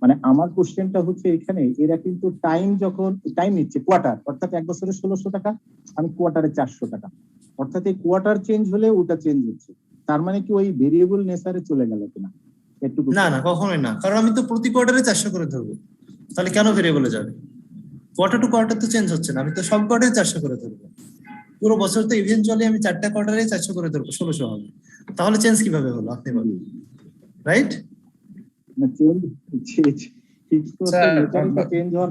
মানে আমার কোশ্চেনটা হচ্ছে এখানে এরা কিন্তু যখন টাইম নিচ্ছে কোয়ার্টার, অর্থাৎ 1 বছরে 1600 টাকা, আমি কোয়ার্টারে 400 টাকা, অর্থাৎ এই কোয়ার্টার চেঞ্জ হলে ওটা চেঞ্জ হচ্ছে। তার মানে কি ওই ভেরিয়েবল নেচারে চলে গেল কিনা? না না, কখনোই না, কারণ আমি তো প্রতি কোয়ার্টারে 400 করে ধরবো, তাহলে কেন ভেরিয়েবলে যাবে? কোয়ার্টার টু কোয়ার্টার তো চেঞ্জ হচ্ছে না, আমি তো সব কোয়ার্টারে 400 করে ধরবো, পুরো বছর তো ইভেনচুয়ালি আমি 4টা কোয়ার্টারে 400 করে ধরবো, 1600 হবে, তাহলে চেঞ্জ কিভাবে হলো আপনি বলুন, রাইট?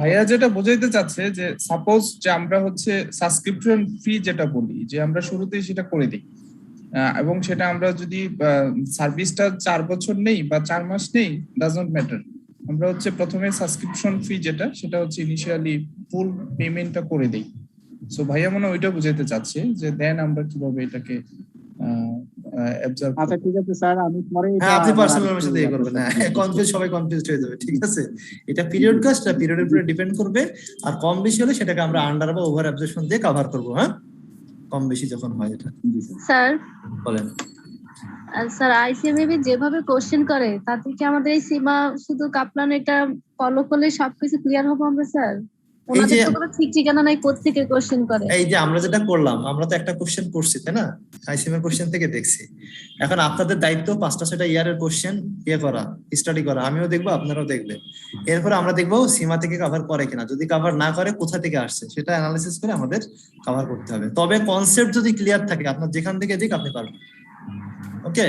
ভাইয়া যেটা বোঝাইতে চাচ্ছে যে সাপোজ যে আমরা হচ্ছে সাবস্ক্রিপশন ফি যেটা বলি, যে আমরা শুরুতেই সেটা করে দিই, এবং সেটা আমরা যদি সার্ভিসটা 4 বছর নেই বা 4 মাস নেই, ডাজন্ট ম্যাটার, আমরা হচ্ছে প্রথমে সাবস্ক্রিপশন ফি যেটা, সেটা হচ্ছে ইনিশিয়ালি ফুল পেমেন্টটা করে দেই। সো ভাইয়া মনে ওইটা বুঝাইতে চাচ্ছে যে দেন আমরা কিভাবে এটাকে অবজার্ভ। আচ্ছা ঠিক আছে স্যার, আমি পরে আপনি পার্সোনাল আমার সাথে করবেন না, কনফিউজ, সবাই কনফিউজড হয়ে যাবে, ঠিক আছে? এটা পিরিয়ড কস্ট, পিরিয়ডের উপরে ডিপেন্ড করবে, আর কম বেশি হলে সেটাকে আমরা আন্ডার বা ওভার অ্যাবজর্পশন দিয়ে কভার করব। হ্যাঁ, কম বেশি যখন হয় এটা। স্যার বলেন। স্যার আইসিএমএবি যেভাবে কোশ্চেন করে তাতে কি আমাদের এই সীমা শুধু কাপলান এটা ফলো করলে সবকিছু ক্লিয়ার হবে আমরা স্যার? ওনাদের তো কোনো ঠিক ঠিকানা নাই কোত্থেকে কোশ্চেন করে। এই যে আমরা যেটা করলাম, আমরা তো একটা কোশ্চেন করছি তাই না, আইসিএম এর কোশ্চেন থেকে দেখছি। এখন আপনাদের দায়িত্ব 5টা 6টা ইয়ারের কোশ্চেন করা, স্টাডি করা, আমিও দেখবো আপনারাও দেখবেন। এরপরে আমরা দেখবো সীমা থেকে কভার করে কিনা, যদি কভার না করে কোথা থেকে আসছে সেটা অ্যানালিসিস করে আমাদের কভার করতে হবে। তবে কনসেপ্ট যদি ক্লিয়ার থাকে, আপনার যেখান থেকে দিক আপনি পারবেন। ওকে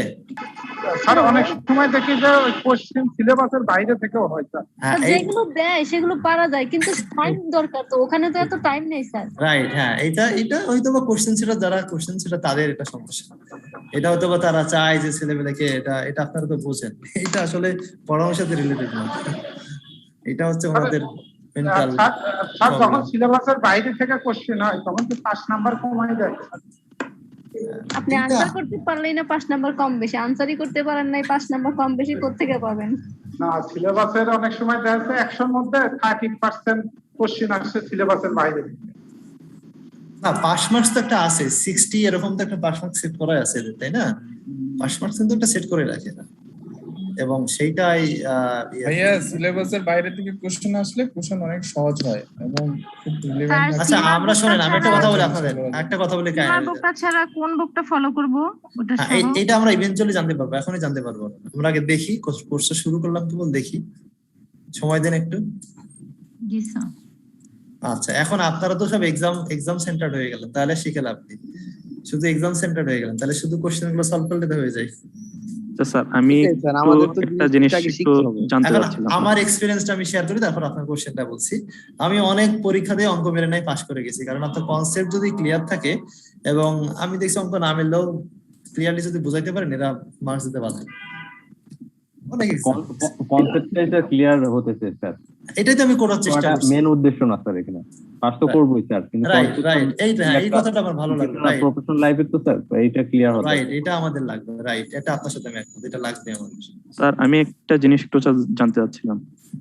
স্যার, অনেক সময় দেখি যে কোশ্চেন সিলেবাসের বাইরে থেকেও হয় স্যার। যেগুলো দেয় সেগুলো পারা যায়, কিন্তু টাইম দরকার, তো ওখানে তো এত টাইম নেই স্যার। রাইট, হ্যাঁ, এটা হয়তো বা কোশ্চেন সেটার যারা কোশ্চেন সেটা তাদের এটা সমস্যা, এটা হয়তো বা তারা চায় যে ছেলেমেয়েকে এটা আপনারা তো বোঝেন, এটা আসলে পড়ানোর সাথে রিলেটেড না, এটা হচ্ছে ওনাদের মেন্টাল। স্যার যখন সিলেবাসের বাইরে থেকে কোশ্চেন হয় তখন তো 5 নাম্বার কমাই যায়। আপনি আনসার করতে পারলেই না 5 নাম্বার কম বেশি, আনসারই করতে পারেন নাই 5 নাম্বার কম বেশি কোত্থেকে পাবেন? না, সিলেবাসের অনেক সময় দেখা যাচ্ছে 100 এর মধ্যে 30% কোশ্চেন আসছে সিলেবাসের বাইরে। না, পাস মার্কস তো একটা আছে 60, এরকম তো একটা পাস মার্ক সেট করা আছে, তাই না? পাস মার্কস কিন্তু একটা সেট করে রাখে না, এবং সেইটাই ভাইয়া সিলেবাসের বাইরে থেকে কোশ্চেন আসলে কোশ্চেন অনেক সহজ হয় এবং খুব রিলেভেন্ট। আচ্ছা, আমরা শুনেন, আমি একটা কথা বলি আপনাদের, একটা কথা বলি, বুকটা ছাড়া কোন বুকটা ফলো করব ওটা এটা আমরা ইভেন্চুয়ালি জানতে পারবো, এখনই জানতে পারবো না। আমরা আগে দেখি, কোর্সটা শুরু করলাম কেবল, দেখি, সময় দেন একটু। জি স্যার। আচ্ছা, এখন আপনারা তো সব এক্সাম সেন্টার্ড হয়ে গেলেন, তাহলে শিখে লাভ নেই, শুধু এক্সাম সেন্টার্ড হয়ে গেলেন, তাহলে শুধু কোশ্চেন গুলো সলভ করলে হয়ে যায়। স্যার আমি একটা জিনিস একটু জানতে চাচ্ছিলাম, আমার এক্সপেরিয়েন্সটা আমি শেয়ার করি, তারপর আপনার কোশ্চেনটা বলছি। আমি অনেক পরীক্ষা দিয়ে অঙ্ক মেরে নাই পাস করে গেছি, কারণ আপনার কনসেপ্ট যদি ক্লিয়ার থাকে, এবং আমি দেখছি অঙ্ক না মিললেও ক্লিয়ারলি যদি বুঝাইতে পারেন, এরা মার্কস দিতে বাধ্য। অনেক কনসেপ্টটা এটা ক্লিয়ার হতেছে স্যার, এটাই তো আমি করার চেষ্টা করছি। মেন উদ্দেশ্য না স্যার, এখানে পাস তো করবই স্যার, কিন্তু রাইট এই কথাটা আমার ভালো লাগলো। রাইট, প্রফেশনাল লাইফে তো স্যার এইটা ক্লিয়ার হতে, রাইট, এটা আমাদের লাগবে। রাইট, এটা আপনার সাথে আমি একমত, এটা লাগবে আমাদের। স্যার আমি একটা জিনিস একটু জানতে চাচ্ছিলাম।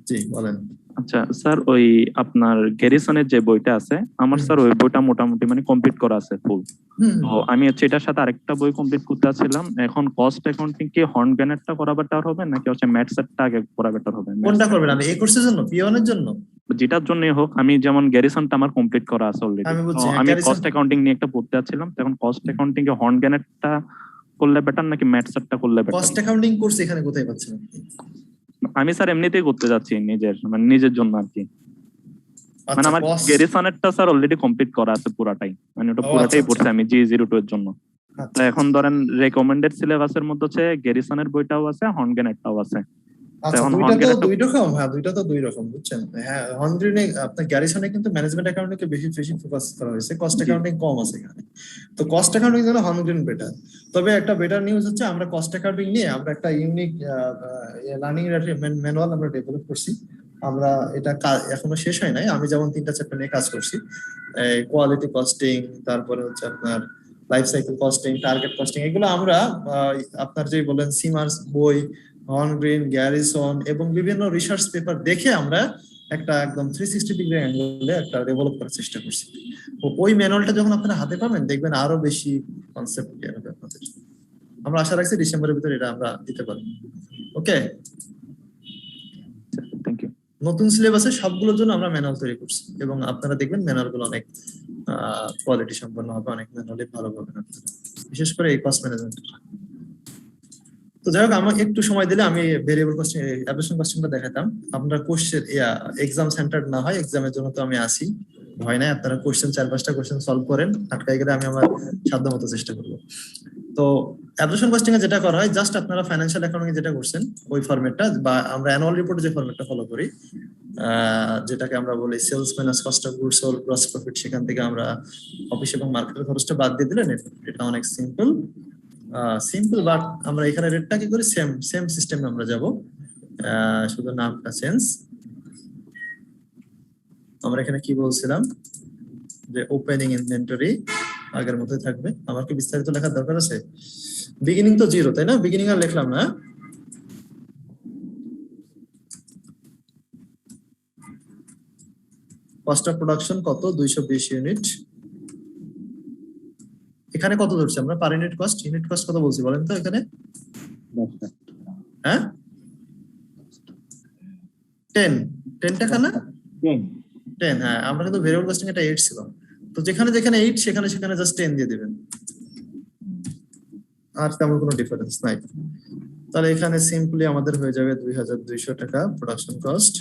জি বলেন। আচ্ছা স্যার, ওই আপনার গ্যারিসনের যে বইটা আছে আমার স্যার ওই বইটা মোটামুটি মানে কমপ্লিট করা আছে ফুল। তো আমি হচ্ছে এটার সাথে আরেকটা বই কমপ্লিট করতে চাচ্ছিলাম। এখন কস্ট অ্যাকাউন্টিং কি হর্ন গ্যানেটটা করা বেটার হবে নাকি হচ্ছে ম্যাথসেটটা আগে করা বেটার হবে? কোনটা করবেন আপনি, এই কোর্সের জন্য, পিওন এর জন্য? যেটার জন্যই হোক, আমি যেমন গ্যারিসনটা আমার কমপ্লিট করা আছে অলরেডি, আমি কস্ট অ্যাকাউন্টিং নিয়ে একটা পড়তে চাচ্ছিলাম। এখন কস্ট অ্যাকাউন্টিং এ হর্ন গ্যানেটটা করলে বেটার নাকি ম্যাথসেটটা করলে বেটার? কস্ট অ্যাকাউন্টিং কোর্স এখানে কোথায় পাচ্ছেন আপনি? আমি স্যার এমনিতেই করতে যাচ্ছি নিজের জন্য আর কি। মানে আমার গ্যারিসনেরটা স্যার অলরেডি কমপ্লিট করা আছে পুরাটাই, মানে ওটা পুরাটাই পড়ছি আমি G02 এর জন্য। তো এখন ধরেন রেকমেন্ডেড সিলেবাসের মধ্যে হচ্ছে গ্যারিসনের বইটাও আছে, হর্নগ্যানেটটাও আছে। আচ্ছা, দুইটা তো দুই রকম বুঝছেন। হ্যাঁ, হর্নগ্যানে আপনার গ্যারিসনে কিন্তু ম্যানেজমেন্ট অ্যাকাউন্টিং কে বেশি ফোকাস করা হয়েছে, কস্ট অ্যাকাউন্টিং কম আছে এখানে। তো কস্ট অ্যাকাউন্টিং জন্য হর্নগ্যান বেটার। তবে একটা বেটার নিউজ হচ্ছে আমরা কস্ট অ্যাকাউন্টিং নিয়ে আমরা একটা ইউনিক লার্নিং ম্যানুয়াল আমরা ডেভেলপ করছি। আমরা এটা এখনো শেষ হয় নাই, আমি যেমন 3টা চ্যাপ্টার নিয়ে কাজ করছি, কোয়ালিটি কস্টিং, তারপরে হচ্ছে আপনার life cycle costing, target costing, এগুলো আমরা আপনার যে বলেন সিমার্স বই, হর্নগ্রেন, গ্যারিসন এবং বিভিন্ন রিসার্চ পেপার দেখে আমরা একটা একদম 360 ডিগ্রি অ্যাঙ্গেলে একটা ডেভেলপ করার চেষ্টা করছি। ওই ম্যানুয়ালটা যখন আপনারা হাতে পাবেন দেখবেন আরো বেশি কনসেপ্ট ক্লিয়ার হবে আপনাদের। আমরা আশা রাখছি ডিসেম্বরের ভিতরে এটা আমরা দিতে পারবো। ওকে, থ্যাংক ইউ। নতুন সিলেবাসে সবগুলোর জন্য আমরা ম্যানুয়াল তৈরি করছি এবং আপনারা দেখবেন ম্যানুয়াল গুলো অনেক কোয়ালিটি সম্পন্ন হবে, অনেক ম্যানুয়ালি ভালো পাবেন আপনারা, বিশেষ করে এই কস্ট ম্যানেজমেন্ট। তো যাই হোক, আমার একটু সময় দিলে আমি ভেরিয়েবল কস্টিং, অ্যাবজর্পশন কস্টিংটা দেখাতাম। আপনারা কোশ্চেন এক্সাম সেন্টার না হয়, এক্সামের জন্য তো আমি আসি, ভয় নাই। আপনারা কোশ্চেন 4-5টা কোশ্চেন সলভ করেন, আটকাই গেলে আমি আমার সাধ্যমতো চেষ্টা করবো। তো অ্যাবজর্পশন কস্টিং এ যেটা করা হয়, জাস্ট আপনারা ফাইন্যান্সিয়াল অ্যাকাউন্টিং যেটা করছেন ওই ফরম্যাটটা, বা আমরা অ্যানুয়াল রিপোর্টে যে ফরম্যাটটা ফলো করি, যেটাকে আমরা বলি sales minus cost of goods sold gross profit, সেখান থেকে আমরা অফিস এবং মার্কেটের খরচটা বাদ দিয়ে দিলেন। এটা অনেক সিম্পল, বাট আমরা এখানে রেটটা কি করি, সেম সিস্টেমে আমরা যাব, শুধু নামটা চেঞ্জ। আমরা এখানে কি বলছিলাম যে ওপেনিং ইনভেন্টরি আগের মতোই থাকবে। আমার কি বিস্তারিত লেখার দরকার আছে? বিগিনিং তো 0, তাই না? বিগিনিং আর লিখলাম না। কস্ট অফ প্রোডাকশন কত? 220 ইউনিট। এখানে কত ধরছি আমরা per unit cost? Unit cost কত বলছি বলেন তো এখানে? হ্যাঁ, 10 টাকা না? 10। হ্যাঁ, আমরা কিন্তু ভেরিয়েবল কস্টিং এটা 8 ছিল। তো যেখানে 8 সেখানে জাস্ট 10 দিয়ে দিবেন, আর তেমন কোনো ডিফারেন্স নাই। তাহলে এখানে সিম্পলি আমাদের হয়ে যাবে 2200 টাকা প্রোডাকশন কস্ট।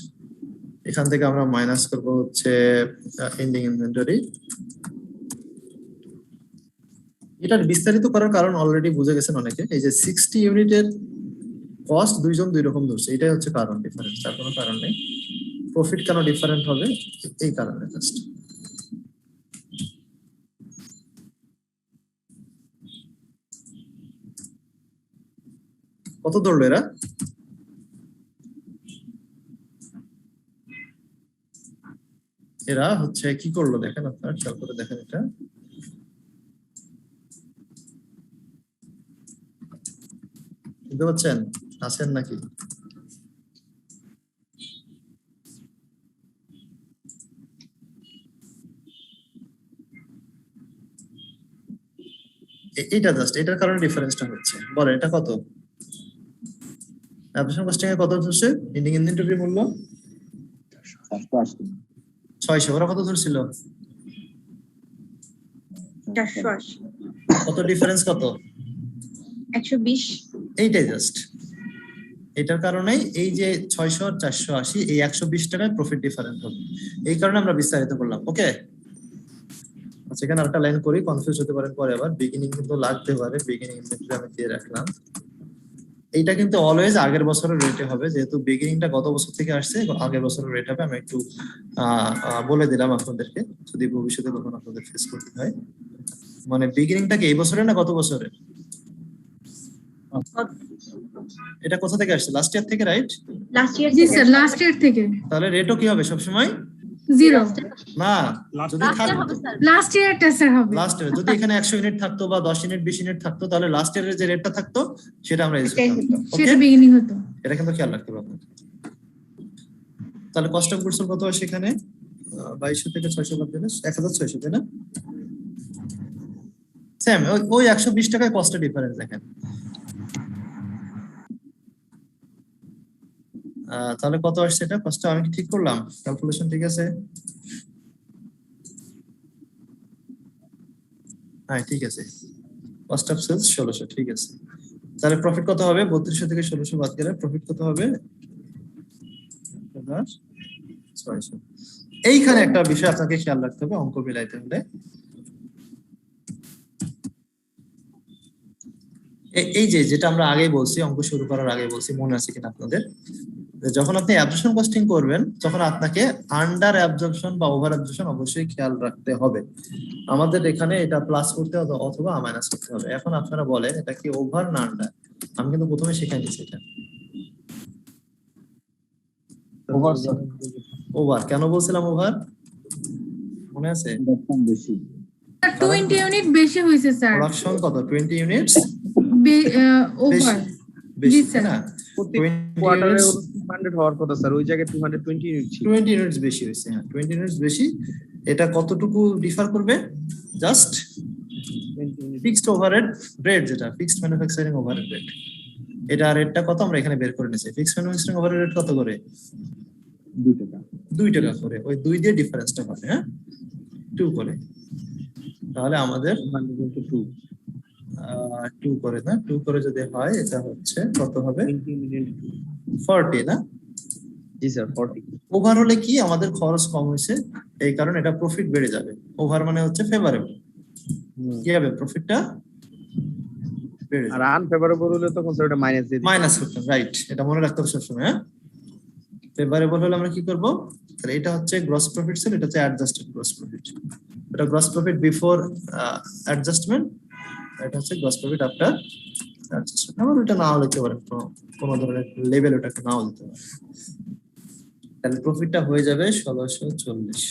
এখান থেকে আমরা মাইনাস করব হচ্ছে এন্ডিং ইনভেন্টরি। এটার বিস্তারিত করার কারণ অলরেডি বুঝে গেছেন অনেকে। এই যে 60 ইউনিটের কস্ট দুইজন দুই রকম ধরছে, এটাই হচ্ছে কারণ, ডিফারেন্স, আর কোনো কারণ নেই। প্রফিট কেন ডিফারেন্ট হবে এই কারণে জাস্ট। কত ধরলো এরা? এরা হচ্ছে কি করলো দেখেন, আপনারা খেয়াল করে দেখেন। এটা বুঝতে পারছেন? আছেন নাকি? এইটা জাস্ট এটার কারণে ডিফারেন্সটা হচ্ছে। বলেন এটা কত? অ্যাবজর্পশন কস্টিং এ কত হচ্ছে? এন্ডিং ইনভেন্টরি মূল্য 600। ওরা কত ধরছিল? 480। কত ডিফারেন্স? কত? 120। এইটাই জাস্ট এটার কারণেই এই যে 600 আর 480, এই 120 টাকায় প্রফিট ডিফারেন্স হবে। এই কারণে আমরা বিস্তারিত করলাম। ওকে, আচ্ছা এখানে আরেকটা লাইন করি, কনফিউজ হতে পারেন পরে আবার। বিগিনিং কিন্তু লাগতে পারে, বিগিনিং ইনভেন্টরি আমি দিয়ে রাখলাম। এইটা কিন্তু অলওয়েজ আগের বছরের রেটে হবে, যেহেতু বিগিনিংটা গত বছর থেকে আসছে, আগের বছরের রেট হবে। আমি একটু বলে দিলাম আপনাদেরকে, যদি ভবিষ্যতে কখনো আপনাদের ফেস করতে হয়। মানে বিগিনিংটা কি এই বছরে না গত বছরে? এটা কোথা থেকে আসছে? লাস্ট ইয়ার থেকে, রাইট? লাস্ট ইয়ার জি স্যার, লাস্ট ইয়ার থেকে। তাহলে রেটও কি হবে সব সময়? 0 না, যদি থাকতো লাস্ট ইয়ারটা স্যার হবে। লাস্ট ইয়ার যদি এখানে 100 ইউনিট থাকতো বা 10 ইউনিট 20 ইউনিট থাকতো, তাহলে লাস্ট ইয়ারের যে রেটটা থাকতো সেটা আমরা ইউজ করতাম। সেটা বিগিনিং হতো। এটা কিন্তু খেয়াল রাখতে হবে আপনাদের। তাহলে কস্ট অফ গুডস কত হয় সেখানে? 2200 থেকে 600 বাদ দিলে 1600, তাই না? সেম ওই 120 টাকায় কস্টের ডিফারেন্স দেখেন। তাহলে কত আসছে এটা? কষ্ট আমি কি ঠিক করলাম? ক্যালকুলেশন ঠিক আছে? হ্যাঁ ঠিক আছে। কস্ট অফ সেলস 1600, ঠিক আছে। তাহলে প্রফিট কত হবে? 3200 থেকে 1600 বাদ গেলে প্রফিট কত হবে? 1600। এইখানে একটা বিষয় আপনাকে খেয়াল রাখতে হবে অঙ্ক মিলাইতে হলে। এই যেটা আমরা আগেই বলছি, অঙ্ক শুরু করার আগে বলছি, মনে আছে কিনা আপনাদের? যখন আপনি অ্যাবজর্পশন কস্টিং করবেন তখন আপনাকে আন্ডার অ্যাবজর্পশন বা ওভার অ্যাবজর্পশন অবশ্যই খেয়াল রাখতে হবে। আমাদের এখানে এটা প্লাস করতে হবে অথবা মাইনাস করতে হবে। এখন আপনারা বলেন এটা কি ওভার না আন্ডার? আমি কিন্তু প্রথমে শিখাই দিয়েছি এটা ওভার। কেন বলছিলাম ওভার? মনে আছে? বেশি 20 ইউনিট বেশি হইছে স্যার। প্রোডাকশন কত? 20 ইউনিটস ওভার। বেশি না? কোয়ার্টারে 200 হওয়ার কথা স্যার, ওই জায়গায় 220 ইউনিট ছিল। 20 ইউনিটস বেশি হয়েছে। হ্যাঁ 20 ইউনিটস বেশি। এটা কতটুকু ডিফার করবে? জাস্ট ফিক্সড ওভারহেড রেট, যেটা ফিক্সড ম্যানুফ্যাকচারিং ওভারহেড রেট, এটা রেটটা কত আমরা এখানে বের করে নিয়েছি। ফিক্সড ম্যানুফ্যাকচারিং ওভারহেড রেট কত করে? 2 টাকা করে। ওই 2 দিয়ে ডিফারেন্সটা হবে, হ্যাঁ 2 করে। তাহলে আমাদের 2 করে না, 2 করে যদি হয় এটা হচ্ছে কত হবে? 40 না? জি স্যার 40। ওভার হলে কি আমাদের খরচ কম হয়েছে, এই কারণে এটা প্রফিট বেড়ে যাবে। ওভার মানে হচ্ছে ফেভারেবল, কি হবে? প্রফিটটা বেড়ে যাবে। আর আনফেভারেবল হলে তখন স্যার এটা মাইনাস দিয়ে দিই। মাইনাস করতে, রাইট। এটা মনে রাখতে হবে সবসময়। হ্যাঁ ফেভারেবল হলে আমরা কি করব? তাহলে এটা হচ্ছে গ্রস প্রফিট সেল, এটা হচ্ছে অ্যাডজাস্টেড গ্রস প্রফিট। এটা গ্রস প্রফিট বিফোর অ্যাডজাস্টমেন্ট, এটা হচ্ছে গ্রস প্রফিট আফটার অ্যাডজাস্টমেন্ট। আমরা এটা নাও লিখতে পারি, কোন ধরনের লেভেল ওটা নাও লিখতে পারি। তাহলে প্রফিটটা হয়ে যাবে 1640।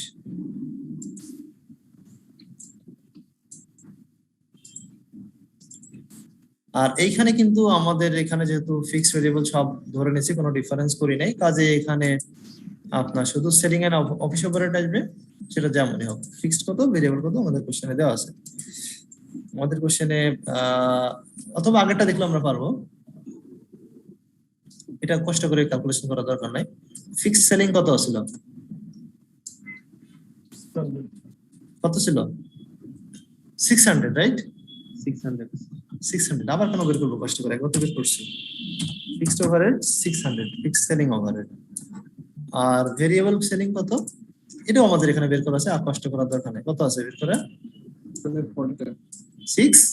আর এইখানে কিন্তু আমাদের এখানে যেহেতু ফিক্সড ভেরিয়েবল সব ধরে নিয়েছি, কোনো ডিফারেন্স করি নাই, কাজে এখানে আপনার শুধু সেলিং এন্ড অফিস ওভারহেড আসবে, সেটা যেমনই হোক। ফিক্সড কত, ভেরিয়েবল কত আমাদের কোশ্চেনে দেওয়া আছে। আমাদের কোশ্চেনে অথবা আগেরটা দেখলে আমরা পারবো, এটা কষ্ট করে ক্যালকুলেশন করার দরকার নাই। ফিক্সড সেলিং কত ছিল? কত ছিল? 600, রাইট? 600 আবার কেন বের করবো কষ্ট করে? একবার তো বের করছি। Fixed overhead 600, fixed selling overhead. আর ভেরিয়েবল সেলিং কত? এটাও আমাদের এখানে বের করা আছে, আর কষ্ট করার দরকার নেই। কত আছে বের করা? 640।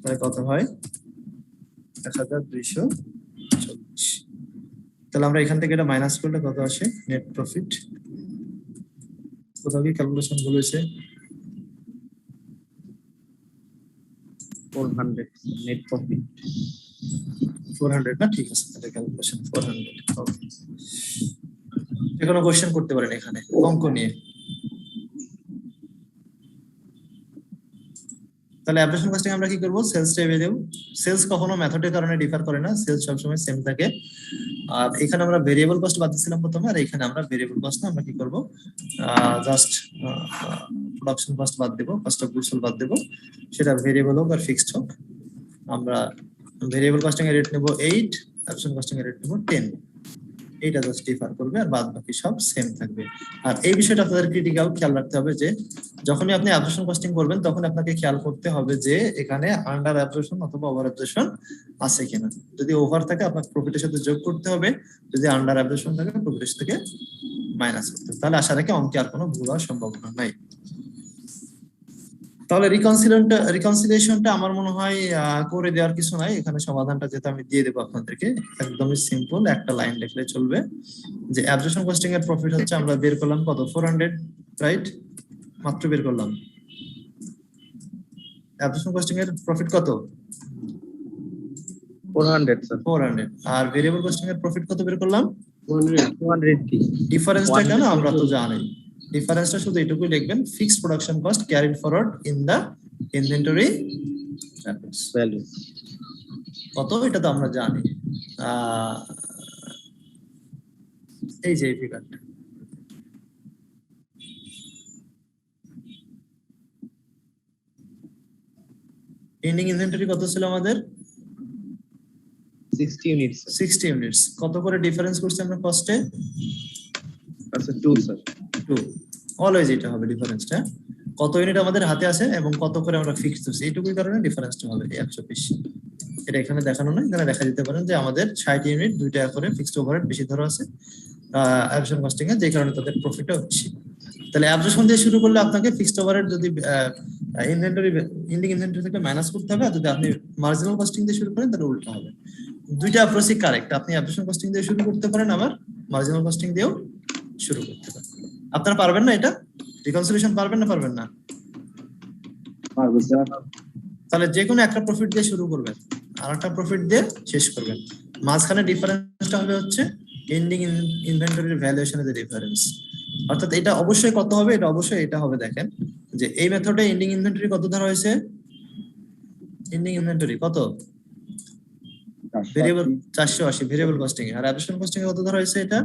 তাহলে কত হয়? 1240। তাহলে আমরা এখান থেকে এটা মাইনাস করলে কত আসে? Net profit. কোথাও কি ক্যালকুলেশন ভুল হয়েছে? 400 নেট প্রফিট 400 না? ঠিক আছে, তাহলে ক্যালকুলেশন 400। ওকে, যে কোনো কোশ্চেন করতে পারেন এখানে অঙ্ক নিয়ে। তাহলে অ্যাপ্লিকেশন কস্টিং আমরা কি করব? সেলস টাইপে দেব। সেলস কখনো মেথডের কারণে ডিফার করে না, সেলস সবসময় সেম থাকে। আর এখানে আমরা ভেরিয়েবল কস্ট বাদ দিয়েছিলাম প্রথমে, আর এখানে আমরা ভেরিয়েবল কস্ট না, আমরা কি করব? জাস্ট প্রোডাকশন কস্ট বাদ দেব, কস্ট অফ গুডস সোল্ড বাদ দেব, সেটা ভেরিয়েবল হোক আর ফিক্সড হোক। আমরা ভেরিয়েবল কস্টিং এর রেট নেব 8, অ্যাপ্লিকেশন কস্টিং এর রেট নেব 10। এইটা জাস্ট ডিফার করবে, আর বাদ বাকি সব সেম থাকবে। আর এই বিষয়টা আপনাদের ক্রিটিক্যাল খেয়াল রাখতে হবে যে যখনই আপনি অ্যাবজর্পশন কস্টিং করবেন তখন আপনাকে খেয়াল করতে হবে যে এখানে আন্ডার অ্যাবজর্পশন অথবা ওভার অ্যাবজর্পশন আছে কিনা। যদি ওভার থাকে আপনার প্রফিটের সাথে যোগ করতে হবে, যদি আন্ডার অ্যাবজর্পশন থাকে প্রফিটের থেকে মাইনাস করতে হবে। তাহলে আশা রাখি অঙ্কে আর কোনো ভুল হওয়ার সম্ভাবনা নাই। তাহলে রিকনসিলিয়েশনটা আমার মনে হয় করে দেওয়ার কিছু নাই, এখানে সমাধানটা যেটা আমি দিয়ে দেবো আপনাদেরকে, একদমই সিম্পল, একটা লাইন লিখলে চলবে যে অ্যাবজর্পশন কস্টিং এর প্রফিট হচ্ছে আমরা বের করলাম কত 400, রাইট? মাত্র বের করলাম। অ্যাবজর্পশন কস্টিং এর প্রফিট কত? 400 স্যার। 400। আর ভেরিয়েবল কস্টিং এর প্রফিট কত বের করলাম? 280। ডিফারেন্সটা কেন আমরা তো জানি, ডিফারেন্সটা শুধু এটুকুই লিখবেন, fixed production cost carried forward in the inventory value কত, এটা তো আমরা জানি। এই যে ফিগারটা, এন্ডিং ইনভেন্টরি কত ছিল আমাদের? 60 ইউনিটস। 60 ইউনিটস। কত করে ডিফারেন্স করছি আমরা কস্টে? আচ্ছা 2 স্যার। 2 অলওয়েজ এটা হবে ডিফারেন্সটা, কত ইউনিট আমাদের হাতে আছে এবং কত করে আমরা ফিক্স করছি, এইটুকুই কারণে ডিফারেন্সটা হবে 120। এটা এখানে দেখানো না, এখানে দেখা দিতে পারেন যে আমাদের 60 ইউনিট 2 টাকা করে ফিক্সড ওভারহেড বেশি ধরা আছে অ্যাবজর্পশন কস্টিং এ, যে কারণে তাদের প্রফিটটা বেশি। তাহলে অ্যাবজর্পশন দিয়ে শুরু করলে আপনাকে ফিক্সড ওভারহেড যদি ইনভেন্টরি এন্ডিং ইনভেন্টরি থেকে মাইনাস করতে হবে, আর যদি আপনি মার্জিনাল কস্টিং দিয়ে শুরু করেন তাহলে উল্টো হবে। দুইটা অ্যাপ্রোচই কারেক্ট, আপনি অ্যাবজর্পশন কস্টিং দিয়ে শুরু করতে পারেন, আবার মার্জিনাল কস্টিং দিয়েও শুরু করতে পারেন। আপনারা পারবেন না এটা? রিকনসিলিয়েশন পারবেন না? পারবেন না? পারবো স্যার। তাহলে যে কোনো একটা প্রফিট দিয়ে শুরু করবেন আর একটা প্রফিট দিয়ে শেষ করবেন, মাঝখানে ডিফারেন্সটা হবে হচ্ছে এন্ডিং ইনভেন্টরির ভ্যালুয়েশনের যে ডিফারেন্স, অর্থাৎ এটা অবশ্যই কত হবে, এটা অবশ্যই এটা হবে। দেখেন যে এই মেথডে এন্ডিং ইনভেন্টরি কত ধরা হয়েছে, এন্ডিং ইনভেন্টরি কত ভেরিয়েবল 480 ভেরিয়েবল কস্টিং এ, আর অ্যাবজর্পশন কস্টিং এ কত ধরা হয়েছে, এটা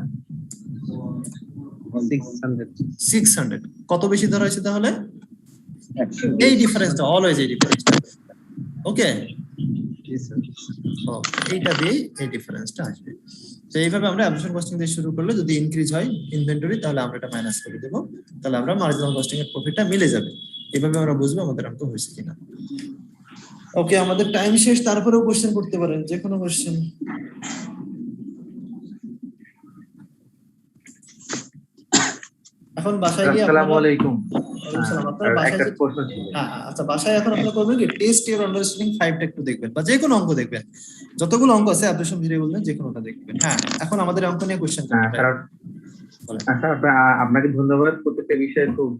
600। কত বেশি ধরা হয়েছে তাহলে? এই ডিফারেন্সটা, অলওয়েজ এই ডিফারেন্সটা, ওকে? এইটা দিয়ে এই ডিফারেন্সটা আসবে। তো এইভাবে আমরা অ্যাবজর্পশন কস্টিং দিয়ে শুরু করলে যদি ইনক্রিজ হয় ইনভেন্টরি, তাহলে আমরা এটা মাইনাস করে দেব, তাহলে আমরা মার্জিনাল কস্টিং এর প্রফিটটা মিলে যাবে। এইভাবে আমরা বুঝবো আমাদের অঙ্ক হয়েছে কিনা। ওকে, আমাদের টাইম শেষ, তারপরেও কোশ্চেন করতে পারেন, যে কোনো কোশ্চেন। এখন বাসায় গিয়ে আসসালামু আলাইকুম। আপনারা বাসায় আচ্ছা বাসায় এখন আপনারা করবেন কি, টেস্ট ইওর আন্ডারস্ট্যান্ডিং 5টা একটু দেখবেন, বা যে কোনো অঙ্ক দেখবেন, যতগুলো অঙ্ক আছে অ্যাবজর্পশন ভেরিয়েবল যে কোনোটা দেখবেন। হ্যাঁ, এখন আমাদের অঙ্ক নিয়ে কোশ্চেন করতে হবে। আচ্ছা, আপনাকে ধন্যবাদ, প্রত্যেকটা বিষয় খুব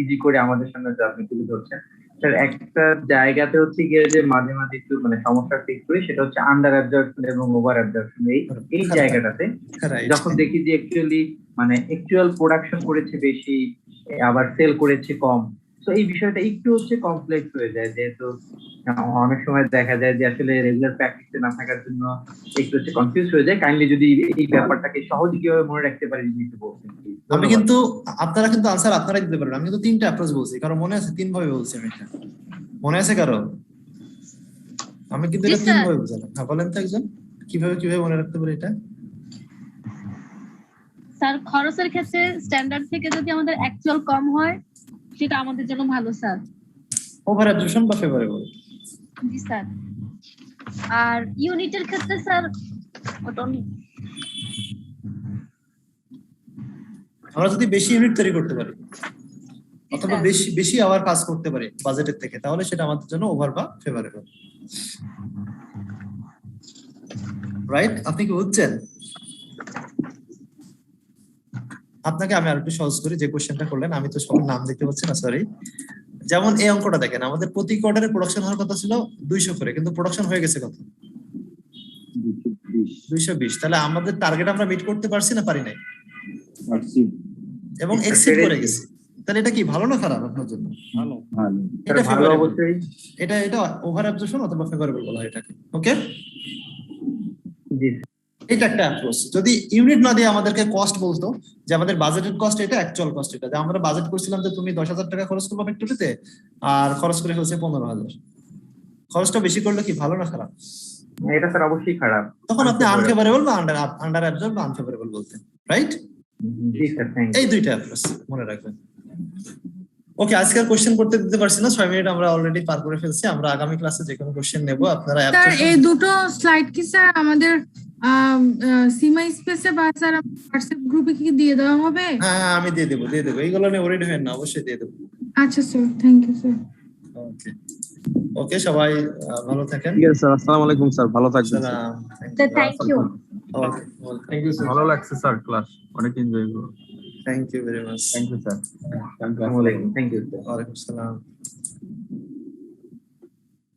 ইজি করে আমাদের সামনে আপনি তুলে ধরছেন। স্যার একটা জায়গাতে হচ্ছে গিয়ে যে মাঝে মাঝে একটু মানে সমস্যা ফেস করি, সেটা হচ্ছে আন্ডার অ্যাবজর্পশন এবং ওভার অ্যাবজর্পশন। এই জায়গাটাতে যখন দেখি যে অ্যাকচুয়ালি মানে অ্যাকচুয়াল প্রোডাকশন করেছে বেশি, আবার সেল করেছে কম, তো এই বিষয়টা একটু হচ্ছে কমপ্লেক্স হয়ে যায়, যেহেতু অনেক সময় দেখা যায় যে আসলে রেগুলার প্র্যাকটিসে না থাকার জন্য একটু হচ্ছে কনফিউজ হয়ে যায়। কাইন্ডলি যদি এই ব্যাপারটাকে সহজে কিভাবে মনে রাখতে পারি যদি বলতেন। আমি কিন্তু আপনারা কিন্তু আনসার আপনারাই দিতে পারবেন, আমি কিন্তু 3টা অ্যাপ্রোচ বলছি, কারণ মনে আছে 3 ভাবে বলছি আমি, এটা মনে আছে কারো? আমি কিন্তু এটা 3 ভাবে বুঝালাম। হ্যাঁ বলেন তো একজন, কিভাবে মনে রাখতে পারি এটা? স্যার খরচের ক্ষেত্রে স্ট্যান্ডার্ড থেকে যদি আমাদের অ্যাকচুয়াল কম হয় সেটা আমাদের জন্য ভালো স্যার। ওভার অ্যাবজর্পশন বা ফেভারেবল? জি স্যার। আর ইউনিটের ক্ষেত্রে স্যার আমরা যদি বেশি ইউনিট তৈরি করতে পারি অথবা বেশি আওয়ার কাজ করতে পারি বাজেটের থেকে, তাহলে সেটা আমাদের জন্য ওভার বা ফেভারেবল, রাইট? আপনি কি বুঝছেন? আপনাকে আমি আরেকটু সহজ করি, যে কোশ্চেনটা করলেন আমি তো সবার নাম দেখতে পাচ্ছি না, সরি। যেমন এই অঙ্কটা দেখেন, আমাদের প্রতি কোয়ার্টারে প্রোডাকশন হওয়ার কথা ছিল 200 করে, কিন্তু প্রোডাকশন হয়ে গেছে কত? 220। তাহলে আমাদের টার্গেট আমরা মিট করতে পারছি না পারি নাই? এবং এক্সিড করে গেছে। তাহলে এটা কি ভালো না খারাপ আপনার জন্য? ভালো। এটা ভালো অবশ্যই। এটা ওভার অ্যাবজর্পশন অথবা ফেভারেবল বলা হয় এটাকে, ওকে? জি। এটা একটা অ্যাপ্রোচ। যদি ইউনিট না দিয়ে আমাদেরকে কস্ট বলতো, যে আমাদের বাজেটেড কস্ট এটা, অ্যাকচুয়াল কস্ট এটা, যে আমরা বাজেট করছিলাম যে তুমি 10,000 টাকা খরচ করবে ফ্যাক্টরিতে, আর খরচ করে ফেলছে 15,000, খরচটা বেশি করলে কি ভালো না খারাপ? এটা স্যার অবশ্যই খারাপ। তখন আপনি আনফেভারেবল বা আন্ডার অ্যাবজর্ব বা আনফেভারেবল বলতেন, রাইট? জি স্যার, থ্যাংক ইউ। এই দুইটা অ্যাপ্রোচ মনে রাখবেন। ওকে, আজকের কোশ্চেন করতে দিতে পারছি না, 6 মিনিট আমরা অলরেডি পার করে ফেলছি। আমরা আগামী ক্লাসে যে কোনো কোশ্চেন নেব। আপনারা স্যার এই দুটো স্লাইড কি স্যার আমাদের সীমা স্পেসে বা স্যার হোয়াটসঅ্যাপ গ্রুপে কি দিয়ে দেওয়া হবে? হ্যাঁ আমি দিয়ে দেবো। এইগুলো নিয়ে ওরিড হবেন না, অবশ্যই দিয়ে দেবো। আচ্ছা স্যার, থ্যাংক ইউ স্যার। ওকে ওকে সবাই ভালো থাকেন। ঠিক আছে স্যার, আসসালামু আলাইকুম স্যার, ভালো থাকবেন স্যার। Thank you. Okay thank you, ভালো লাগছে স্যার ক্লাস, অনেক এনজয় করলাম। Thank you very much. Thank you sir. আসসালামু আলাইকুম, থ্যাংক ইউ স্যার। ওয়ালাইকুম আসসালাম।